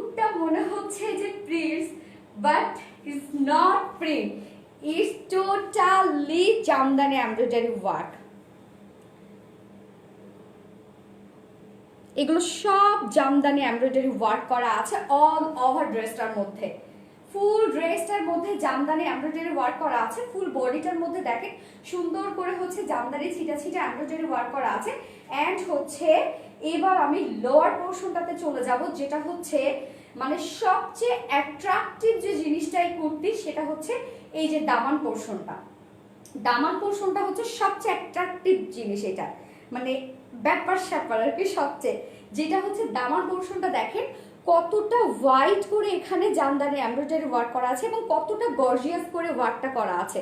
Speaker 1: but it's not print, it's totally Jamdani embroidery work. এগুলো সব জামদানি এমব্রয়ডারি ওয়ার্ক করা আছে অল ওভার ড্রেসটার মধ্যে। ফুল ড্রেসটার মধ্যে জামদানি এমব্রয়ডারি ওয়ার্ক করা আছে। ফুল বডিটার মধ্যে দেখেন সুন্দর করে হচ্ছে জামদানি ছিটা ছিটা এমব্রয়ডারি ওয়ার্ক করা আছে। অ্যান্ড হচ্ছে এবার আমি লোয়ার পোর্শনটাতে চলে যাব, যেটা হচ্ছে মানে সবচেয়ে অ্যাট্রাকটিভ যে জিনিসটা এই কুর্তি, সেটা হচ্ছে এই যে দামান পোর্শনটা। দামান পোর্শনটা হচ্ছে সবচেয়ে অ্যাট্রাকটিভ জিনিস, এটা মানে ব্যাপার স্যাপার আর কি। সবচেয়ে যেটা হচ্ছে দামান পোর্শনটা দেখেন কতটা হোয়াইট করে এখানে জামদানি এমব্রয়ডারি ওয়ার্ক করা আছে এবং কতটা গর্জিয়াস করে ওয়ার্কটা করা আছে,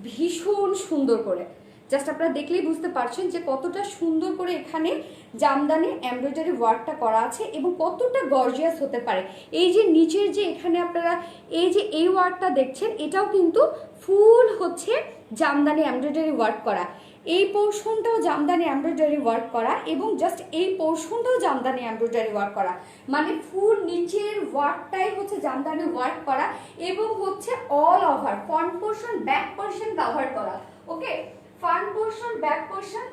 Speaker 1: ভীষণ সুন্দর করে। জাস্ট আপনারা দেখলেই বুঝতে পারছেন যে কতটা সুন্দর করে এখানে জামদানি এমব্রয়ডারি ওয়ার্কটা করা আছে এবং কতটা গর্জিয়াস হতে পারে। এই যে নিচের যে এখানে আপনারা এই যে এই ওয়ার্কটা দেখছেন, এটাও কিন্তু ফুল হচ্ছে জামদানি এমব্রয়ডারি ওয়ার্ক করা। এই পোর্শনটাও জামদানি এমব্রয়ডারি ওয়ার্ক করা এবং জাস্ট এই পোর্শনটাও জামদানি এমব্রয়ডারি ওয়ার্ক করা, মানে ফুল নিচের ওয়ার্কটাই হচ্ছে জামদানি ওয়ার্ক করা এবং হচ্ছে all over front portion back portion cover করা। ওকে, ফ্রন্ট পোর্শন ব্যাক পোর্শন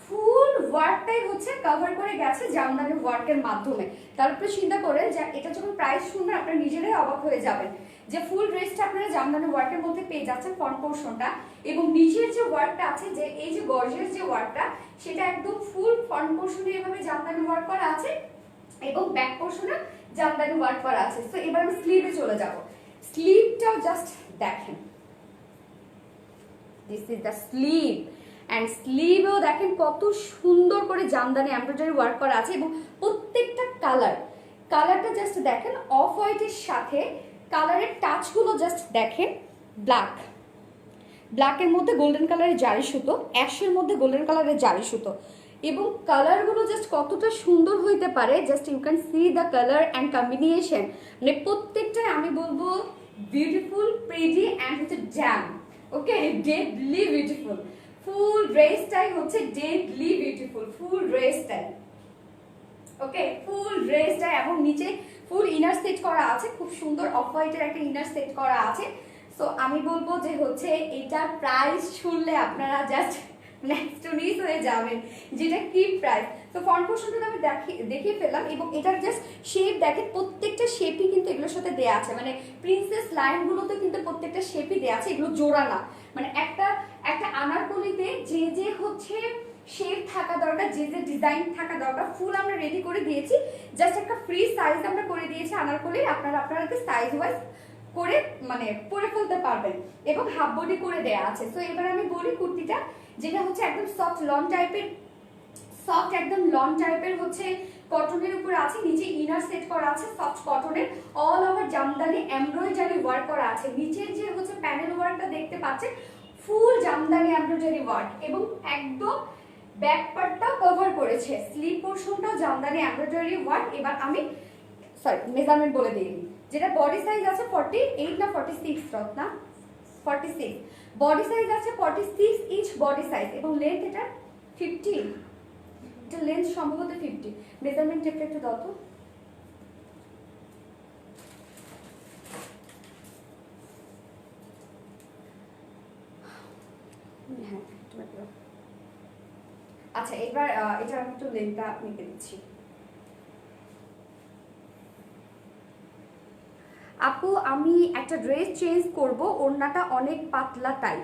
Speaker 1: ফুল ওয়ার্কটাই হচ্ছে কভার করে গেছে জামদানি ওয়ার্কের মাধ্যমে। তারপরে চিন্তা করেন যে এটা যখন প্রাইস শুনবেন আপনারা নিজেরাই অবাক হয়ে যাবেন যে ফুল ড্রেসটা আপনারা জামদানি ওয়ার্কের মধ্যে পেয়ে যাচ্ছেন ফ্রন্ট পোর্শনটা, এবং নিচের যে ওয়ার্কটা আছে যে এই যে গর্জিয়াস যে ওয়ার্কটা, সেটা একদম ফুল ফ্রন্ট পোর্শনে এভাবে জামদানি ওয়ার্ক করা আছে এবং ব্যাক পোর্শনে জামদানি ওয়ার্ক করা আছে। সো এবার আমি স্লিভে চলে যাব। স্লিভটাও জাস্ট দেখেন, this is the sleeve. And স্লিভেও দেখেন কত সুন্দর করে জামদানি এমব্রয়ডারি ওয়ার্ক করা আছে এবং প্রত্যেকটা কালারটা জাস্ট দেখেন অফ হোয়াইটের সাথে কালারের টাচগুলো জাস্ট দেখেন, ব্ল্যাকের মধ্যে গোল্ডেন কালারের জারি সুতো, অ্যাশের মধ্যে গোল্ডেন কালারের জারি সুতো, এবং কালারগুলো জাস্ট কতটা সুন্দর হইতে পারে। Just you can see the colour and combination, মানে প্রত্যেকটাই আমি বলবো বিউটিফুল, প্রিটি অ্যান্ড হচ্ছে gem. Okay, deadly beautiful. Full ড্রেসটাই হচ্ছে ডেডলি বিউটিফুল, ফুল ড্রেসটাই। ওকে, ফুল ড্রেসটাই এবং নিচে ফুল ইনার সেট করা আছে, খুব সুন্দর অফ হোয়াইটের একটা ইনার সেট করা আছে। সো আমি বলবো যে হচ্ছে এটার প্রাইস শুনলে আপনারা জাস্ট নেক্সট টু নিস হয়ে যাবেন, যেটা কি প্রাইস। তো ফ্রন্ট পোর্শনটা আমি দেখিয়ে ফেললাম এবং এটার জাস্ট শেপ দেখেন, প্রত্যেকটা শেপই কিন্তু এগুলোর সাথে দেয়া আছে, মানে প্রিন্সেস লাইনগুলোতে কিন্তু প্রত্যেকটা শেপই দেয়া আছে, এগুলো জোড়া না। মানে একটা আনারকলিতে যে হচ্ছে শেপ থাকা দরকার, যে ডিজাইন থাকা দরকার, ফুল আমরা রেডি করে দিয়েছি। জাস্ট একটা ফ্রি সাইজ আমরা করে দিয়েছি আনারকলি, আপনারা সাইজ ওয়াইজ করে মানে পরে ফেলতে পারবেন এবং হাফ বডি করে দেয়া আছে। তো এবার আমি বলি কুর্তিটা, যেটা হচ্ছে একদম সফট একদম লং টাইপের হচ্ছে কটনের উপর আছে, নিচে ইনার সেট করা আছে সফট কটনের, all over Jamdani embroidery work করা আছে। নিচের যে হচ্ছে প্যানেল ওয়ার্কটা দেখতে পাচ্ছেন ফুল জামদানি এমব্রয়ডারি ওয়ার্ক এবং একদম ব্যাক পার্টটাও কভার করেছে, স্লিভ পোর্শনটাও জামদানি এমব্রয়ডারি ওয়ার্ক। এবার আমি মেজারমেন্ট বলে দিই, যেটা বডি সাইজ আছে 48 না 46 না 46, বডি সাইজ আছে 46 ইঞ্চ বডি সাইজ এবং লেন্থ এটা 50, এটা লেন্থ সম্ভবত 50। মেজারমেন্ট টেপটা একটু দাও তো। হ্যাঁ, আচ্ছা এবার এটা আমি একটু লেন্থটা নিতে দিচ্ছি। আপু আমি একটা ড্রেস চেঞ্জ করব, ওড়নাটা অনেক পাতলা, তাই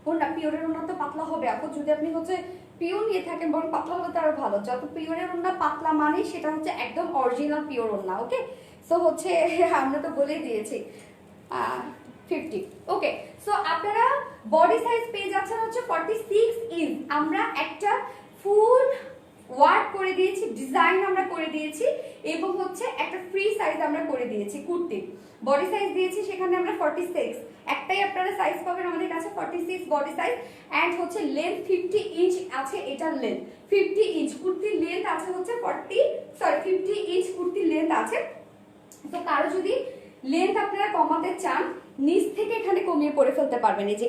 Speaker 1: ওড়না পিওরের ওড়না তো পাতলা হবে আপু, যদি আপনি হচ্ছে পিওর নিয়ে থাকেন বরং পাতলা হলে তো আরো ভালো। যত পিওরের ওড়না পাতলা মানে সেটা হচ্ছে একদম অরিজিনাল পিওর ওড়না। ওকে, সো হচ্ছে আমরা তো বলেই দিয়েছি 50। ওকে, সো আপনারা বডি সাইজ পেয়ে যাচ্ছেন হচ্ছে 46 ইঞ্চ। আমরা একটা ফুল ওয়ার্ক করে দিয়েছি, ডিজাইন আমরা করে দিয়েছি এবং হচ্ছে একটা ফ্রি সাইজ আমরা করে দিয়েছি। কুর্তি বডি সাইজ দিয়েছি সেখানে আমরা 46, একটাই আপনারা সাইজ পাবেন আমাদের কাছে 46 বডি সাইজ। অ্যান্ড হচ্ছে লেন্থ 50 ইঞ্চ আছে, এটার লেন্থ 50 ইঞ্চ, কুর্তির লেন্থ আছে হচ্ছে 50 ইঞ্চ কুর্তির লেন্থ আছে। তো কারো যদি লেন্থ আপনারা কমাতে চান নিচ থেকে এখানে কমিয়ে পরে ফেলতে পারবেন। এই যে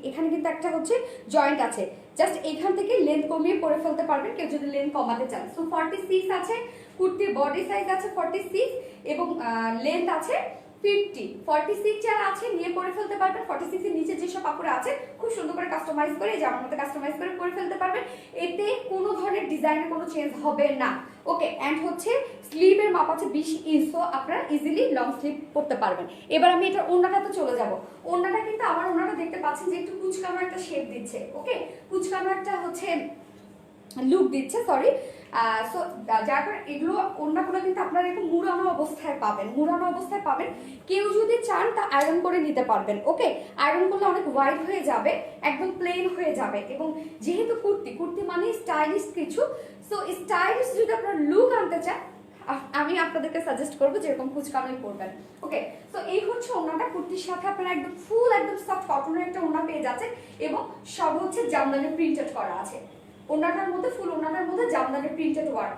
Speaker 1: এখানে কিন্তু একটা হচ্ছে জয়েন্ট আছে, জাস্ট এখান থেকে লেন্থ কমিয়ে পরে ফেলতে পারবেন কেউ যদি লেন্থ কমাতে চান। সো 46 আছে কুর্তির বডি সাইজ আছে 46 এবং লেন্থ আছে 46 যারা আছে নিয়ে পরে ফেলতে পারবেন। 46 এর নিচে যেসব কাপড় আছে খুব সুন্দর করে কাস্টমাইজ করে এই জামার মধ্যে কাস্টমাইজ করে পরে ফেলতে পারবেন। এতে কোনো ধরনের ডিজাইনের কোনো চেঞ্জ হবে না। ওকে, এন্ড হচ্ছে স্লিভের মাপ আছে 20 ইঞ্চ, সো আপনারা ইজিলি লং স্লিভ পরতে পারবেন। এবার আমি এটা ওড়নাটাতে চলে যাব। ওড়নাটা কিন্তু আমার ওড়নাটা দেখতে পাচ্ছেন যে একটু কুচকানো একটা শেপ দিচ্ছে। ওকে, কুচকানো একটা হচ্ছে লুক দিচ্ছে, সরি। সো যার কারণে এগুলো ওড়নাগুলো কিন্তু আপনারা একটু মুড়ানো অবস্থায় পাবেন, মুড়ানো অবস্থায় পাবেন। কেউ যদি চান তা আয়রন করে নিতে পারবেন। ওকে, আয়রন করলে অনেক হোয়াইট হয়ে যাবে, একদম প্লেন হয়ে যাবে। এবং যেহেতু কুর্তি মানে স্টাইলিশ কিছু, সো স্টাইলিশ যদি আপনারা লুক আনতে চান আমি আপনাদেরকে সাজেস্ট করবো যেরকম কুচকানোই পরবেন। ওকে, তো এই হচ্ছে ওড়নাটা। কুর্তির সাথে আপনারা একদম ফুল একদম সফট কটনের একটা ওড়না পেয়ে যাচ্ছেন এবং সব হচ্ছে জামদানি প্রিন্টেড করা আছে। ওড়নাটার মধ্যে ফুল ওড়নাটার মধ্যে জামদানি প্রিন্টেড ওয়ার্ক।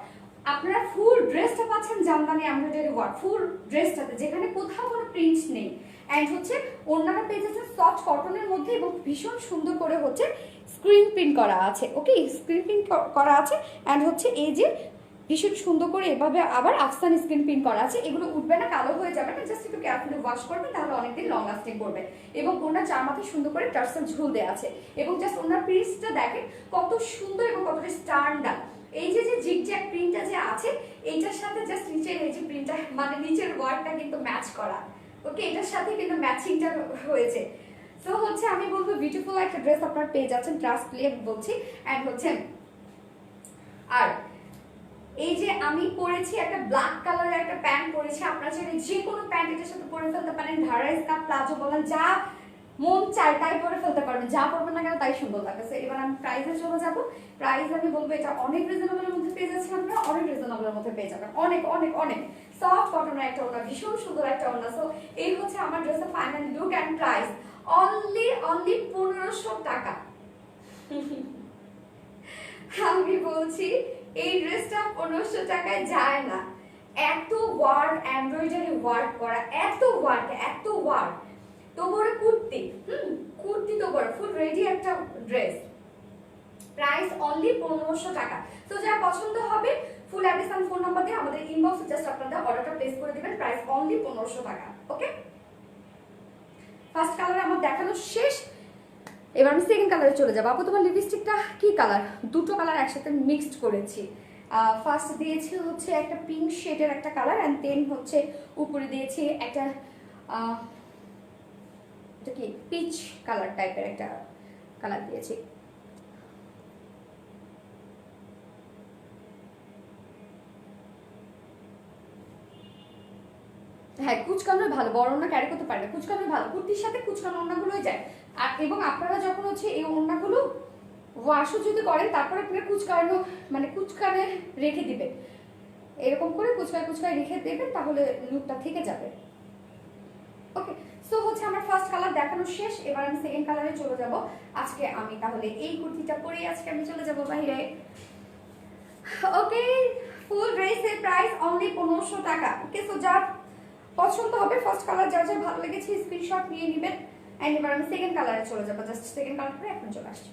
Speaker 1: আপনারা ফুল ড্রেসটা পাচ্ছেন জামদানি এমব্রয়ডারি ওয়ার্ক ফুল ড্রেসটাতে, যেখানে কোথাও কোনো প্রিন্ট নেই। এন্ড হচ্ছে ওড়নাটা পেয়ে যাচ্ছেন সফট কটনের মধ্যে এবং ভীষণ সুন্দর করে হচ্ছে স্ক্রিন প্রিন্ট করা আছে। ওকে, স্ক্রিন প্রিন্ট করা আছে। এন্ড হচ্ছে এই যে ভীষণ সুন্দর করে এভাবে আবার আফসান স্ক্রিন প্রিন্ট করা আছে। এগুলো উঠবে না, কালো হয়ে যাবে না, জাস্ট একটু কেয়ারফুলি ওয়াশ করবেন, তাহলে অনেকদিন লং লাস্টিং করবে। এবং ওনার চার মাথায় সুন্দর করে টার্সেল ঝুল দেওয়া আছে। এবং জাস্ট ওনার প্রিন্টটা দেখেন কত সুন্দর এবং কতটা স্ট্যান্ডার্ড। এই যে যে জিগজ্যাগ প্রিন্টটা যে আছে এইটার সাথে জাস্ট নিচের এই যে প্রিন্টটা মানে নিচের ওয়ার্কটা কিন্তু ম্যাচ করা। ওকে, এটার সাথে কিন্তু ম্যাচিংটা হয়েছে। সো হচ্ছে আমি বলবো বিউটিফুল একটা ড্রেস আপনারা পেয়ে যাচ্ছেন, ট্রাস্টলি আমি বলছি। এন্ড হচ্ছে আর এই যে আমি পরেছি একটা ব্ল্যাক কালারের একটা প্যান্ট পরেছি, আপনারা চাইলে যে কোনো প্যান্ট এটার সাথে পরে ফেলতে পারেন। ধারাইস কাপ প্লাজো বলেন, যা মন চায় তাই পরে ফেলতে পারবেন, যা পরবেন না কেন তাই সুন্দর লাগছে। এবার আমি প্রাইসে চলে যাব। প্রাইস আমি বলবো এটা অনেক রিজনেবলের মধ্যে পেয়ে যাচ্ছেন আপনারা, অনেক রিজনেবলের মধ্যে পেয়ে যাবেন, অনেক অনেক অনেক সফট কটনের একটা ওড়না, ভীষণ সুন্দর একটা ওড়না। সো এই হচ্ছে আমার ড্রেসের final look and price only 1500 টাকা। আমি বলছি এই ড্রেসটা 1500 টাকায় যায় না। এত ওয়ার্ক এমব্রয়ডারি ওয়ার্ক করা, এত ওয়ার্ক তো বড় কুর্তি, কুর্তি তো বড় ফুল রেডি একটা ড্রেস। প্রাইস অনলি 1500 টাকা। তো যা পছন্দ হবে ফুল অ্যাড্রেস আর ফোন নাম্বার দিয়ে আমাদের ইনবক্সে জাস্ট আপনারা অর্ডারটা প্লেস করে দিবেন। প্রাইস অনলি 1500 টাকা। ওকে, ফার্স্ট কালার আমার দেখানো শেষ। এবার আমি সেকেন্ড কালারে চলে যাবো। আপু তোমার লিপস্টিকটা কি কালার? দুটো কালার একসাথে মিক্সড করেছি। ফার্স্ট দিয়েছি হচ্ছে একটা পিঙ্ক শেডের একটা কালার, এন্ড দেন হচ্ছে উপরে দিয়েছি একটা এটা কি পিচ কালার টাইপের একটা কালার দিয়েছি। হ্যাঁ, কুচকানো ভালো, বড় ওড়না ক্যারি করতে পারবে, কুচকানো ভালো, কুর্তির সাথে কুচকানো ওড়নাগুলোই যায়। আর এবং আপনারা যখন হচ্ছে এই ওড়নাগুলো ওয়াশও যদি করেন তারপরে আপনারা কুচকানো মানে কুচকানে রেখে দিবেন, এরকম করে কুচকায় রেখে দেবেন, তাহলে লুকটা থেকে যাবে। ওকে, সো হচ্ছে আমার ফার্স্ট কালার দেখানো শেষ। এবার আমি সেকেন্ড কালারে চলে যাব। আজকে আমি তাহলে এই কুর্তিটা পরে আজকে আমি চলে যাব বাইরে। ওকে, ফুল ড্রেসের প্রাইস অনলি 1500 টাকা। ওকে, সো যার পছন্দ হবে ফার্স্ট কালার যার যার ভালো লেগেছে স্ক্রিনশট নিয়ে নেবেন। এন্ড এবার আমি সেকেন্ড কালারে চলে যাব। জাস্ট সেকেন্ড কালার পরে এখন চলে আসছি।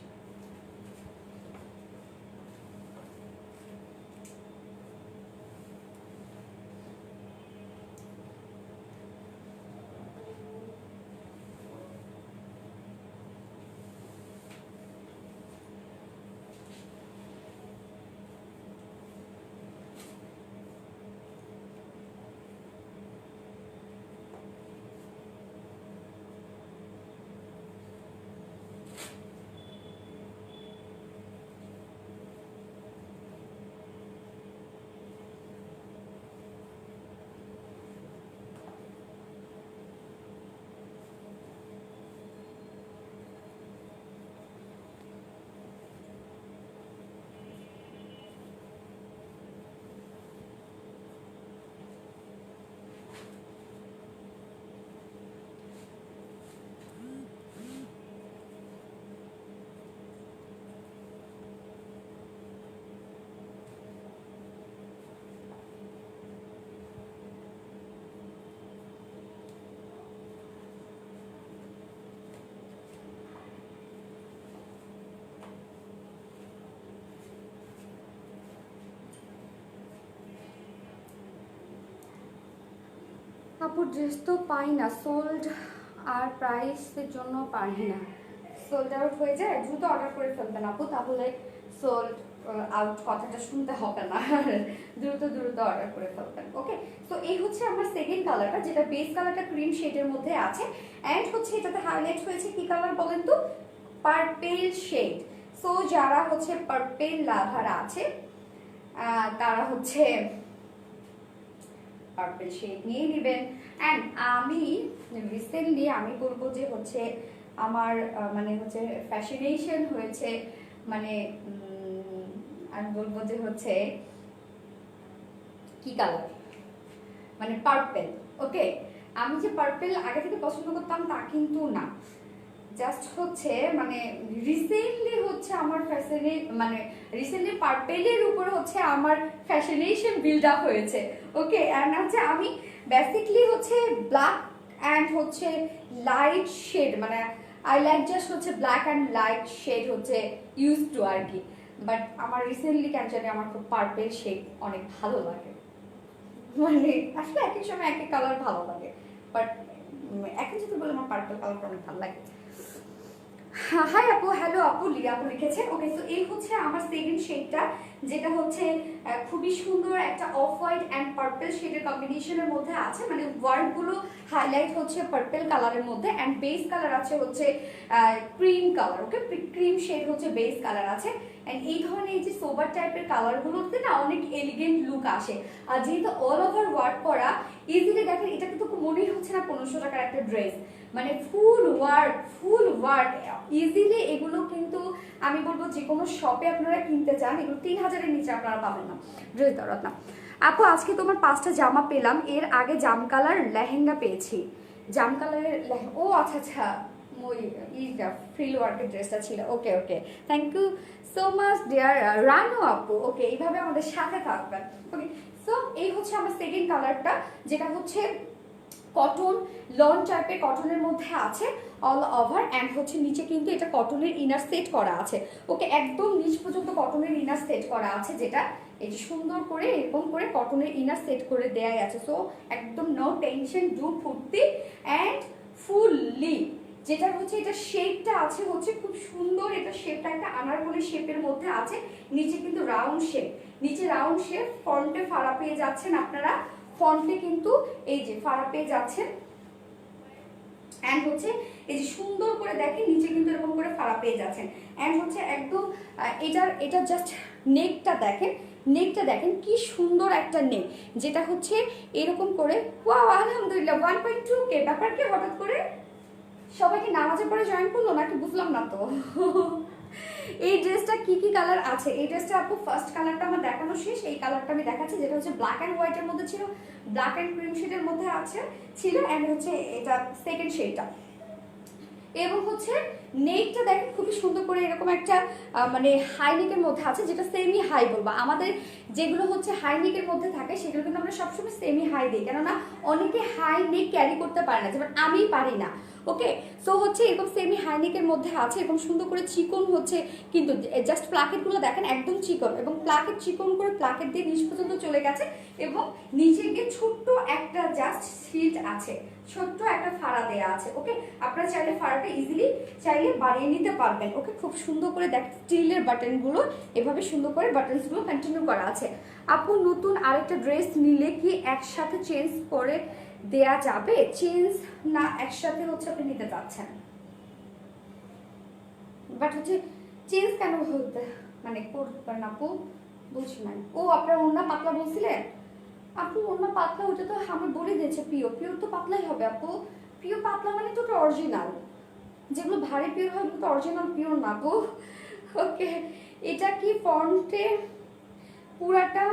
Speaker 1: আপুর ড্রেস তো পাই না, সোল্ড আর প্রাইসের জন্য পারি না, সোল্ড আউট হয়ে যায়, দ্রুত অর্ডার করে ফেলবেন আপু, তাহলে সোল্ড আউট কথাটা শুনতে হবে না, দ্রুত দ্রুত অর্ডার করে ফেলবেন। ওকে, তো এই হচ্ছে আমার সেকেন্ড কালারটা, যেটা বেস কালারটা ক্রিম শেডের মধ্যে আছে, অ্যান্ড হচ্ছে এটাতে হাইলাইট হয়েছে কি কালার বলেন তো, পার্পেল শেড। সো যারা হচ্ছে পার্পেল লাভার আছে তারা হচ্ছে পার্পল শেড নিয়ে নেবেন। অ্যান্ড আমি রিসেন্টলি আমি বলবো যে হচ্ছে আমার মানে হচ্ছে ফ্যাশনেশন হয়েছে, মানে আমি বলবো যে হচ্ছে কি কালার, মানে পার্পল। ওকে, আমি যে পার্পল আগে থেকে পছন্দ করতাম তা কিন্তু না, জাস্ট হচ্ছে মানে রিসেন্টলি হচ্ছে আমার ফ্যাশনে মানে রিসেন্টলি পার্পেলের উপর হচ্ছে আমার ফ্যাশনেশন বিল্ড আপ হয়েছে। ওকে, অ্যান্ড হচ্ছে আমি বেসিকলি হচ্ছে ব্ল্যাক অ্যান্ড হচ্ছে লাইট শেড, মানে আই লাইক জাস্ট হচ্ছে ব্ল্যাক অ্যান্ড লাইট শেড হচ্ছে ইউজ টু আর কি, বাট আমার রিসেন্টলি কেন জানি আমার খুব পার্পেল শেড অনেক ভালো লাগে, মানে আসলে এক এক সময় এক এক কালার ভালো লাগে, বাট এখন যদি বলে আমার পার্পল কালারটা অনেক ভালো লাগে। হাই আপু, হ্যালো আপু, লিয়া আপু লিখেছে। ওকে, সো এই হচ্ছে আমার সেকেন্ড শেডটা, যেটা হচ্ছে খুবই সুন্দর একটা অফ হোয়াইট অ্যান্ড পার্পল শেডের কম্বিনেশনের মধ্যে আছে, মানে ওয়ার্ডগুলো হাইলাইট হচ্ছে পার্পল কালারের মধ্যে, অ্যান্ড বেস কালার আছে হচ্ছে ক্রিম কালার। ওকে, ক্রিম শেড হচ্ছে বেস কালার আছে, অ্যান্ড এই ধরনের এই যে সোবার টাইপের কালারগুলোতে না অনেক এলিগেন্ট লুক আসে, আর যেহেতু অল ওভার ওয়ার্ক করা, ইজিলি দেখেন এটা কিন্তু মনেই হচ্ছে না 1500 টাকার একটা ড্রেস, মানে ফুল ওয়ার্ক ইজিলি। এগুলো কিন্তু আমি বলবো যে কোনো শপে আপনারা কিনতে চান, এগুলো 3000-এর নিচে আপনারা পাবেন না, ড্রেস দরদ না। আপু আজকে তোমার 5টা জামা পেলাম, এর আগে জাম কালার লেহেঙ্গা পেয়েছি, জাম কালারের ও আচ্ছা আচ্ছা, ওই ইটা ফ্রিল ওয়ার্কের ড্রেসটা ছিল। Okay okay, thank you so much dear Ranu আপু। ওকে, এইভাবে আমাদের সাথে থাকবেন। ওকে, সো এই হচ্ছে আমার সেকেন্ড কালারটা, যেটা হচ্ছে কটন লন টাইপের কটনের মধ্যে আছে অল ওভার, অ্যান্ড হচ্ছে নিচে কিন্তু এটা কটনের ইনার সেট করা আছে। ওকে, একদম নিচ পর্যন্ত কটনের ইনার সেট করা আছে, যেটা এই সুন্দর করে এরকম করে কটনের ইনার সেট করে দেয়াই আছে। সো একদম নো টেনশন, ডু ফুর্তি অ্যান্ড ফুললি। যেটা হচ্ছে এটা শেপটা আছে হচ্ছে খুব সুন্দর, এটা শেপটা একটা আনারকলি শেপের মধ্যে আছে, নিচে কিন্তু রাউন্ড শেপ, নিচে রাউন্ড শেপ, ফ্রন্টে ফাড়া পেয়ে যাচ্ছেন আপনারা, ফন্টে কিন্তু এই যে ফাড়া পেয়ে যাচ্ছেন, অ্যান্ড হচ্ছে এই যে সুন্দর করে দেখেন নিচে কিন্তু এরকম করে ফাড়া পেয়ে যাচ্ছেন, অ্যান্ড হচ্ছে একদম এটা জাস্ট নেকটা দেখেন, নেকটা দেখেন কি সুন্দর একটা নেক, যেটা হচ্ছে এরকম করে। ওয়াও, আলহামদুলিল্লাহ 1.2K, ব্যাপার কি হঠাৎ করে সবাইকে নামাজের পরে জয়েন করলো নাকি বুঝলাম না তো। এই ড্রেসটা কি কি কালার আছে, এই ড্রেসটা আপু ফার্স্ট কালারটা আমার দেখানো শেষ, এই কালারটা আমি দেখাচ্ছি, যেটা হচ্ছে ব্ল্যাক অ্যান্ড হোয়াইটের মধ্যে ছিল, ব্ল্যাক অ্যান্ড ক্রিম শেডের মধ্যে ছিল, অ্যান্ড হচ্ছে এটা সেকেন্ড শেডটা। এবং হচ্ছে নেকটা দেখেন খুবই সুন্দর করে এরকম একটা মানে হাই নেকের মধ্যে আছে, যেটা সেমি হাই বলবো, আমাদের যেগুলো হচ্ছে হাই নেকের মধ্যে থাকে সেগুলো কিন্তু আমরা সবসময় সেমি হাই দিই, কেননা অনেকে হাই নেক ক্যারি করতে পারে না, যেমন আমি পারি না। ওকে, সো হচ্ছে এরকম সেমি হাই নেকের মধ্যে আছে, এরকম সুন্দর করে চিকন হচ্ছে, কিন্তু জাস্ট প্লাকেটগুলো দেখেন একদম চিকন, এবং প্লাকেট চিকন করে প্লাকেট দিয়ে নিচ পর্যন্ত চলে গেছে, এবং নিচে গিয়ে ছোট্ট একটা জাস্ট সিট আছে, ছোট্ট একটা ফাড়া দেয়া আছে। ওকে, আপনারা চাইলে ফাড়াটা ইজিলি চাইলে বাড়িয়ে নিতে পারবেন। ওকে, খুব সুন্দর করে দেখ স্টিলের বাটনগুলো এভাবে সুন্দর করে বাটনসগুলো কন্টিনিউ করা আছে। আপু নতুন আরেকটা ড্রেস নিলে কি একসাথে চেঞ্জ করে দেয়া যাবে? চেঞ্জ না, একসাথে হচ্ছে আপনি নিতে চাচ্ছেন, বাট হচ্ছে চেঞ্জ কেন হতে মানে করবেন আপু, বুঝি নাই। ও আপনার ওড়না পাতলা বলছিলেন আপু, ওড়না পাতলা, ওটা তো আমি বলে দিয়েছে পিওর, পিওর তো পাতলাই হবে আপু, পিওর পাতলা মানে তো অরিজিনাল, যেগুলো ভারী পিওর হয় ওগুলো তো অরিজিনাল পিওর না আপু। ওকে, এটা কি ফ্রন্টে পুরাটা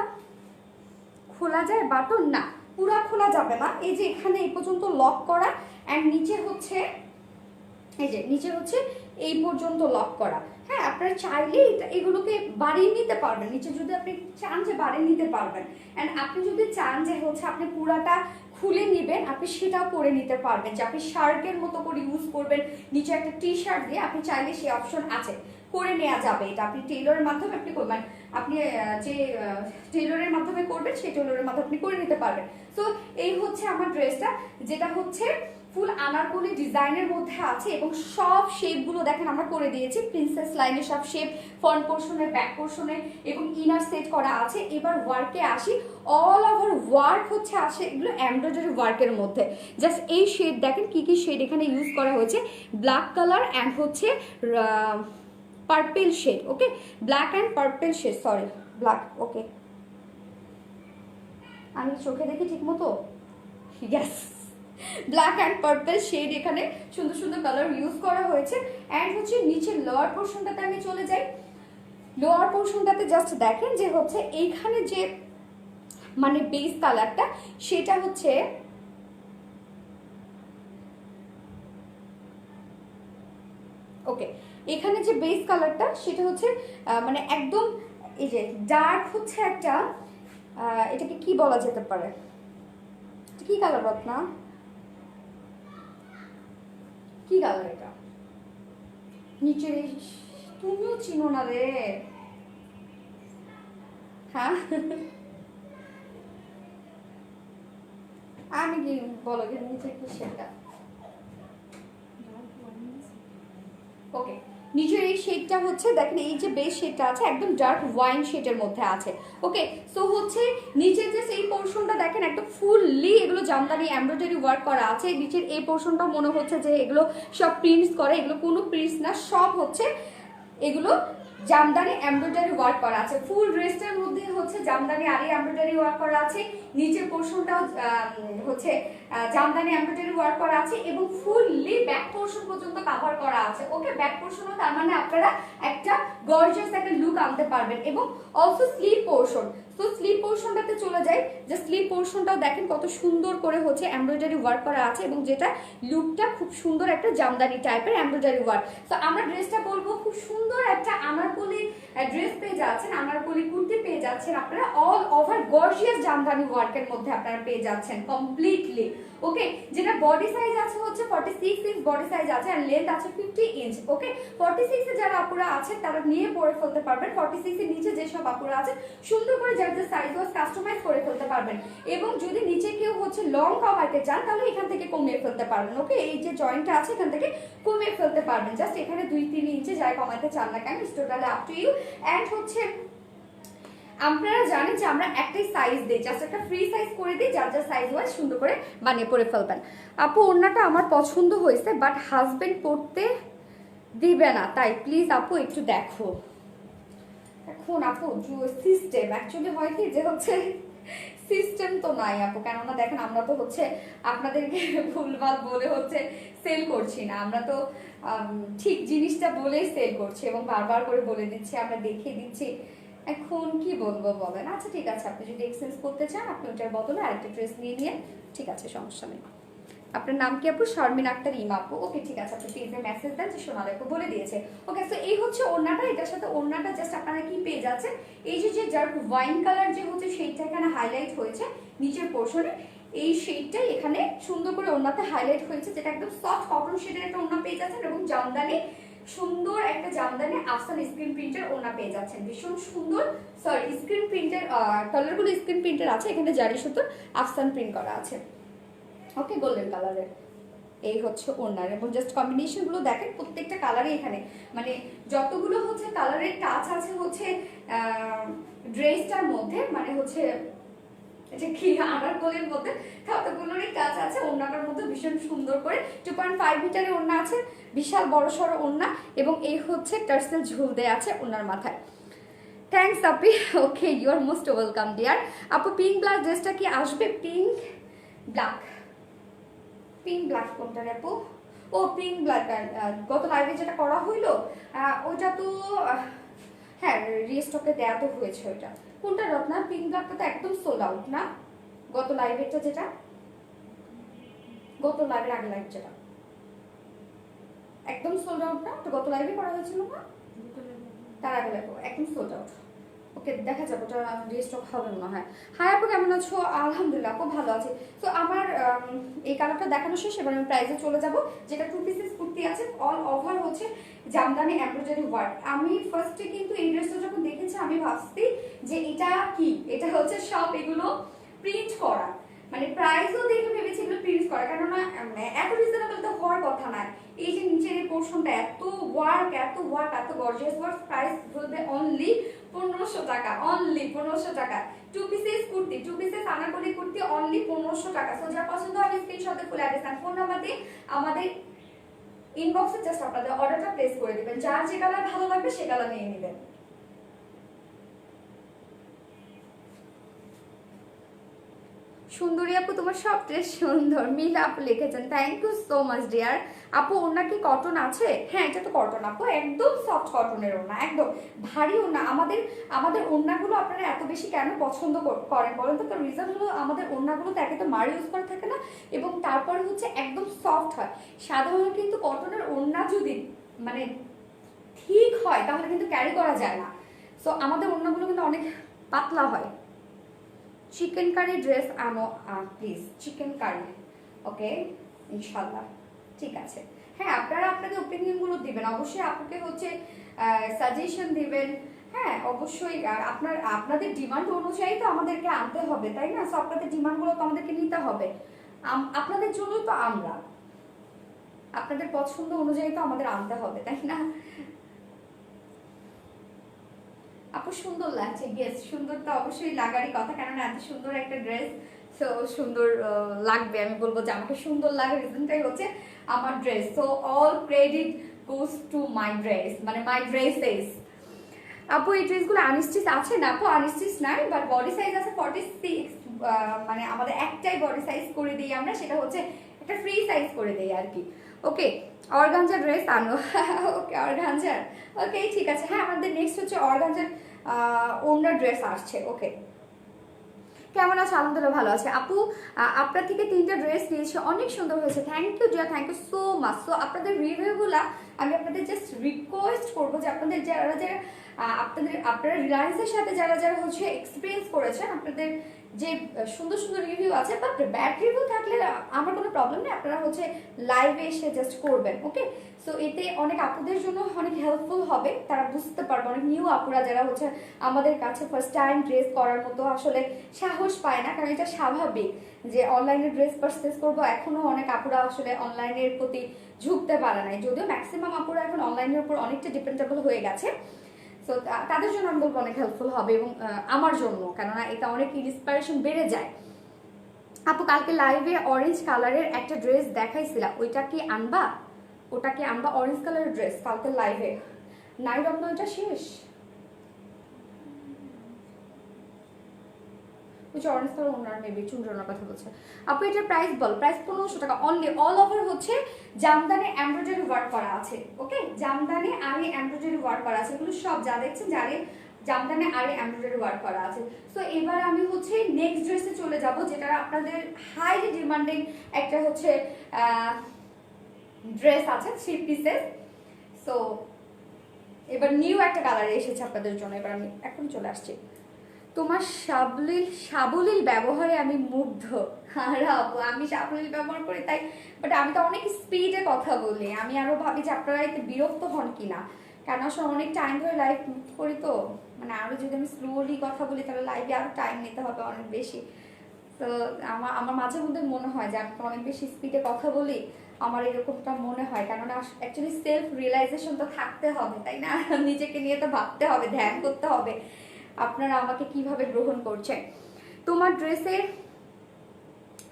Speaker 1: খোলা যায় বাটন? না, পুরা খোলা যাবে না, এই যে এখানে এই পর্যন্ত লক করা, অ্যান্ড নিচে হচ্ছে এই যে নিচে হচ্ছে এই পর্যন্ত লক করা। হ্যাঁ, আপনারা চাইলে এগুলোকে বাড়িয়ে নিতে পারবেন, নিচে যদি আপনি চান যে বাড়িয়ে নিতে পারবেন, অ্যান্ড আপনি যদি চান যে হচ্ছে আপনি পুরাটা খুলে নেবেন, আপনি সেটাও করে নিতে পারবেন, যে আপনি শার্টের মতো করে ইউজ করবেন, নিচে একটা টি শার্ট দিয়ে আপনি চাইলে সেই অপশন আছে, করে নেওয়া যাবে। এটা আপনি টেইলরের মাধ্যমে আপনি করবেন, আপনি যে টেইলরের মাধ্যমে করবেন সেই টেইলরের মাধ্যমে আপনি করে নিতে পারবেন। তো এই হচ্ছে আমার ড্রেসটা, যেটা হচ্ছে ফুল আনারকলি ডিজাইনের মধ্যে আছে এবং সব শেপগুলো দেখেন আমরা করে দিয়েছি প্রিন্সেস লাইনের সব শেপ, ফ্রন্ট পোর্শনে, ব্যাক পোর্শনে এবং ইনার সেট করা আছে। এবার ওয়ার্কে আসি, অল ওভার ওয়ার্ক হচ্ছে আসে এগুলো এমব্রয়ডারি ওয়ার্কের মধ্যে। জাস্ট এই শেড দেখেন কি কি শেড এখানে ইউজ করা হয়েছে, ব্ল্যাক কালার অ্যান্ড হচ্ছে purple shade, okay black and purple shade, sorry black, okay আমি চোখে দেখি ঠিক মতো, yes black and purple shade এখানে সুন্দর সুন্দর কালার ইউজ করা হয়েছে। অ্যান্ড হচ্ছে নিচের লোয়ার পোর্শনটাতে আমি চলে যাই, লোয়ার পোর্শনটাতে জাস্ট দেখেন যে হচ্ছে এইখানে যে মানে বেস কালারটা সেটা হচ্ছে ওকে, এখানে যে বেস কালারটা সেটা হচ্ছে মানে একদম এই যে ডার্ক হচ্ছে একটা এটাকে কি বলা যেতে পারে, কি কালার রত্না, কি কালার এটা, নিচের তুমিও চিনো না রে, হ্যাঁ আমি কি বলো নিচে কি সেটা, ওকে নিচের এই শেডটা হচ্ছে দেখেন এই যে বেস শেডটা আছে একদম ডার্ক ওয়াইন শেডের মধ্যে আছে। ওকে সো হচ্ছে নিচের যে এই পোর্শনটা দেখেন একদম ফুললি এগুলো জামদানি এমব্রয়ডারি ওয়ার্ক করা আছে। নিচের এই পোর্শনটা মনে হচ্ছে যে এগুলো সব প্রিন্টস করে, এগুলো কোনো প্রিন্টস না, সব হচ্ছে এগুলো জামদানি এমব্রয়ডারি ওয়ার্ক করা আছে। ফুল ড্রেসটার মধ্যে হচ্ছে জামদানি আরি এমব্রয়ডারি ওয়ার্ক করা আছে, নিচের পোর্শনটাও হচ্ছে জামদানি এমব্রয়ডারি ওয়ার্ক করা আছে এবং ফুললি ব্যাক পোর্শন পর্যন্ত কভার করা আছে। ওকে ব্যাক পোর্শনও তার মানে আপনারা একটা গর্জিয়াস একটা লুক আনতে পারবেন। এবং অলসো স্লিভ পোর্শন, তো স্লিভ পোর্শনটাতে চলে যাই, যে স্লিভ পোর্শনটাও দেখেন কত সুন্দর করে হচ্ছে এমব্রয়ডারি ওয়ার্ক করা আছে এবং যেটা লুকটা খুব সুন্দর একটা জামদানি টাইপের এমব্রয়ডারি ওয়ার্ক। তো আমরা ড্রেসটা বলবো খুব সুন্দর একটা আনারকলি ড্রেস পেয়ে যাচ্ছেন, আনারকলি কুর্তি পেয়ে যাচ্ছেন আপনারা, অল ওভার গর্জিয়াস জামদানি ওয়ার্কের মধ্যে আপনারা পেয়ে যাচ্ছেন কমপ্লিটলি। ওকে যেটা বডি সাইজ আছে হচ্ছে 46 ইঞ্চ বডি সাইজ আছে আর লেন্থ আছে 50 ইঞ্চ। ওকে 46 এ যারা আপুরা আছেন তারা নিয়ে পরে ফেলতে পারবেন, 46 এর নিচে যেসব আপুরা আছে সুন্দর করে যার সাইজ ওয়াইজ কাস্টমাইজ করে ফেলতে পারবেন। এবং যদি নিচে কেউ হচ্ছে লং কমাইতে চান তাহলে এখান থেকে কমিয়ে ফেলতে পারবেন। ওকে এই যে জয়েন্টটা আছে এখান থেকে কমিয়ে ফেলতে পারবেন, জাস্ট এখানে 2-3 ইঞ্চি যারা কমাইতে চান না কেন, it's totally up to you. And হচ্ছে আপনারা জানেন যে আমরা একটাই সাইজ দিই, জাস্ট একটা ফ্রি সাইজ করে দিই, যার যার সাইজ ওয়াইজ সুন্দর করে বানিয়ে পরে ফেলবেন। আপু ওড়নাটা আমার পছন্দ হয়েছে বাট হাজবেন্ড পরতে দিবে না, তাই প্লিজ আপু একটু দেখো। এখন আপু সিস্টেম অ্যাকচুয়ালি হয় কি যে হচ্ছে সিস্টেম তো নাই আপু, কেননা দেখেন আমরা তো হচ্ছে আপনাদেরকে ভুলভাল বলে হচ্ছে সেল করছি না, আমরা তো ঠিক জিনিসটা বলেই সেল করছি এবং বারবার করে বলে দিচ্ছি, আমরা দেখিয়ে দিচ্ছি। এখন কি বলবো বলেন, আচ্ছা ঠিক আছে আপনি যদি এক্সচেঞ্জ করতে চান আপনি ওটার বদলে আরেকটা ড্রেস নিয়ে নিয়ে, ঠিক আছে সমস্যা নেই। আপনার নাম কি আপু? শারমিন আক্তার ইমা আপু। ওকে ঠিক আছে, আপনি পেজে মেসেজ দেন যে সোনালি আপু বলে দিয়েছে। ওকে সো এই হচ্ছে ওড়নাটা, এটার সাথে ওড়নাটা জাস্ট আপনারা কি পেয়ে যাচ্ছেন, এই যে ডার্ক ওয়াইন কালার যে হচ্ছে সেইটা এখানে হাইলাইট হয়েছে নিচের পোর্শনে, এই শেডটাই এখানে সুন্দর করে ওড়নাতে হাইলাইট হয়েছে, যেটা একদম সফট কটন শেডের একটা ওড়না পেয়ে যাচ্ছেন এবং জামদানি সুন্দর একটা জামদানি আফসান স্ক্রিন প্রিন্টের ওড়না পেয়ে যাচ্ছেন, ভীষণ সুন্দর। সরি স্ক্রিন প্রিন্টের কালারগুলো স্ক্রিন প্রিন্টের আছে, এখানে জারি সুতো আফসান প্রিন্ট করা আছে। ওকে গোল্ডেন কালারের এই হচ্ছে ওড়নার এবং জাস্ট কম্বিনেশন গুলো দেখেন প্রত্যেকটা কালারে এখানে মানে যতগুলো হচ্ছে কালারের টাচ আছে হচ্ছে ড্রেসটার মধ্যে, মানে হচ্ছে এটা কি আনারকলির মধ্যে ততগুলোরই কাজ আছে। ওড়নাটার মধ্যে ভীষণ সুন্দর করে 2.5 মিটারের ওড়না আছে, বিশাল বড় সড়ো ওড়না এবং এই হচ্ছে টার্সেল ঝুল দেয়া আছে ওড়নার মাথায়। থ্যাংকস আপি। Okay you are most welcome dear আপু। পিঙ্ক ব্লাক ড্রেসটা কি আসবে? পিঙ্ক ব্ল্যাক, পিঙ্ক ব্ল্যাক কোনটা রে আপু? ও পিঙ্ক ব্ল্যাক গত লাইভে যেটা করা হইলো ওইটা তো হ্যাঁ রিস্টকে দেয়া তো হয়েছে। ওইটা কোনটা রত্না? পিঙ্ক ব্ল্যাকটা তো একদম সোল্ড আউট না, গত লাইভেরটা যেটা, গত লাইভের আগে লাইভ যেটা একদম সোল্ড আউট না, তো গত লাইভে করা হয়েছিল না, তার আগে লাইভ একদম সোল্ড আউট। ওকে দেখা যাবে ওটা রিস্টক হবে মনে হয়। হাই আপু কেমন আছো? আলহামদুলিল্লাহ আপু ভালো আছে। তো আমার এই কালারটা দেখানো শেষ, এবার আমি প্রাইসে চলে যাব। যেটা 2 পিসেস কুর্তি আছে, অল ওভার হচ্ছে জামদানি এমব্রয়ডারি ওয়ার্ক। আমি ফার্স্টে কিন্তু এই ড্রেসটা যখন দেখেছি আমি ভাবছি যে এটা কি, এটা হচ্ছে সব এগুলো প্রিন্ট করা, মানে প্রাইসও দেখে ভেবেছি এগুলো প্রিন্ট করা, কেননা এত রিজনেবল তো হওয়ার কথা না। এই যে নিচের এই পোর্শনটা এত ওয়ার্ক এত গর্জিয়াস ওয়ার্ক, প্রাইস বলবে অনলি 1500 টাকা, অনলি 1500 টাকা। Two pieces Anarkali kurti only 1500 টাকা। সো যার পছন্দ হবে স্ক্রিনশটে ফুল অ্যাড্রেস আর ফোন নাম্বার দিয়ে আমাদের ইনবক্সে জাস্ট আপনাদের অর্ডারটা প্লেস করে দিবেন। যার যে কালার ভালো লাগবে সে কালার নিয়ে নেবেন। সুন্দরী আপু তোমার সব ড্রেস সুন্দর, মিলা আপু লিখেছেন, thank you so much dear আপু। ওড়না কি কটন আছে? হ্যাঁ এটা তো কটন আপু, একদম সফট কটনের ওড়না, একদম ভারী ওড়না। আমাদের ওড়নাগুলো আপনারা এত বেশি কেন পছন্দ করেন বলেন তো? তার রিজন হলো আমাদের ওড়নাগুলো তো একে তো মার ইউজ করা থাকে না, এবং তারপরে হচ্ছে একদম সফট হয়। সাধারণত কিন্তু কটনের ওড়না যদি মানে ঠিক হয় তাহলে কিন্তু ক্যারি করা যায় না। সো আমাদের ওড়নাগুলো কিন্তু অনেক পাতলা হয়। চিকেন কারি ড্রেস আনো প্লিজ, চিকেন কারি, ওকে ইনশাল্লাহ, ঠিক আছে। হ্যাঁ আপনারা আপনাদের ওপিনিয়নগুলো দিবেন, অবশ্যই আপনাকে হচ্ছে সাজেশন দিবেন। হ্যাঁ অবশ্যই, আপনাদের ডিমান্ড অনুযায়ী তো আমাদেরকে আনতে হবে, তাই না? সো আপনাদের ডিমান্ডগুলো তো আমাদেরকে নিতে হবে, আপনাদের জন্যই তো আমরা, আপনাদের পছন্দ অনুযায়ী তো আমাদের আনতে হবে, তাই না? আপু সুন্দর লাগছে, ইয়েস সুন্দর তো অবশ্যই লাগারই কথা, কেননা এত সুন্দর একটা ড্রেস, সো সুন্দর লাগবে। আমি বলবো যে আমাকে সুন্দর লাগার রিজনটাই হচ্ছে আমার dress. So all credit goes to my dress, মানে মাই ড্রেসেস। আপু এই ড্রেসগুলো আনস্টিচ আছে না? আপু আনস্টিচ নাই, বাট বডি সাইজ আছে 46, মানে আমাদের একটাই বডি সাইজ করে দিই আমরা, সেটা হচ্ছে একটা ফ্রি সাইজ করে দিই আর কি। ওকে অর্গানজা ড্রেস আনো ওকে অর্গানজার, ওকে ঠিক আছে। হ্যাঁ আমাদের নেক্সট হচ্ছে অর্গানজার ওনার ড্রেস আসছে। ওকে কেমন আছে? আলহামদুলিল্লাহ ভালো আছে আপু। আপনার থেকে 3টা ড্রেস নিয়েছি, অনেক সুন্দর হয়েছে, thank you dear, thank you so much. So আপনাদের রিভিউগুলা আমি আপনাদের জাস্ট রিকোয়েস্ট করবো যে আপনাদের যারা আপনারা রিলায়েন্সের সাথে যারা হচ্ছে এক্সপিরিয়েন্স করেছেন, আপনাদের যে সুন্দর সুন্দর রিভিউ আছে, বাট ব্যাড রিভিউ থাকলে আমার কোনো প্রবলেম নেই, আপনারা হচ্ছে লাইভে এসে জাস্ট করবেন। ওকে সো এতে অনেক আপুদের জন্য অনেক হেল্পফুল হবে, তারা বুঝতে পারবে, অনেক নিউ আপুরা যারা হচ্ছে আমাদের কাছে ফার্স্ট টাইম ড্রেস করার মতো আসলে সাহস পায় না, কারণ এটা স্বাভাবিক যে অনলাইনে ড্রেস পারচেস করবো, এখনো অনেক আপুরা আসলে অনলাইনের প্রতি ঝুঁকতে পারে নাই, যদিও ম্যাক্সিমাম আপুরা এখন অনলাইনের উপর অনেকটা ডিপেন্ডেবল হয়ে গেছে। সো তাদের জন্য আমি বলবো অনেক হেল্পফুল হবে, এবং আমার জন্য, কেননা এটা অনেক ইন্সপিরেশন বেড়ে যায়। আপু কালকে লাইভে অরেঞ্জ কালারের একটা ড্রেস দেখাইছিলা, ওইটা কি আনবা? ওটা কি আনবা? অরেঞ্জ কালারের ড্রেস কালকে লাইভে নাই রত্ন, এটা শেষ। অরেঞ্জ কালার ওনার মেবি চুনজনের কথা বলছে আপু। এটার প্রাইস বল। প্রাইস 1500 টাকা অনলি, অল ওভার হচ্ছে জামদানি এমব্রয়ডারি ওয়ার্ক করা আছে। ওকে জামদানি আর এমব্রয়ডারি ওয়ার্ক করা আছে, এগুলো সব যা দেখছেন জামদানি আর এমব্রয়ডারি ওয়ার্ক করা আছে। সো এবার আমি হচ্ছে নেক্সট ড্রেসে চলে যাব, যেটা আপনাদের হাইলি ডিমান্ডিং একটা হচ্ছে ড্রেস আছে 3 পিসেস। সো এবার নিউ একটা কালারে এসেছে আপনাদের জন্য, এবার আমি এখন চলে আসছি। তোমার সাবলীল ব্যবহারে আমি মুগ্ধ। আর আপু আমি সাবলীল ব্যবহার করি তাই, বাট আমি তো অনেক স্পিডে কথা বলি, আমি আরো ভাবি যে আপনারা এতে বিরক্ত হন কিনা, কেন আসলে অনেক টাইম ধরে লাইভ করি তো, মানে আরো যদি আমি স্লোলি কথা বলি তাহলে লাইভে আরো টাইম নিতে হবে অনেক বেশি। তো আমার মাঝে মধ্যে মনে হয় যে আমি অনেক বেশি স্পিডে কথা বলি, আমার এরকমটা মনে হয়, কেননা অ্যাকচুয়ালি সেলফ রিয়েলাইজেশন তো থাকতে হবে, তাই না? নিজেকে নিয়ে তো ভাবতে হবে, ধ্যান করতে হবে আপনারা আমাকে কিভাবে গ্রহণ করছেন। তোমার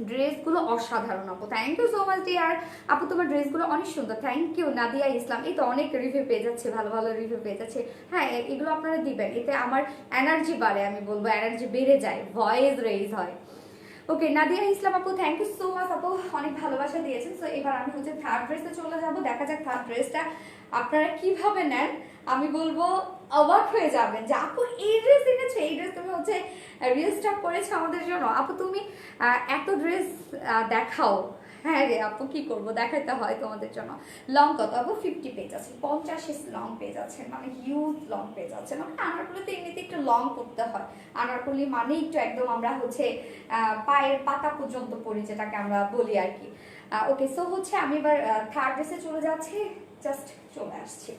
Speaker 1: ড্রেসগুলো অসাধারণ আপু, thank you so much dear আপু, তোমার ড্রেসগুলো অনেক সুন্দর, থ্যাংক ইউ। নাদিয়া ইসলাম, এই তো অনেক রিভিউ পেয়ে যাচ্ছে, ভালো ভালো রিভিউ পেয়ে যাচ্ছে। হ্যাঁ এগুলো আপনারা দিবেন, এতে আমার এনার্জি বাড়ে, আমি বলবো এনার্জি বেড়ে যায়, ভয়েস রেইজ হয়। ওকে নাদিয়া ইসলাম আপু, থ্যাংক ইউ সো মাচ আপু, অনেক ভালোবাসা দিয়েছেন। সো এবার আমি হচ্ছে থার্ড ড্রেসে চলে যাব, দেখা যাক থার্ড ড্রেসটা আপনারা কিভাবে নেন। আমি বলবো অবাক হয়ে যাবেন যে আপু এই ড্রেস এনেছো, এই ড্রেস তুমি হচ্ছে রিস্টক করেছো আমাদের জন্য। আপু তুমি এত ড্রেস দেখাও, হ্যাঁ রে আপু কি করবো, দেখাইতে হয় তোমাদের জন্য। লং কত আপু? 50 পেজ আছে, 50 লং পেজ আছে, মানে হিউজ লং পেজ আছে। মানে আনারকলিতে এমনিতে একটু লং করতে হয়, আনারকলি মানে একটু একদম আমরা হচ্ছে পায়ের পাতা পর্যন্ত পরি, যেটাকে আমরা বলি আর কি। ওকে সো হচ্ছে আমি এবার থার্ড ড্রেসে চলে যাচ্ছি, জাস্ট চলে আসছি।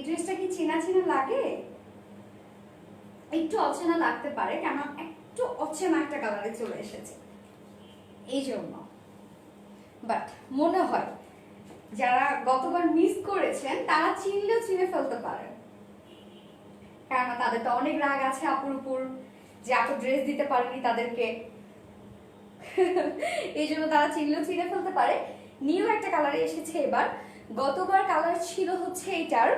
Speaker 1: এই ড্রেসটা কি চেনা চেনা লাগে? একটু অচেনা লাগতে পারে, কারণ একটু অচেনা একটা কালারে চলে এসেছে এই জন্য। বাট মনে হয় যারা গতবার মিস করেছেন তারা চিনলেও চিনে ফেলতে পারেন, কারণ তাদের তো অনেক রাগ আছে আপুর উপর যে আপু ড্রেস দিতে পারেনি তাদেরকে। এই জন্য তারা চিনলেও চিনে ফেলতে পারে। নিউ একটা কালারে এসেছে এবার। গতবার কালার ছিল হচ্ছে এটার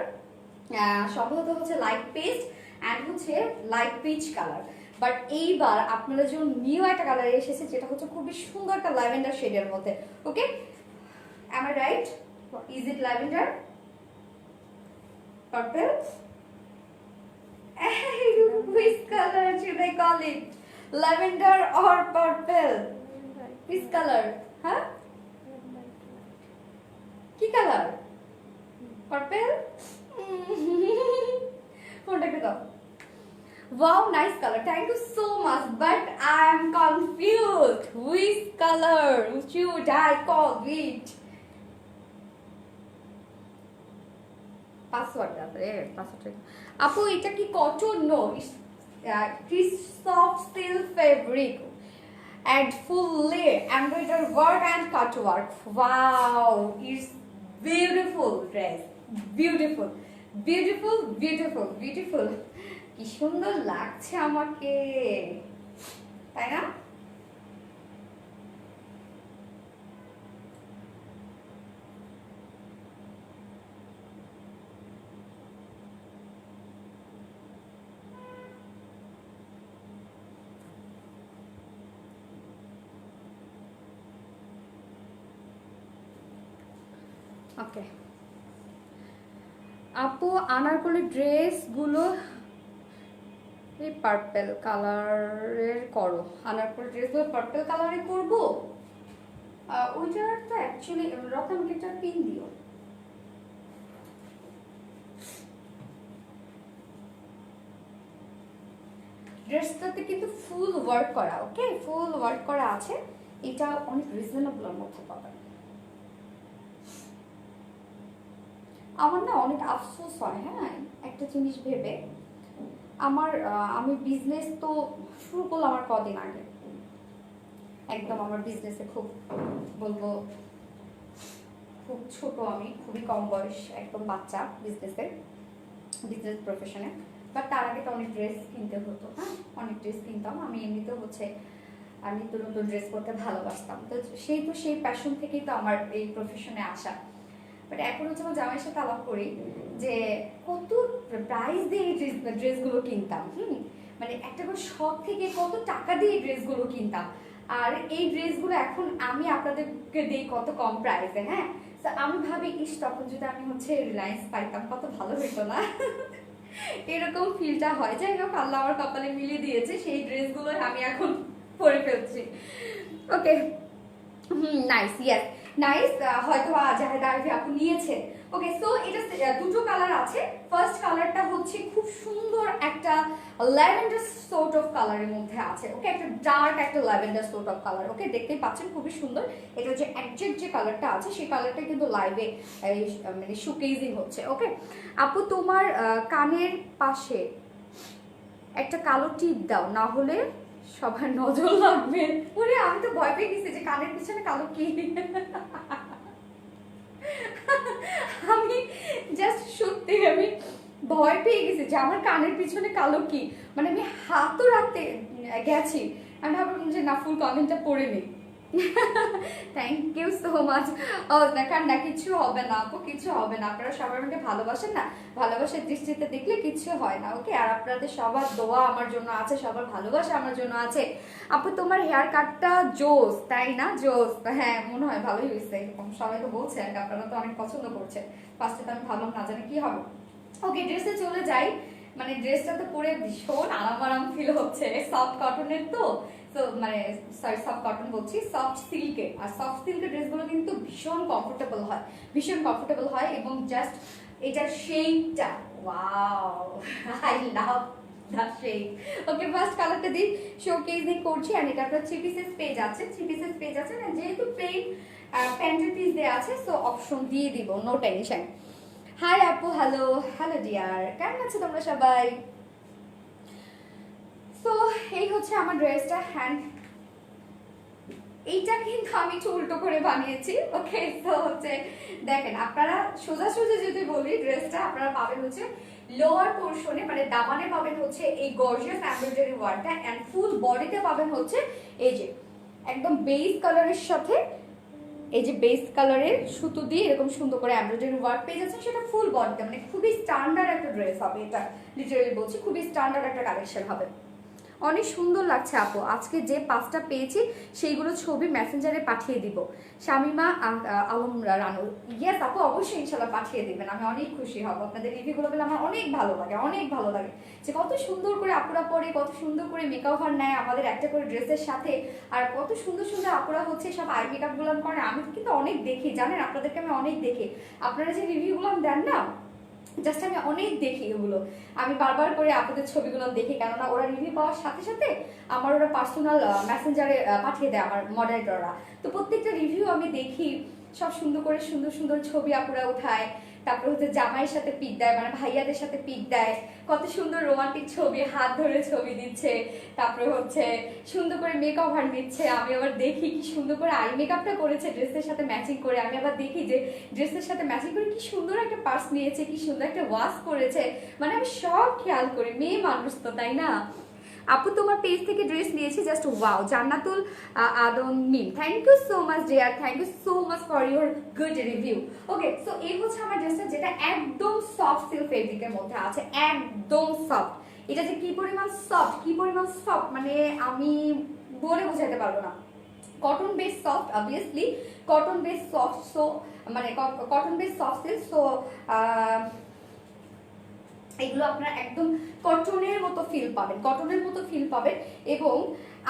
Speaker 1: সম্ভবত হচ্ছে লাইট পেস্ট অ্যান্ড হচ্ছে লাইট পিচ কালার, বাট এইবার আপনাদের জন্য নিউ একটা কালারে এসেছে যেটা হচ্ছে খুবই সুন্দর একটা ল্যাভেন্ডার শেডের মধ্যে। ওকে, am I right? Is it lavender? Purple? Which color should I call it? Lavender or purple? Which color? Huh? কি কালার? পার্পল? ফোনটাকে দাও। Wow, nice color. Thank you so much. But I am confused. Which color should I call it? Password আছে, পাসওয়ার্ড। আপু এটা কি cotton? No, it's soft silk fabric and fully embroidered work and cut work. Wow, it's beautiful dress, beautiful, beautiful, beautiful, beautiful. কি সুন্দর লাগছে আমাকে, তাই না? ওকে আপু, আনারকলি ড্রেসগুলো এই পার্পল কালারের করো। আনারকলি ড্রেসগুলো পার্পল কালারে করবো। ওইটার তো অ্যাকচুয়ালি রকম একটা পিন দিও। ড্রেসটাতে কিন্তু ফুল ওয়ার্ক করা, ওকে, ফুল ওয়ার্ক করা আছে। এটা অনেক রিজনেবলের মধ্যে পাবেন। আমার না অনেক আফসোস হয়, হ্যাঁ, একটা জিনিস ভেবে। আমি বিজনেস তো শুরু করলাম আমার কদিন আগে, একদম আমার বিজনেসে খুব বলবো খুব ছোট, আমি খুবই কম বয়স, একদম বাচ্চা বিজনেস প্রফেশনে। বাট তার আগে তো অনেক ড্রেস কিনতে হতো, হ্যাঁ, অনেক ড্রেস কিনতাম। আমি এমনিতেও হচ্ছে আমি তো নতুন ড্রেস পরতে ভালোবাসতাম, তো সেই প্যাশন থেকেই তো আমার এই প্রফেশনে আসা। বাট এখন হচ্ছে আমার জামাইয়ের সাথে আলাপ করি যে কত প্রাইস দিয়ে এই ড্রেসগুলো কিনতাম, মানে একটা করে শখ থেকে কত টাকা দিয়ে এই ড্রেসগুলো কিনতাম, আর এই ড্রেসগুলো এখন আমি আপনাদেরকে দিই কত কম প্রাইসে। হ্যাঁ, তো আমি ভাবি ইস, তখন যদি আমি হচ্ছে রিলায়েন্স পাইতাম কত ভালো হইতো না। এরকম ফিলটা হয়। যাই হোক, আল্লাহ আমার কপালে মিলিয়ে দিয়েছে, সেই ড্রেসগুলো আমি এখন পরে ফেলছি। ওকে, নাইস, ইয়েস নাইস। হয়তো জাহেদা আরভি আপু নিয়েছে। ওকে, সো এটা দুটো কালার আছে। ফার্স্ট কালারটা হচ্ছে খুব সুন্দর একটা ল্যাভেন্ডার সোর্ট অফ কালারের মধ্যে আছে। ওকে, একটা ডার্ক একটা ল্যাভেন্ডার সোর্ট অফ কালার। ওকে, দেখতেই পাচ্ছেন খুবই সুন্দর। এটা যে একজ্যাক্ট যে কালারটা আছে সেই কালারটা কিন্তু লাইভে মানে শোকেজিং হচ্ছে। ওকে আপু, তোমার কানের পাশে একটা কালো টিপ দাও, না হলে সবার নজর লাগবে। ওরে, আমি তো ভয় পেয়ে গেছি যে কানের পিছনে কালো কি। আমি জাস্ট সত্যি আমি ভয় পেয়ে গেছি যে আমার কানের পিছনে কালো কি, মানে আমি হাতও রাখতে গেছি, আমি ভাবলাম যে না, ফুল কমেন্টটা পড়ে নিই। Thank you so much. ও দেখার না, কিছু হবে না আপু, কিছু হবে না। আপনারা সবার আমাকে ভালোবাসেন না, ভালোবাসার দৃষ্টিতে দেখলে কিছু হয় না। ওকে, আর আপনাদের সবার দোয়া আমার জন্য আছে, সবার ভালোবাসা আমার জন্য আছে। আপু, তোমার হেয়ার কাটটা জোস, তাই না? জোস, হ্যাঁ, মনে হয় ভালোই হয়েছে। এরকম সবাই তো বলছে, আর আপনারা তো অনেক পছন্দ করছেন। ফার্স্টে তো আমি ভাবলাম না জানি কি হবে। ওকে, ড্রেসে চলে যাই। মানে ড্রেসটা তো পরে ভীষণ আরাম ফিল হচ্ছে। সফট কটনের তো মানে সরি, সফট কটন বলছি, সফট সিল্কের। আর সফট সিল্কের ড্রেসগুলো কিন্তু ভীষণ কমফোর্টেবল হয়, এবং জাস্ট এটার শেপটা, wow, I love the shape. Okay, first কালারটা দিই, শোকেজিং করছি। আর এটা আপনার 3 পিসেস পেজ আছে, না যেহেতু প্লেন প্যান্টের পিস দেওয়া আছে, সো অপশন দিয়ে দিব, নো টেনশন। হাই আপু, হ্যালো হ্যালো ডিয়ার, কেমন আছো তোমরা সবাই? সো এই হচ্ছে আমার ড্রেসটা। হ্যান্ড এইটা কিন্তু আমি একটু উল্টো করে বানিয়েছি। ওকে, তো হচ্ছে দেখেন, আপনারা সোজাসুজি যদি বলি, ড্রেসটা আপনারা পাবেন হচ্ছে লোয়ার পোর্শনে, মানে দামানে পাবেন হচ্ছে এই গর্জিয়াস এমব্রয়ডারি ওয়ার্কটা, এন্ড ফুল বডিতে পাবেন হচ্ছে এই যে একদম বেজ কালারের সাথে এই যে বেস কালারের সুতো দিয়ে এরকম সুন্দর করে এমব্রয়ডারি ওয়ার্ক পেয়ে যাচ্ছেন, সেটা ফুল বডিতে, মানে খুবই স্ট্যান্ডার্ড একটা ড্রেস হবে এটা। লিটারালি বলছি, খুবই স্ট্যান্ডার্ড একটা কালেকশন হবে। অনেক সুন্দর লাগছে আপু। আজকে যে 5টা পেয়েছি সেইগুলো ছবি মেসেঞ্জারে পাঠিয়ে দিব। শামিমা আলম রানু, ইয়েস আপু, অবশ্যই ইনশাল্লাহ পাঠিয়ে দিবেন, আমি অনেক খুশি হব। আপনাদের রিভিউগুলো পেলে আমার অনেক ভালো লাগে, অনেক ভালো লাগে যে কত সুন্দর করে আপুরা পরে, কত সুন্দর করে মেকআপ নেয় আমাদের একটা করে ড্রেসের সাথে, আর কত সুন্দর সুন্দর আপুরা হচ্ছে সব আই মেকআপ গুলো করে। আমি কিন্তু অনেক দেখি, জানেন, আপনাদেরকে আমি অনেক দেখি। আপনারা যে রিভিউগুলো দেন না, জাস্ট আমি অনেক দেখি ওগুলো, আমি বারবার করে আপনাদের ছবিগুলো দেখি, কেননা ওরা রিভিউ পাওয়ার সাথে সাথে আমার ওরা পার্সোনাল মেসেঞ্জারে পাঠিয়ে দেয় আমার মডারেটররা। তো প্রত্যেকটা রিভিউ আমি দেখি, সব সুন্দর করে সুন্দর সুন্দর ছবি আপুরা উঠায়, তারপরে হচ্ছে জামাইয়ের সাথে পিক দেয়, মানে ভাইয়াদের সাথে পিক দেয়, কত সুন্দর রোমান্টিক ছবি, হাত ধরে ছবি দিচ্ছে, তারপরে হচ্ছে সুন্দর করে মেকআপ নিচ্ছে। আমি আবার দেখি কি সুন্দর করে আই মেকআপটা করেছে ড্রেসের সাথে ম্যাচিং করে। আমি আবার দেখি যে ড্রেসের সাথে ম্যাচিং করে কি সুন্দর একটা পার্স নিয়েছে, কি সুন্দর একটা ওয়াশ করেছে, মানে আমি সব খেয়াল করি, মেয়ে মানুষ তো, তাই না? আপু তোমার পেজ থেকে ড্রেস নিয়েছি, just wow. Jannatul Adam Mim, thank you so much dear, thank you so much for your good review. Okay, so এই হচ্ছে আমার ড্রেসটা, যেটা একদম সফট সিল্ক ফেব্রিকের মধ্যে আছে, একদম সফট। এটা যে কি পরিমাণ সফট, কি পরিমাণ সফট, মানে আমি বলে বোঝাতে পারবো না। Cotton base soft, obviously cotton base soft, so মানে cotton base soft silk, so এগুলো আপনারা একদম কটনের মতো ফিল পাবেন, কটনের মতো ফিল পাবেন। এবং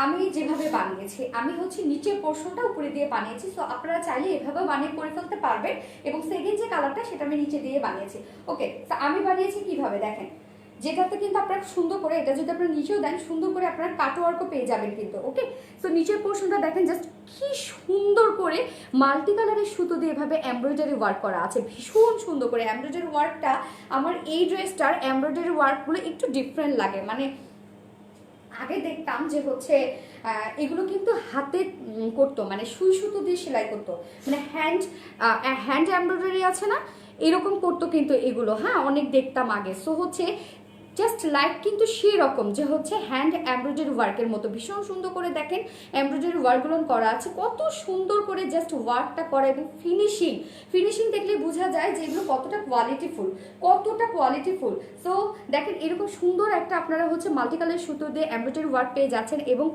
Speaker 1: আমি যেভাবে বানিয়েছি, আমি হচ্ছে নিচের পোর্শনটা উপরে দিয়ে বানিয়েছি, সো আপনারা চাইলে এভাবে বানিয়ে করে ফেলতে পারবেন। এবং সেকেন্ড যে কালারটা, সেটা আমি নিচে দিয়ে বানিয়েছি। ওকে, তো আমি বানিয়েছি কিভাবে দেখেন, যেটাতে কিন্তু আপনারা সুন্দর করে, এটা যদি আপনারা নিচেও দেন, সুন্দর করে আপনারা কাটওয়ার্কও পেয়ে যাবেন কিন্তু। ওকে, তো নিচের পোর্শনটা দেখেন, জাস্ট কি সুন্দর করে মাল্টি কালারের সুতো দিয়ে এভাবে এমব্রয়ডারি ওয়ার্ক করা আছে, ভীষণ সুন্দর করে এমব্রয়ডারি ওয়ার্কটা। আমার এই ড্রেসটার এমব্রয়ডারি ওয়ার্কগুলো একটু ডিফারেন্ট লাগে, মানে আগে দেখতাম যে হচ্ছে এগুলো কিন্তু হাতে করতো, মানে সুই সুতো দিয়ে সেলাই করতো, মানে হ্যান্ড এমব্রয়ডারি আছে না, এরকম করতো কিন্তু এগুলো, হ্যাঁ অনেক দেখতাম আগে। সো হচ্ছে জাস্ট লাইক কিন্তু সেই রকম যে হচ্ছে হ্যান্ড এমব্রয়ডারি ওয়ার্কের মতো ভীষণ সুন্দর করে দেখেন এমব্রয়ডারি ওয়ার্কগুলো করা আছে, কত সুন্দর করে জাস্ট ওয়ার্কটা করা। এবং ফিনিশিং ফিনিশিং দেখলে বোঝা যায় যে এগুলো কতটা কোয়ালিটিফুল, কতটা কোয়ালিটিফুল। সো দেখেন এরকম সুন্দর একটা আপনারা হচ্ছে মাল্টি কালার সুতো দিয়ে এমব্রয়ডারি ওয়ার্ক পেয়ে যাচ্ছেন। এবং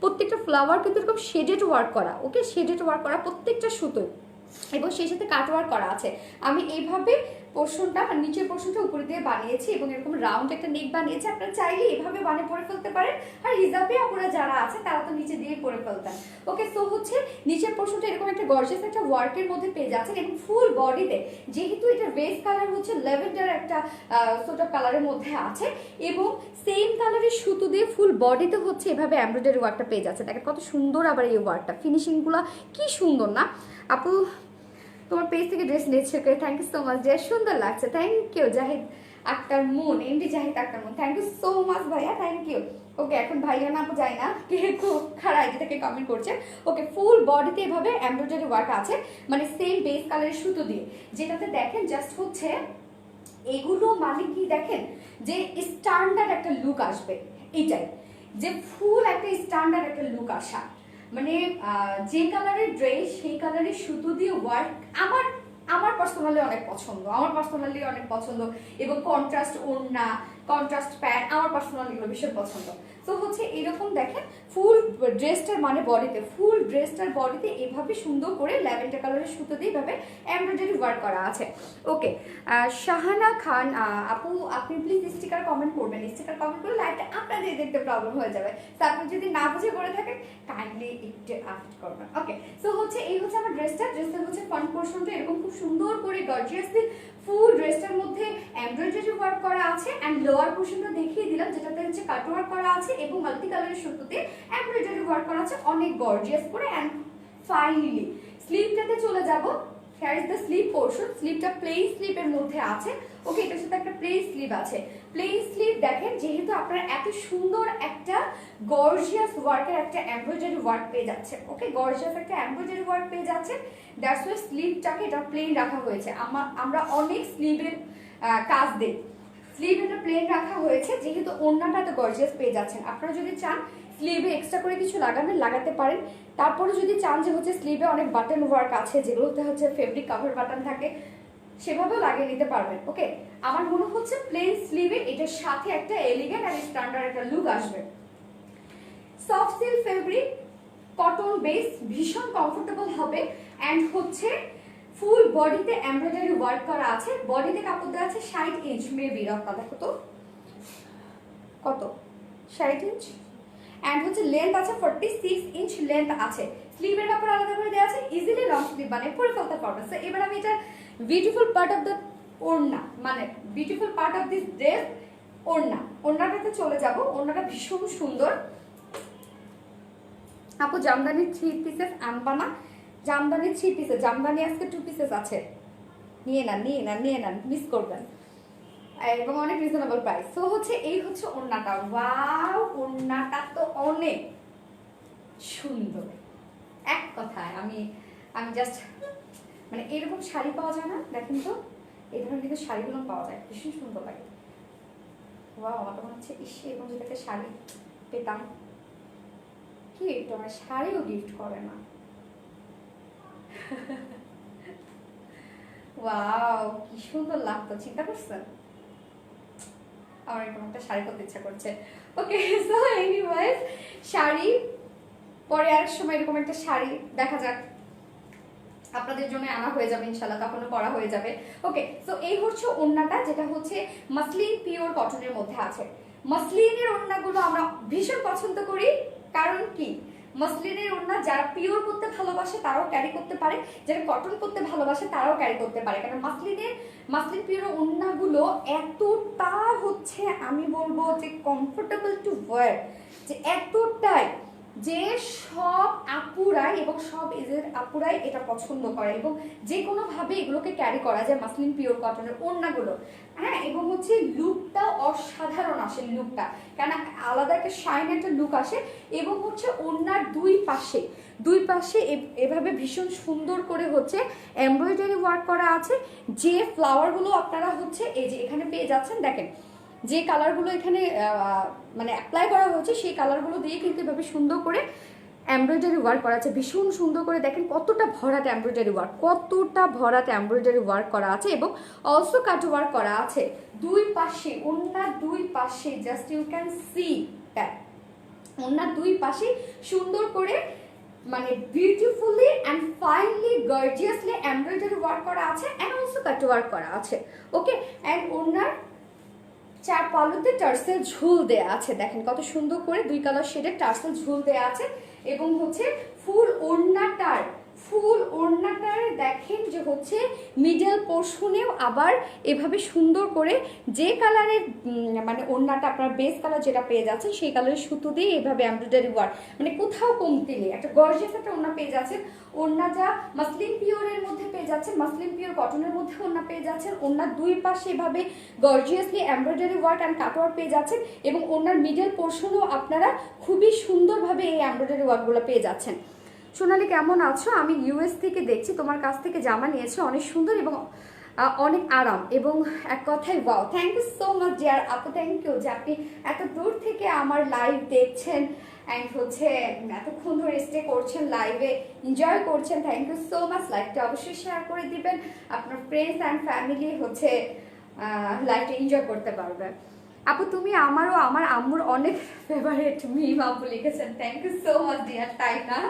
Speaker 1: প্রত্যেকটা ফ্লাওয়ার কিন্তু এরকম শেডেড ওয়ার্ক করা, ওকে, শেডেড ওয়ার্ক করা প্রত্যেকটা সুতো, এবং সেই সাথে কাটওয়ার্ক করা আছে। আমি এইভাবে পোর্শনটা, নিচের পোর্শনটা উপরে দিয়ে বানিয়েছি, এবং এরকম রাউন্ড একটা নেক বানিয়েছি। আপনারা চাইলে এভাবে বানিয়ে পরে ফেলতে পারেন, আর হিজাবে আপনারা যারা আছে তারা তো নিচে দিয়ে পরে ফেলতেন। ওকে, সো হচ্ছে নিচের পোর্শনটা এরকম একটা গর্জিয়াস একটা ওয়ার্কের মধ্যে পেয়ে যাচ্ছেন, এবং ফুল বডিতে, যেহেতু এটা বেস কালার হচ্ছে ল্যাভেন্ডার একটা সোট অফ কালারের মধ্যে আছে, এবং সেম কালারের সুতো দিয়ে ফুল বডিতে হচ্ছে এভাবে এমব্রয়ডারি ওয়ার্কটা পেয়ে যাচ্ছে। দেখেন কত সুন্দর, আবার এই ওয়ার্কটা ফিনিশিংগুলো কি সুন্দর না আপু। তোমার পেজ থেকে ড্রেস নিয়েছি, okay, thank you so much, যে সুন্দর লাগছে, thank you. Jahid Akter Moon, MD Jahid Akter Moon, thank you so much ভাইয়া, থ্যাংক ইউ। ওকে, এখন ভাইয়া না আপু যাই না, কে খুব খারাপ যেটাকে কমেন্ট করছে। ওকে, ফুল বডিতে এভাবে এমব্রয়ডারি ওয়ার্ক আছে, মানে সেম বেস কালারের সুতো দিয়ে, যেটাতে দেখেন জাস্ট হচ্ছে এগুলো মানে কি দেখেন যে স্ট্যান্ডার্ড একটা লুক আসবে, এইটাই যে ফুল একটা স্ট্যান্ডার্ড একটা লুক আসা, মানে যে কালারের ড্রেস সেই কালারের সুতো দিয়ে ওয়ার্ক আমার আমার পার্সোনালি অনেক পছন্দ, আমার পার্সোনালি অনেক পছন্দ। এবং কন্ট্রাস্ট ওড়না, কন্ট্রাস্ট প্যান্ট আমার পার্সোনালি এগুলো ভীষণ পছন্দ। তো হচ্ছে এরকম দেখেন ফুল ড্রেসটার মানে বডিতে, ফুল ড্রেসটার বডিতে এভাবে সুন্দর করে ল্যাভেন্ডার কালারের সুতো দিয়ে এভাবে এমব্রয়ডারি ওয়ার্ক করা আছে। ওকে, শাহানা খান আপু, আপনি প্লিজ স্টিকার কমেন্ট করবেন, স্টিকার কমেন্ট করলে লাইভটা আপনাদের দেখতে প্রবলেম হয়ে যাবে, তো আপনি যদি না বুঝে করে থাকেন কাইন্ডলি একটু আফট করবেন। ওকে, সো হচ্ছে এই হচ্ছে আমার ড্রেসটা হচ্ছে ফ্রন্ট পোর্শনটা এরকম খুব সুন্দর করে গর্জিয়াসলি ফুল ড্রেসটার মধ্যে এমব্রয়ডারি ওয়ার্ক করা আছে, এন্ড লোয়ার পোর্শনটা দেখিয়ে দিলাম যেটাতে হচ্ছে কাট ওয়ার্ক করা আছে, এবং মাল্টি কালারের সুতোতে এমব্রয়ডারি ওয়ার্ক করা আছে অনেক গর্জিয়াস করে। এন্ড ফাইনালি স্লিভটাতে চলে যাব। Here is the sleeve portion, স্লিভটা প্লেন স্লিভের মধ্যে আছে। ওকে, এটার সাথে একটা প্লেন স্লিভ আছে। প্লেন স্লিভ দেখেন, যেহেতু আপনারা এত সুন্দর একটা গর্জিয়াস ওয়ার্কের একটা এমব্রয়ডারি ওয়ার্ক পেয়ে যাচ্ছে। ওকে, গর্জিয়াস একটা এমব্রয়ডারি ওয়ার্ক পেয়ে যাচ্ছে, দ্যাটস ওয়াই স্লিভটাকে এটা প্লেন রাখা হয়েছে। আমরা অনেক স্লিভের কাজ দিই, স্লিভ এটা প্লেন রাখা হয়েছে যেহেতু ওড়নাটা এত গর্জিয়াস পেয়ে যাচ্ছেন। আপনারা যদি চান স্লিভে এক্সট্রা করে কিছু লাগাবেন, লাগাতে পারেন। তারপরে যদি চান যে হচ্ছে স্লিভে অনেক বাটন ওয়ার্ক আছে, যেগুলোতে হচ্ছে ফেব্রিক কভার বাটন থাকে, সেভাবেও লাগিয়ে নিতে পারবেন। ওকে, আমার মনে হচ্ছে প্লেন স্লিভে এটার সাথে একটা এলিগেন্ট আর স্ট্যান্ডার্ড একটা লুক আসবে। Soft silk fabric, cotton base, ভীষণ কমফোর্টেবল হবে। অ্যান্ড হচ্ছে ফুল বডিতে এমব্রয়ডারি ওয়ার্ক করা আছে। বডিতে কাপড় দেওয়া আছে 60 ইঞ্চ, মেবি রক্তা দেখো তো কত, 60 ইঞ্চ। অ্যান্ড হচ্ছে লেন্থ আছে 46 ইঞ্চ লেন্থ আছে। স্লিভের কাপড় আলাদা করে দেওয়া আছে, ইজিলি লং স্লিভ বানিয়ে পরে ফেলতে পারবেন। সো এবার আমি এটা বিউটিফুল পার্ট অফ দ্য ওড়না, মানে beautiful part of this dress ওড়নাটাতে চলে যাব। ওড়নাটা ভীষণ সুন্দর। আপু জামদানি 3 পিসেস আনবা না? জামদানি 3 পিসেস, জামদানি আজকে 2 পিসেস আছে, নিয়ে নেন, মিস করবেন, এবং অনেক রিজনেবল প্রাইস। সো হচ্ছে এই হচ্ছে ওড়নাটা। ওয়াও, ওড়নাটা তো অনেক সুন্দর। এক কথায় আমি জাস্ট মানে এরকম শাড়ি পাওয়া যায় না, দেখেন তো এই ধরনের কিন্তু শাড়িগুলো পাওয়া যায়, ভীষণ সুন্দর লাগে। ওয়াও, আমার তো মনে হচ্ছে ইসে এবং যদি একটা শাড়ি পেতাম। কি একটু আমার শাড়িও গিফট করে না। ওয়াও, কি সুন্দর লাগতো, চিন্তা করছেন? আমার এরকম একটা শাড়ি করতে ইচ্ছা করছে। ওকে, সো এনিওয়েজ, শাড়ি পরে আর সময় এরকম একটা শাড়ি দেখা যাক, আপনাদের জন্য আনা হয়ে যাবে ইনশাআল্লাহ, তখনও পরা হয়ে যাবে। ওকে, সো এই হচ্ছে ওড়নাটা, যেটা হচ্ছে মাসলিন পিওর কটনের মধ্যে আছে। মাসলিনের ওড়নাগুলো আমরা ভীষণ পছন্দ করি, কারণ কি মাসলিনের ওড়না যারা পিওর করতে ভালোবাসে তারাও ক্যারি করতে পারে, যারা কটন করতে ভালোবাসে তারাও ক্যারি করতে পারে। কারণ মাসলিন পিওর ওড়নাগুলো এতটা হচ্ছে, আমি বলবো যে কমফোর্টেবল টু ওয়্যার, যে এতটাই যে সব আপুরাই এবং সব এজের আপুরাই এটা পছন্দ করে, এবং যে কোনোভাবে এগুলোকে ক্যারি করা যায় মাসলিন পিওর কটনের ওড়নাগুলো। হ্যাঁ, এবং হচ্ছে লুকটা অসাধারণ আসে, লুকটা কেন আলাদা একটা শাইন একটা লুক আসে। এবং হচ্ছে ওড়নার দুই পাশে এভাবে ভীষণ সুন্দর করে হচ্ছে এমব্রয়ডারি ওয়ার্ক করা আছে। যে ফ্লাওয়ারগুলো আপনারা হচ্ছে এই যে এখানে পেয়ে যাচ্ছেন, দেখেন যে কালারগুলো এখানে মানে অ্যাপ্লাই করা হয়েছে, সেই কালারগুলো দিয়ে কিন্তু এভাবে সুন্দর করে এমব্রয়ডারি ওয়ার্ক করা আছে, ভীষণ সুন্দর করে। দেখেন কতটা ভরাট এমব্রয়ডারি ওয়ার্ক করা আছে, এবং অলসো কাট ওয়ার্ক করা আছে দুই পাশে, ওড়নার দুই পাশে। Just you can see that ওড়নার দুই পাশে সুন্দর করে মানে beautifully and finally gorgeously embroidery work করা আছে, অ্যান্ড অলসো কাট ওয়ার্ক করা আছে। ওকে, অ্যান্ড ওড়নার চার পাল্লুতে টার্সেল ঝুল দেয়া আছে, দেখেন কত সুন্দর করে দুই কালার শেডের টার্সেল ঝুল দেয়া আছে। এবং হচ্ছে ফুল ওড়নাটার দেখেন যে হচ্ছে মিডল পোর্শনেও আবার এভাবে সুন্দর করে যে কালারের মানে ওড়নাটা আপনার বেস কালার যেটা পেয়ে যাচ্ছেন সেই কালারের সুতো দিয়ে এভাবে এমব্রয়ডারি ওয়ার্ক, মানে কোথাও কমতি নেই, একটা গর্জিয়াস একটা ওড়না পেয়ে যাচ্ছেন। ওড়না যা মাসলিন পিওরের মধ্যে পেয়ে যাচ্ছেন, মাসলিন পিওর কটনের মধ্যে ওড়না পেয়ে যাচ্ছেন। ওড়নার দুই পাশে এভাবে gorgeously embroidery work and cutwork পেয়ে যাচ্ছেন, এবং ওড়নার মিডল পোর্শনেও আপনারা খুবই সুন্দরভাবে এই এমব্রয়ডারি ওয়ার্কগুলো পেয়ে যাচ্ছেন। সোনালি কেমন আছো? আমি ইউএস থেকে দেখছি, তোমার কাছ থেকে জামা নিয়েছে, অনেক সুন্দর এবং অনেক আরাম, এবং এক কথায় wow. Thank you so much dear আপু, থ্যাংক ইউ যে আপনি এত দূর থেকে আমার লাইভ দেখছেন অ্যান্ড হচ্ছে এতক্ষণ ধরে স্টে করছেন, লাইভে এনজয় করছেন। Thank you so much. লাইভটা অবশ্যই শেয়ার করে দিবেন, আপনার ফ্রেন্ডস অ্যান্ড ফ্যামিলি হচ্ছে লাইভটা এনজয় করতে পারবে। আপু তুমি আমারও আমার আম্মুর অনেক ফেভারিট মিম আপু লিখেছেন, thank you so much dear. তাই না,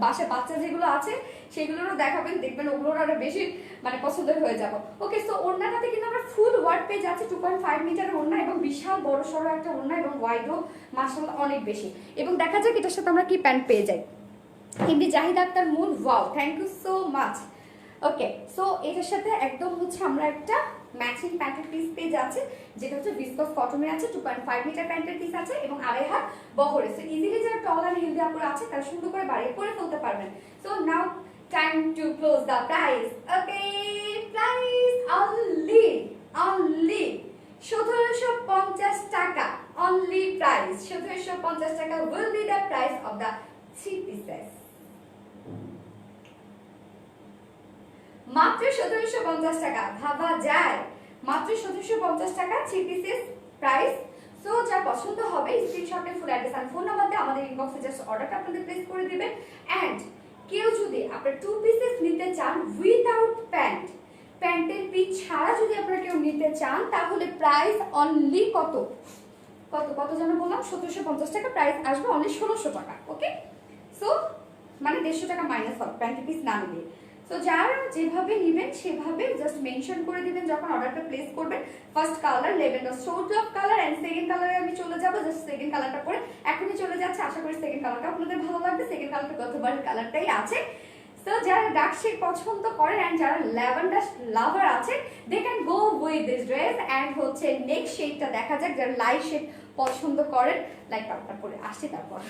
Speaker 1: বাসায় বাচ্চা যেগুলো আছে সেগুলোরও দেখাবেন, দেখবেন ওগুলোর আরো বেশি মানে পছন্দ হয়ে যাবো। ওকে, সো ওড়নাটাতে কিন্তু আমরা ফুল ওয়ার্ক পেয়ে যাচ্ছি, 2.5 মিটার ওড়না, এবং বিশাল বড় সড়ো একটা ওড়না, এবং ওয়াইডও মাশাআল্লাহ অনেক বেশি। এবং দেখা যাক এটার সাথে আমরা কি প্যান্ট পেয়ে যাই। কিন্তু Jahid Akter Moon, wow, thank you so much. Okay, so এটার সাথে একদম হচ্ছে আমরা একটা ম্যাচিং প্যান্টের পিস পেয়ে যাচ্ছে, যেটা হচ্ছে ভিসকস কটনের আছে, 2.5 মিটার প্যান্টের পিস আছে, এবং 2.5 হাত বহরে। সো ইজিলি যারা টল আর হেলদি আপুরা আছে তারা সুন্দর করে বাড়িয়ে পরে ফেলতে পারবেন। So now time to close the price. Okay, price only 1750 টাকা, only price 1750 টাকা will be the price of the 3 pieces. মাত্র 1750 টাকা, ভাবা যায় মাত্র 1750 টাকা 3 পিসেস প্রাইস। সো যা পছন্দ হবে স্ক্রিনশটে ফুল অ্যাড্রেস আর ফোন নাম্বার দিয়ে আমাদের ইনবক্সে জাস্ট অর্ডারটা আপনাদের প্লেস করে দিবেন। এন্ড কেউ যদি আপনার 2 পিসেস নিতে চান উইদাউট প্যান্ট, প্যান্টের পিস ছাড়া যদি আপনারা কেউ নিতে চান তাহলে প্রাইস অনলি কত কত কত যেন বললাম 1750 টাকা, প্রাইস আসবে অনলি 1600 টাকা। ওকে, সো মানে 150 টাকা মাইনাস হবে প্যান্টের পিস না নিলে। সো যারা যেভাবে নেবেন সেভাবে জাস্ট মেনশন করে দিবেন যখন অর্ডারটা প্লেস করবেন। First colour lavender sort of colour and second কালারে আমি চলে যাব, জাস্ট সেকেন্ড কালারটা পরে এখনই চলে যাচ্ছে। আশা করি সেকেন্ড কালারটা আপনাদের ভালো লাগবে। সেকেন্ড কালারটা গতবারের কালারটাই আছে। সো যারা ডার্ক শেড পছন্দ করেন এন্ড যারা ল্যাভেন্ডার লাভার আছে they can go with this dress. And হচ্ছে নেক্সট শেডটা দেখা যাক, যারা লাইট শেড পছন্দ করেন লাইট কালারটা পরে আসছি তারপর।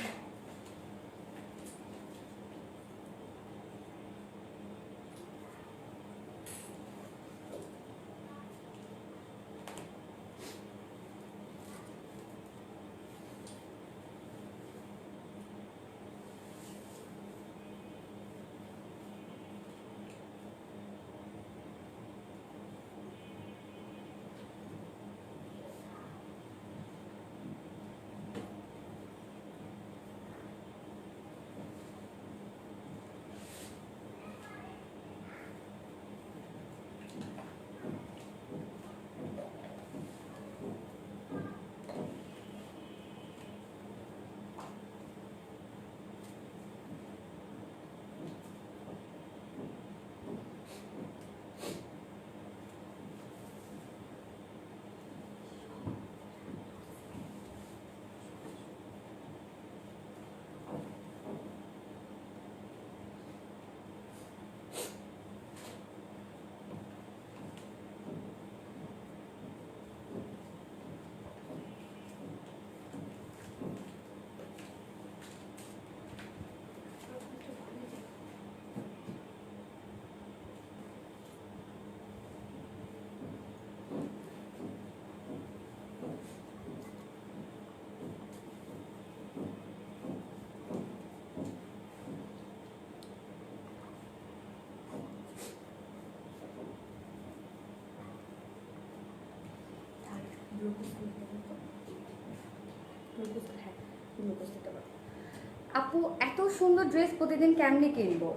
Speaker 1: আপু এত সুন্দর ড্রেস প্রতিদিন কেমনে কিনবো?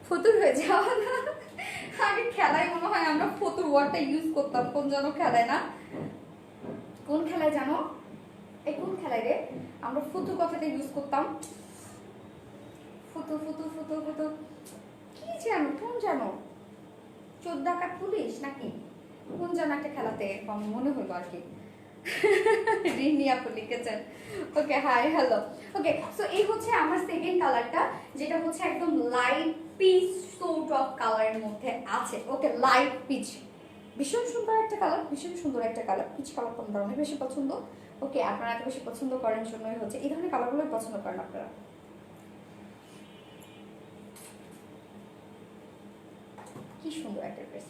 Speaker 1: ফতুর হয়ে যাওয়া না? আগে খেলায় মনে হয় আমরা ফতুর ওয়ার্ডটা ইউজ করতাম, কোন যেন খেলায় না, কোন খেলায় জানো, এই কোন খেলায় রে আমরা ফতুর কথাটা ইউজ করতাম, ফতুর ফতুর ফতুর ফতুর কি জানো, কোন জানো, 14 ডাকাত পুলিশ নাকি কোন যেন একটা খেলাতে মনে হলো আর কি। রিনি আপু লিখেছেন। ওকে, হাই হ্যালো। ওকে, সো এই হচ্ছে আমার সেকেন্ড কালারটা, যেটা হচ্ছে একদম লাইট পিচ সোর্ট অফ কালারের মধ্যে আছে। ওকে, লাইট পিচ, ভীষণ সুন্দর একটা কালার, ভীষণ সুন্দর একটা কালার। পিচ কালারটা আমার অনেক বেশি পছন্দ। ওকে, আপনারা এত বেশি পছন্দ করেন জন্যই হচ্ছে এই ধরনের কালারগুলোই পছন্দ করেন আপনারা। কি সুন্দর একটা ড্রেস,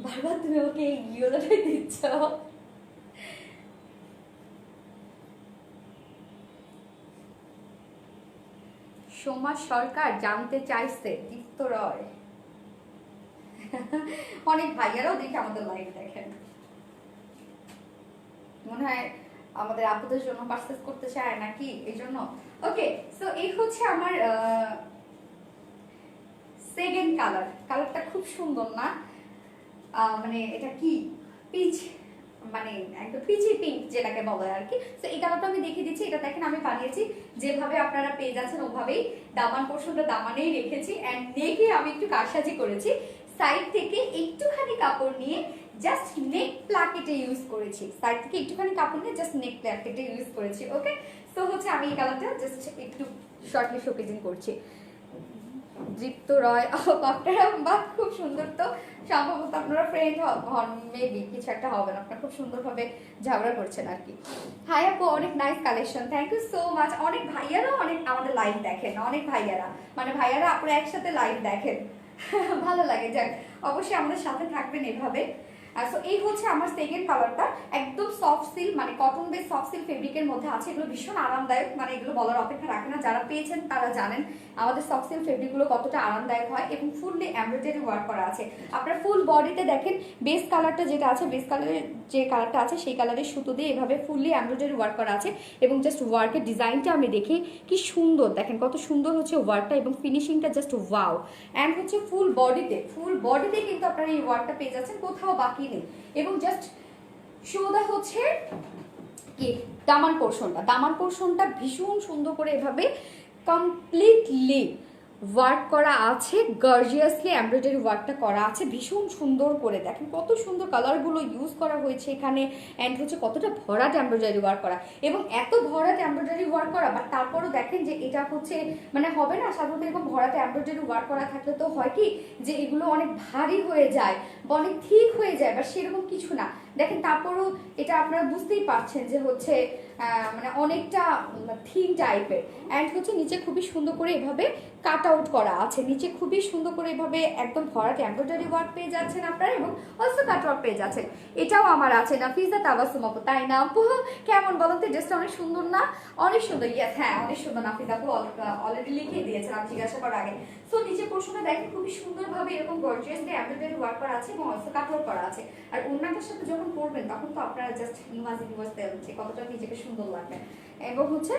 Speaker 1: বারবার তুমি ওকে ইয়েলোটাই দিচ্ছ। সোমা সরকার জানতে চাইছে দীপ্ত রয়। অনেক ভাইয়ারাও দেখে আমাদের লাইভ দেখেন, মনে হয় আমাদের আপুদের জন্য পারচেজ করতে চায় নাকি এই জন্য। ওকে, সো এই হচ্ছে আমার সেকেন্ড কালার। কালারটা খুব সুন্দর না, মানে এটা কি পিচ, মানে একদম পিচি পিঙ্ক যেটাকে বলে আর কি। তো এই কালারটা আমি দেখিয়ে দিচ্ছি। এটা দেখেন আমি বানিয়েছি যেভাবে আপনারা পেয়ে যাচ্ছেন ওভাবেই, দামান পোর্শনটা দামানেই রেখেছি এন্ড নেকে আমি একটু কারসাজি করেছি, সাইড থেকে একটুখানি কাপড় নিয়ে জাস্ট নেক প্লাকেটে ইউজ করেছি, সাইড থেকে একটুখানি কাপড় নিয়ে জাস্ট নেক প্লাকেটে ইউজ করেছি। ওকে, সো হচ্ছে আমি এই কালারটা জাস্ট একটু শর্টলি শোকেজিং করছি। দীপ্ত রয়, আপনারা বা খুব সুন্দর, তো সম্ভবত আপনারা ফ্রেন্ড হন, মেবি কিছু একটা হবেন, আপনারা খুব সুন্দরভাবে ঝগড়া করছেন আর কি। হাই আপু, অনেক nice collection, thank you so much. অনেক ভাইয়ারা অনেক আমাদের লাইভ দেখেন, অনেক ভাইয়ারা, মানে ভাইয়ারা আপনারা একসাথে লাইভ দেখেন, ভালো লাগে। যাক, অবশ্যই আমাদের সাথে থাকবেন এভাবে। সো এই হচ্ছে আমার সেকেন্ড কালারটা, একদম সফট সিল্ক, মানে কটন বেস সফট সিল্ক ফেব্রিকের মধ্যে আছে। এগুলো ভীষণ আরামদায়ক, মানে এগুলো বলার অপেক্ষা রাখে না, যারা পেয়েছেন তারা জানেন আমাদের সফট সিল্ক ফেব্রিকগুলো কতটা আরামদায়ক হয়, এবং ফুললি এমব্রয়ডারি ওয়ার্ক করা আছে। আপনার ফুল বডিতে দেখেন বেস কালারটা যেটা আছে, বেস কালারের যে কালারটা আছে সেই কালারের সুতো দিয়ে এভাবে ফুললি এমব্রয়ডারি ওয়ার্ক করা আছে। এবং জাস্ট ওয়ার্কের ডিজাইনটা আমি দেখি কি সুন্দর, দেখেন কত সুন্দর হচ্ছে ওয়ার্কটা, এবং ফিনিশিংটা জাস্ট ওয়াও। অ্যান্ড হচ্ছে ফুল বডিতে কিন্তু আপনারা এই ওয়ার্কটা পেয়ে যাচ্ছেন, কোথাও বাকি নেই। এবং জাস্ট সোদা হচ্ছে কি দামান পোর্শনটা ভীষণ সুন্দর করে এভাবে কমপ্লিটলি ওয়ার্ক করা আছে, গর্জিয়াসলি এমব্রয়ডারি ওয়ার্কটা করা আছে ভীষণ সুন্দর করে। দেখেন কত সুন্দর কালারগুলো ইউজ করা হয়েছে এখানে, অ্যান্ড হচ্ছে কতটা ভরাট এমব্রয়ডারি ওয়ার্ক করা, এবং এত ভরাট এমব্রয়ডারি ওয়ার্ক করা, বাট তারপরও দেখেন যে এটা হচ্ছে মানে হবে না সাধারণত এরকম ভরাট এমব্রয়ডারি ওয়ার্ক করা থাকলে তো হয় কি যে এগুলো অনেক ভারী হয়ে যায় বা অনেক ঠিক হয়ে যায়, বা সেরকম কিছু না। দেখেন তারপরও এটা আপনারা বুঝতেই পারছেন যে হচ্ছে মানে অনেকটা থিন টাইপের, অ্যান্ড হচ্ছে নিচে খুবই সুন্দর করে এভাবে কাট আউট করা আছে, নিচে খুবই সুন্দর করে এভাবে একদম ভরাট এমব্রয়ডারি ওয়ার্ক পেয়ে যাচ্ছেন আপনারা, এবং অলসো কাট ওয়ার্ক পেয়ে যাচ্ছেন। এটাও আমার আছে নাফিজা তাবাসসুম আপু, তাই না আপু? কেমন বলেন তো, ড্রেসটা অনেক সুন্দর না? অনেক সুন্দর, ইয়েস, হ্যাঁ অনেক সুন্দর। নাফিজা আপু অলরেডি লিখে দিয়েছেন আমি জিজ্ঞাসা করার আগে। সো নিচে পোর্শনে দেখেন খুবই সুন্দরভাবে এরকম গর্জিয়াসলি এমব্রয়ডারি ওয়ার্ক করা আছে, এবং অলসো কাট ওয়ার্ক করা আছে। আর ওড়নাটার সাথে যখন পরবেন তখন তো আপনারা জাস্ট ইমাজিন করতে হচ্ছে কতটা নিজেকে সুন্দর লাগবে। এবং হচ্ছে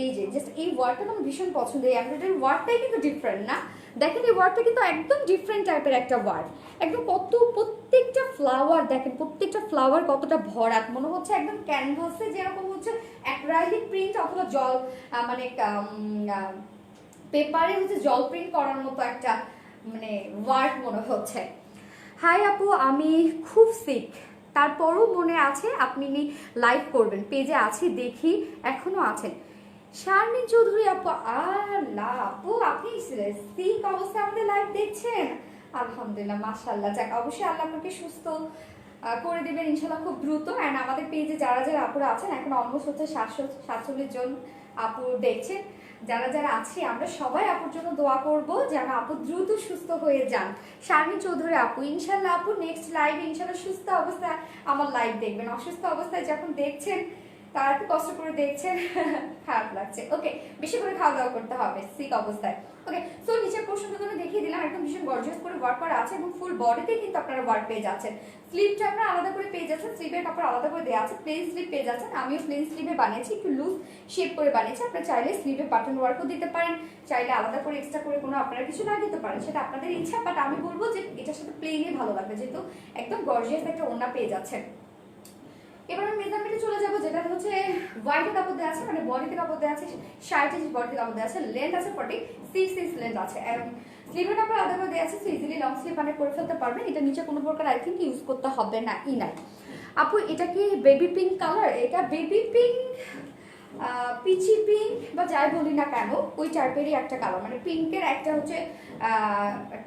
Speaker 1: এই যে জাস্ট এই ওয়ার্কটা আমার ভীষণ পছন্দ, এই এমব্রয়ডারি ওয়ার্কটাই কিন্তু ডিফারেন্ট না, দেখেন এই ওয়ার্কটা কিন্তু একদম ডিফারেন্ট টাইপের একটা ওয়ার্ক, একদম কত প্রত্যেকটা ফ্লাওয়ার, দেখেন প্রত্যেকটা ফ্লাওয়ার কতটা ভরাট, মনে হচ্ছে একদম ক্যানভাসে যেরকম হচ্ছে অ্যাক্রাইলিক প্রিন্ট অথবা জল মানে পেপারে হচ্ছে জল প্রিন্ট করার মতো একটা মানে ওয়ার্ক মনে হচ্ছে। হাই আপু, আমি খুব সিক, তারপরও মনে আছে আপনি লাইভ করবেন, পেজে আছি দেখি এখনো আছেন। শারমিন চৌধুরী আপু, আল্লাহ আপু আপনি সিক অবস্থায় আমাদের লাইভ দেখছেন, আলহামদুলিল্লাহ মাশাআল্লাহ। যাক, অবশ্যই আল্লাহ আপনাকে সুস্থ করে দিবেন ইনশাল্লাহ খুব দ্রুত। অ্যান্ড আমাদের পেজে যারা যারা আপুরা আছেন, এখন অলমোস্ট হচ্ছে 747 জন আপু দেখছেন, যারা যারা আছি আমরা সবাই আপুর জন্য দোয়া করব যেন আপু দ্রুত সুস্থ হয়ে যান। শারমিন চৌধুরী আপু, ইনশাল্লাহ আপু নেক্সট লাইভে ইনশাল্লাহ সুস্থ অবস্থায় আমার লাইভ দেখবেন, অসুস্থ অবস্থায় যখন দেখছেন তারা একটু কষ্ট করে দেখছেন, খারাপ লাগছে। ওকে, বেশি করে খাওয়া দাওয়া করতে হবে সিক অবস্থায়। ওকে, সো নিচের পোর্শনটা আমি দেখিয়ে দিলাম, একদম ভীষণ গর্জিয়াস করে ওয়ার্ক করা আছে, এবং ফুল বডিতে কিন্তু আপনারা ওয়ার্ক পেয়ে যাচ্ছেন। স্লিভটা আপনারা আলাদা করে পেয়ে যাচ্ছেন, স্লিভের কাপড় আলাদা করে দেওয়া আছে, প্লেন স্লিভ পেয়ে যাচ্ছেন। আমিও প্লেন স্লিভে বানিয়েছি, একটু লুজ শেপ করে বানিয়েছি। আপনারা চাইলে স্লিভে বাটন ওয়ার্কও দিতে পারেন, চাইলে আলাদা করে এক্সট্রা করে কোনো আপনারা কিছু না দিতে পারেন, সেটা আপনাদের ইচ্ছা। বাট আমি বলবো যে এটার সাথে প্লেনই ভালো লাগবে, যেহেতু একদম গর্জিয়াস একটা ওড়না পেয়ে যাচ্ছেন। এবার আমি মেজারমেন্টে চলে যাবো, যেটা হচ্ছে হোয়াইটের কাপড় দেওয়া আছে, মানে বডিতে কাপড় দেওয়া আছে, 60 ইঞ্চি বডিতে কাপড় দেওয়া আছে, লেন্থ আছে 46 লেন্থ আছে, স্লিভের কাপড় আলাদা করে দেওয়া আছে, সো ইজিলি লং স্লিভ মানে করে ফেলতে পারবেন। এটা নিচে কোনো প্রকার আই থিঙ্ক ইউজ করতে হবে না, ইনার। আপু এটা কি বেবি পিঙ্ক কালার? এটা বেবি পিঙ্ক, পিচি পিঙ্ক বা যাই বলি না কেন ওই টাইপেরই একটা কালার, মানে পিঙ্কের একটা হচ্ছে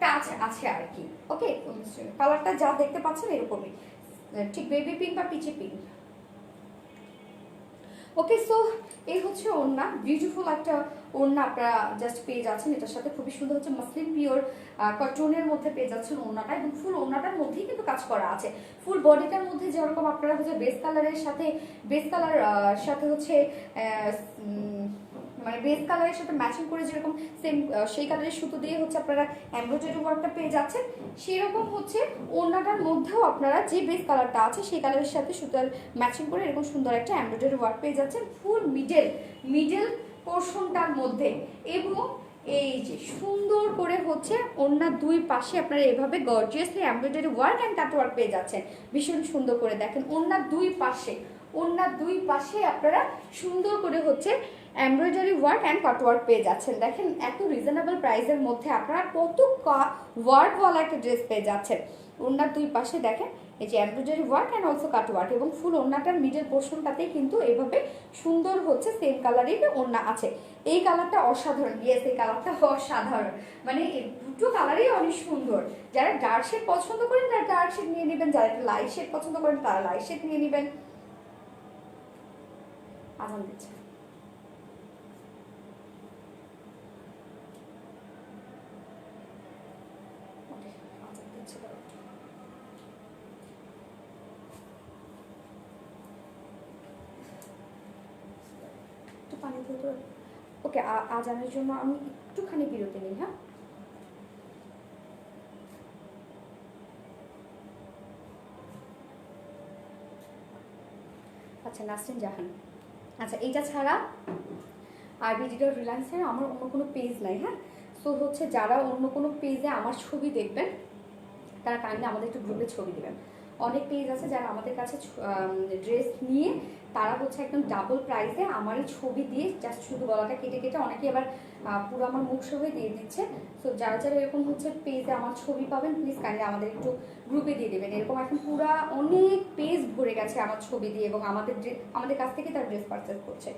Speaker 1: টাচ আছে আর কি। ওকে, কালারটা যা দেখতে পাচ্ছেন এরকমই, ঠিক বেবি পিঙ্ক বা পিচি পিঙ্ক। ওকে, সো এই হচ্ছে ওড়না, বিউটিফুল একটা ওড়না আপনারা জাস্ট পেয়ে যাচ্ছেন। এটার সাথে খুবই সুন্দর হচ্ছে মাসলিন পিওর কটনের মধ্যে পেয়ে যাচ্ছেন ওড়নাটা, এবং ফুল ওড়নাটার মধ্যেই কিন্তু কাজ করা আছে। ফুল বডিটার মধ্যে যেরকম আপনারা হচ্ছে বেস কালারের সাথে হচ্ছে মানে বেস কালারের সাথে ম্যাচিং করে যেরকম সেম সেই কালারের সুতো দিয়ে হচ্ছে আপনারা এমব্রয়ডারি ওয়ার্কটা পেয়ে যাচ্ছেন, সেরকম হচ্ছে ওড়নাটার মধ্যেও আপনারা যে বেস কালারটা আছে সেই কালারের সাথে সুতার ম্যাচিং করে এরকম সুন্দর একটা এমব্রয়ডারি ওয়ার্ক পেয়ে যাচ্ছেন ফুল মিডল পোর্শনটার মধ্যে। এবং এই যে সুন্দর করে হচ্ছে ওড়নার দুই পাশে আপনারা এভাবে gorgeously embroidery work and cut work পেয়ে যাচ্ছেন, ভীষণ সুন্দর করে। দেখেন ওড়নার দুই পাশে আপনারা সুন্দর করে হচ্ছে embroidery work and cut work পেয়ে যাচ্ছেন। দেখেন এত রিজনেবল প্রাইসের মধ্যে আপনারা কত ওয়ার্কওয়ালা একটা ড্রেস পেয়ে যাচ্ছেন। ওড়নার দুই পাশে দেখেন এই যে embroidery work and also cut work, এবং ফুল ওড়নাটার মিডল পোর্শনটাতেই কিন্তু এভাবে সুন্দর হচ্ছে সেম কালারের ওড়না আছে। এই কালারটা অসাধারণ, ইয়েস এই কালারটা অসাধারণ, মানে এই দুটো কালারই অনেক সুন্দর। যারা ডার্ক শেড পছন্দ করেন তারা ডার্ক শেড নিয়ে নেবেন, যারা লাইট শেড পছন্দ করেন তারা লাইট শেড নিয়ে নেবেন। আজান দিচ্ছে। পানি দিয়ে ওকে, আজানের জন্য আমি একটুখানি বিরতি নিই। হ্যাঁ, আচ্ছা নাসরিন জাহান, আচ্ছা এইটা ছাড়া আরবি ডিজিটাল রিলায়েন্সের আমার অন্য কোনো পেজ নাই। হ্যাঁ, সো হচ্ছে যারা অন্য কোনো পেজে আমার ছবি দেখবেন তারা কাইন্ডলি আমাদের একটু গ্রুপে ছবি দেবেন। অনেক পেজ আছে যারা আমাদের কাছে ড্রেস নিয়ে তারা হচ্ছে একদম ডাবল প্রাইসে আমারই ছবি দিয়ে জাস্ট শুধু গলাটা কেটে কেটে অনেকে আবার পুরো আমার মুখ সহ দিয়ে দিচ্ছে। সো যারা যারা এরকম হচ্ছে পেজে আমার ছবি পাবেন প্লিজ কাইন্ডলি আমাদের একটু গ্রুপে দিয়ে দেবেন। এরকম এখন পুরো অনেক পেজ ভরে গেছে আমার ছবি দিয়ে এবং আমাদের কাছ থেকে তার ড্রেস পারচেস করছে।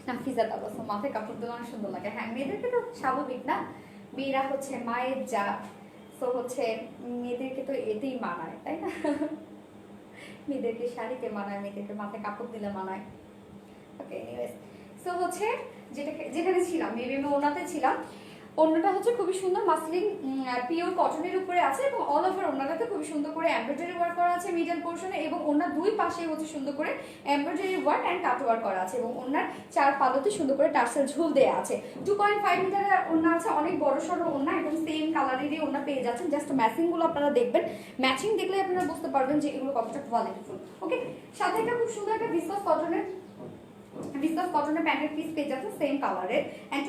Speaker 1: নাফিজা তাবাসসুম, মাথায় কাপড় দিলে অনেক সুন্দর লাগে। হ্যাঁ, মেয়েদেরকে তো স্বাভাবিক না, মেয়েরা হচ্ছে মায়ের জাত, সো হচ্ছে মেয়েদেরকে তো এতেই মানায়, তাই না? মেয়েদেরকে শাড়িতে মানায়, মেয়েদেরকে মাথায় কাপড় দিলে মানায়। ওকে, এনিওয়েজ, সো হচ্ছে যেখানে ছিলাম মেবি আমি ওনাতে ছিলাম। ওড়নাটা হচ্ছে খুবই সুন্দর মাসলিন পিওর কটনের উপরে আছে এবং অল ওভার ওড়নাটাতে খুবই সুন্দর করে এমব্রয়ডারি ওয়ার্ক করা আছে মিডল পোর্শনে, এবং ওড়নার দুই পাশে হচ্ছে সুন্দর করে embroidery work and cut work করা আছে, এবং ওড়নার চার পাল্লাতে সুন্দর করে টার্সেল ঝুল দেওয়া আছে। 2.5 মিটারের ওড়না আছে, অনেক বড় সড়ো ওড়না এবং সেম কালারেরই ওড়না পেয়ে যাচ্ছেন। জাস্ট ম্যাচিংগুলো আপনারা দেখবেন, ম্যাচিং দেখলে আপনারা বুঝতে পারবেন যে এগুলো কতটা কোয়ালিটিফুল। ওকে, সাথে একটা খুব সুন্দর একটা ভিসকাস কটনের প্যান্টের পিস পেয়ে যাচ্ছে সেম কালারের, এন্ড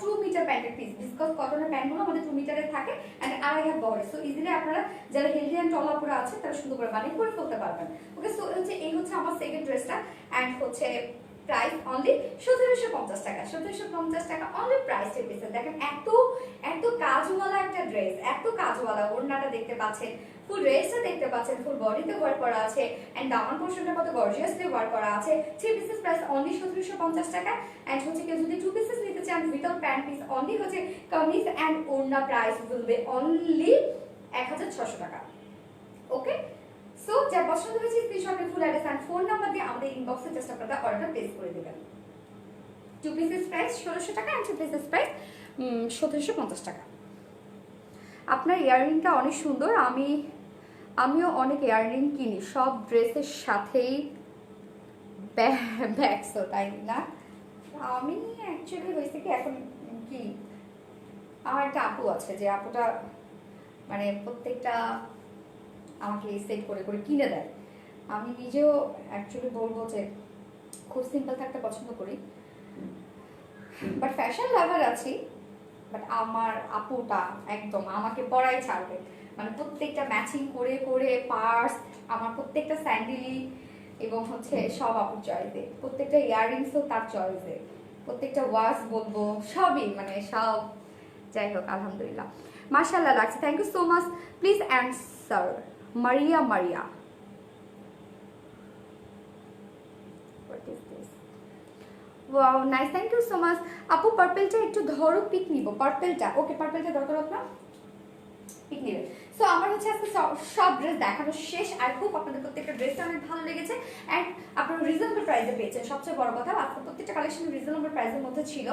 Speaker 1: 2 মিটার প্যান্টের পিস। ভিসকাস কটনের প্যান্টগুলো আমাদের 2 মিটারের থাকে এন্ড 2.5 বহরের, সো ইজিলি আপনারা যারা হেলদি এন্ড টল আপুরা আছে তারা সুন্দর করে বানিয়ে করে ফেলতে পারবেন। ওকে, সো এই হচ্ছে আমার সেকেন্ড ড্রেসটা, এন্ড হচ্ছে প্রাইস অনলি 1750 টাকা। 1750 টাকা অনলি প্রাইস পেয়েছেন। দেখেন এত কাজওয়ালা একটা ড্রেস, এত কাজওয়ালা। ওড়নাটা দেখতে পাচ্ছেন, ফুল ড্রেসটা দেখতে পাচ্ছেন, ফুল বডিতে ওয়ার করা আছে এন্ড দামান পোরশনটা কত গর্জিয়াসলি ওয়ার করা আছে। 3 পিসেস প্রাইস অনলি 1750 টাকা। এন্ড হচ্ছে কেউ যদি 2 পিসেস নিতে চান উইদাউট প্যান্ট পিস অনলি হচ্ছে kameez and orna price will be only 1600 taka. Okay, so যার পছন্দ হয়েছে স্ক্রিনশটে full address and phone number দিয়ে আমাদের ইনবক্সে জাস্ট আপনারা অর্ডারটা প্লেস করে দিবেন। 2 পিসেস প্রাইস 1600 টাকা এন্ড 2 পিসেস প্রাইস 1750 টাকা। আপনার ইয়াররিংটা অনেক সুন্দর, আমিও অনেক ইয়াররিং কিনি সব ড্রেসের সাথেই ব্যাগসো, তাই না? আমি অ্যাকচুয়ালি হয়েছে কি, এখন কি আমার একটা আপু আছে যে আপুটা মানে প্রত্যেকটা আমাকে সেট করে করে কিনে দেয়। আমি নিজেও অ্যাকচুয়ালি বলবো যে খুব সিম্পল থাকতে পছন্দ করি, বাট ফ্যাশন লাভার আছি। বাট আমার আপুটা একদম আমাকে পরাই ছাড়বে, মানে প্রত্যেকটা ম্যাচিং করে করে পার্স, আমার প্রত্যেকটা স্যান্ডেলি এবং হচ্ছে সব আপুর চয়েসে, প্রত্যেকটা ইয়াররিংসও তার চয়েসে, প্রত্যেকটা ওয়াচ বলবো সবই, মানে সব। যাই হোক আলহামদুলিল্লাহ, মাশাআল্লাহ লাগছে। Thank you so much. Please answer Maria Maria, what is this? Wow nice, thank you so much. আপু পার্পলটা একটু ধরো, পিক নিব পার্পলটা। ওকে পার্পলটা দরকার না, পিক নিবে। সো আমার হচ্ছে আজকে সব ড্রেস দেখানো শেষ। আই হোপ আপনাদের প্রত্যেকটা ড্রেসটা অনেক ভালো লেগেছে অ্যান্ড আপনারা রিজনেবল প্রাইসে পেয়েছেন। সবচেয়ে বড় কথা, আজকে প্রত্যেকটা কালেকশন রিজনেবল প্রাইসের মধ্যে ছিল।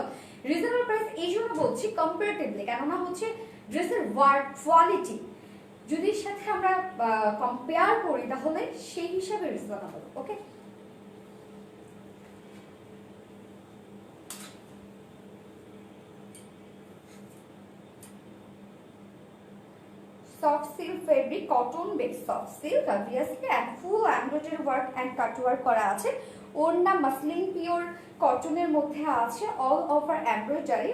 Speaker 1: রিজনেবল প্রাইস এই জন্য বলছি কম্পারেটিভলি, কেননা হচ্ছে ড্রেসের ওয়ার্ক কোয়ালিটি যদি সাথে আমরা কম্পেয়ার করি তাহলে সেই হিসাবে reasonable. Okay, soft silk fabric, cotton based soft silk obviously, and full embroidery work and cut work করা আছে। ওড়না মাসলিন পিওর কটনের মধ্যে আছে, অল ওভার এমব্রয়ডারি।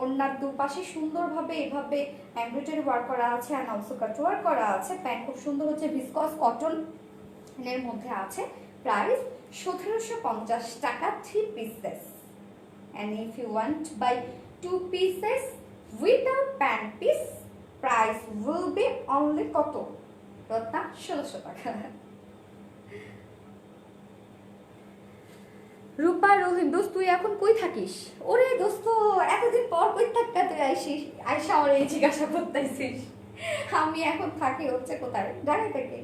Speaker 1: ওড়নার দুপাশে সুন্দরভাবে এভাবে এমব্রয়ডারি ওয়ার্ক করা আছে এন্ড অলসো কাট ওয়ার্ক করা আছে। প্যান্ট খুব সুন্দর হচ্ছে ভিসকস কটন এর মধ্যে আছে। প্রাইস 1750 টাকা 3 pieces, and if you want buy 2 pieces without pant piece, price will be only কত? রত্না 1600 টাকা। রূপা রহিম, দোস্ত তুই এখন কই থাকিস? ওরে দোস্ত এতদিন পর কই থাকতে তুই আইসিস, আইসা আমার এই জিজ্ঞাসা করতেছিস। আমি এখন থাকি হচ্ছে কোথায়, ঢাকায় থাকি।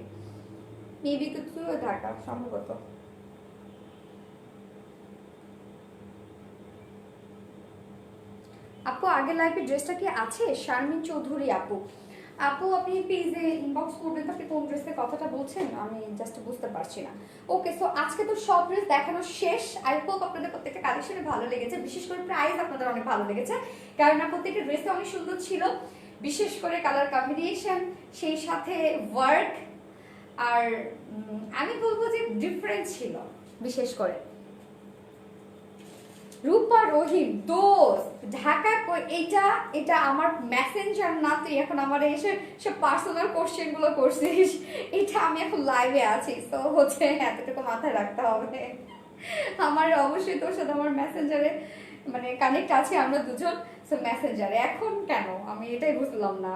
Speaker 1: মেবি তো তুইও ঢাকা সম্ভবত। আপু আগের লাইফে ড্রেসটা কি আছে? শারমিন চৌধুরী আপু, আপু আপনি পেজে ইনবক্স করবেন তো, আপনি কোন ড্রেসের কথাটা বলছেন আমি জাস্ট বুঝতে পারছি না। ওকে, সো আজকে তো সব ড্রেস দেখানো শেষ। আই হোপ আপনাদের প্রত্যেকটা কালেকশনে ভালো লেগেছে, বিশেষ করে প্রাইস আপনাদের অনেক ভালো লেগেছে, কারণ প্রত্যেকটা ড্রেসটা অনেক সুন্দর ছিল, বিশেষ করে কালার কম্বিনেশন, সেই সাথে ওয়ার্ক, আর আমি বলবো যে ডিফারেন্ট ছিল বিশেষ করে। রূপা রহিম, দোস্ত ঢাকা এইটা এটা আমার মেসেঞ্জার না, তুই এখন আমার এসে সব পার্সোনাল কোশ্চেন গুলো করছিস। এটা আমি এখন লাইভে আছি, তো হচ্ছে এতটুকু মাথায় রাখতে হবে। আমার অবশ্যই তোর সাথে আমার মেসেঞ্জারে মানে কানেক্ট আছে আমরা দুজন, সো মেসেঞ্জারে এখন কেন আমি এটাই বুঝলাম না,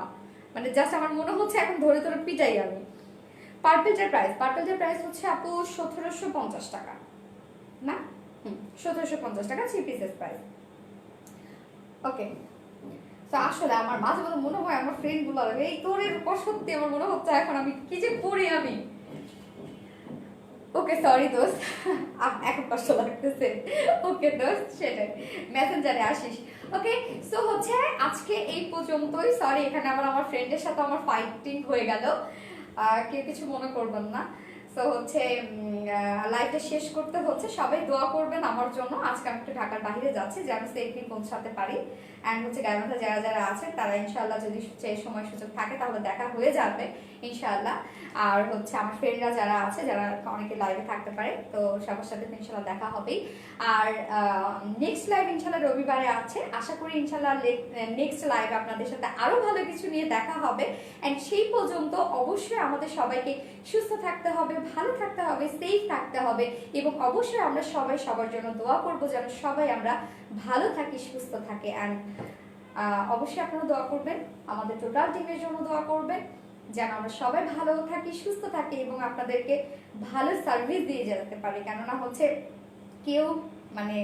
Speaker 1: মানে জাস্ট আমার মনে হচ্ছে এখন ধরে ধরে পিটাই আমি। পার্পলটার প্রাইস হচ্ছে আপু 1750 টাকা না, 1750 টাকা 3 পিসেস প্রাইস। ওকে, তো আসলে আমার মাঝে মাঝে মনে হয় আমার ফ্রেন্ড গুলো এই তোরের উপর সত্যি আমার মনে হচ্ছে এখন আমি কি যে করি আমি। ওকে সরি দোস্ত, এখন কষ্ট লাগতেছে। ওকে দোস্ত, সেটাই মেসেঞ্জারে আসিস। ওকে, সো হচ্ছে আজকে এই পর্যন্তই। সরি এখানে আবার আমার ফ্রেন্ডের সাথে আমার ফাইটিং হয়ে গেল, কেউ কিছু মনে করবেন না। সো হচ্ছে লাইফটা শেষ করতে হচ্ছে, সবাই দোয়া করবেন আমার জন্য। আজকে আমি একটু ঢাকার বাইরে যাচ্ছি যেন সেফলি পৌঁছাতে পারি, অ্যান্ড হচ্ছে গাইবান্ধা যারা যারা আছে তারা ইনশাআল্লাহ যদি সময় সুযোগ থাকে তাহলে দেখা হয়ে যাবে ইনশাআল্লাহ। আর হচ্ছে আমার ফ্রেন্ডরা যারা আছে, যারা অনেকে লাইভে থাকতে পারে, তো সবার সাথে ইনশাআল্লাহ দেখা হবেই। আর নেক্সট লাইভ ইনশাআল্লাহ রবিবারে আছে, আশা করি ইনশাআল্লাহ নেক্সট লাইভ আপনাদের সাথে আরো ভালো কিছু নিয়ে দেখা হবে। অ্যান্ড সেই পর্যন্ত অবশ্যই আমাদের সবাইকে সুস্থ থাকতে হবে, ভালো থাকতে হবে, সেফ থাকতে হবে, এবং অবশ্যই আমরা সবাই সবার জন্য দোয়া করবো যেন সবাই আমরা ভালো থাকি, সুস্থ থাকি। অ্যান্ড অবশ্যই আপনারা দোয়া করবেন, আমাদের টোটাল টিমের জন্য দোয়া করবেন যেন আমরা সবাই ভালো থাকি, সুস্থ থাকি এবং আপনাদেরকে ভালো সার্ভিস দিয়ে যেতে পারি। কেননা হচ্ছে কেউ মানে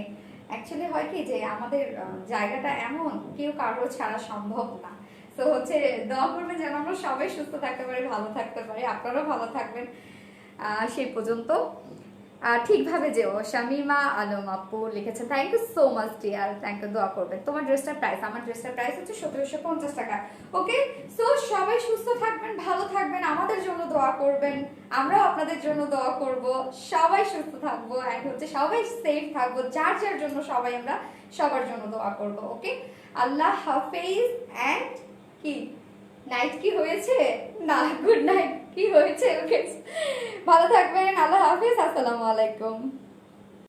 Speaker 1: অ্যাকচুয়ালি হয় কি যে আমাদের জায়গাটা এমন, কেউ কারো ছাড়া সম্ভব না। তো হচ্ছে দোয়া করবেন যেন আমরা সবাই সুস্থ থাকতে পারি, ভালো থাকতে পারি, আপনারাও ভালো থাকবেন। সেই পর্যন্ত ঠিকভাবে যেও। শামিমা আলম আপু লিখেছেন, thank you so much dear, thank you. দোয়া করবেন। তোমার ড্রেসটার প্রাইস, আমার ড্রেসটার প্রাইস হচ্ছে 1750 টাকা। ওকে, সো সবাই সুস্থ থাকবেন, ভালো থাকবেন, আমাদের জন্য দোয়া করবেন, আমরাও আপনাদের জন্য দোয়া করব, সবাই সুস্থ থাকবো অ্যান্ড হচ্ছে সবাই সেফ থাকবো, যার যার জন্য সবাই আমরা সবার জন্য দোয়া করব। ওকে, আল্লাহ হাফেজ অ্যান্ড কি নাইট কি হয়েছে? না, গুড নাইট কি হয়েছে? ওকে, ভালো থাকবেন, আল্লাহ হাফিজ, আসসালামু আলাইকুম।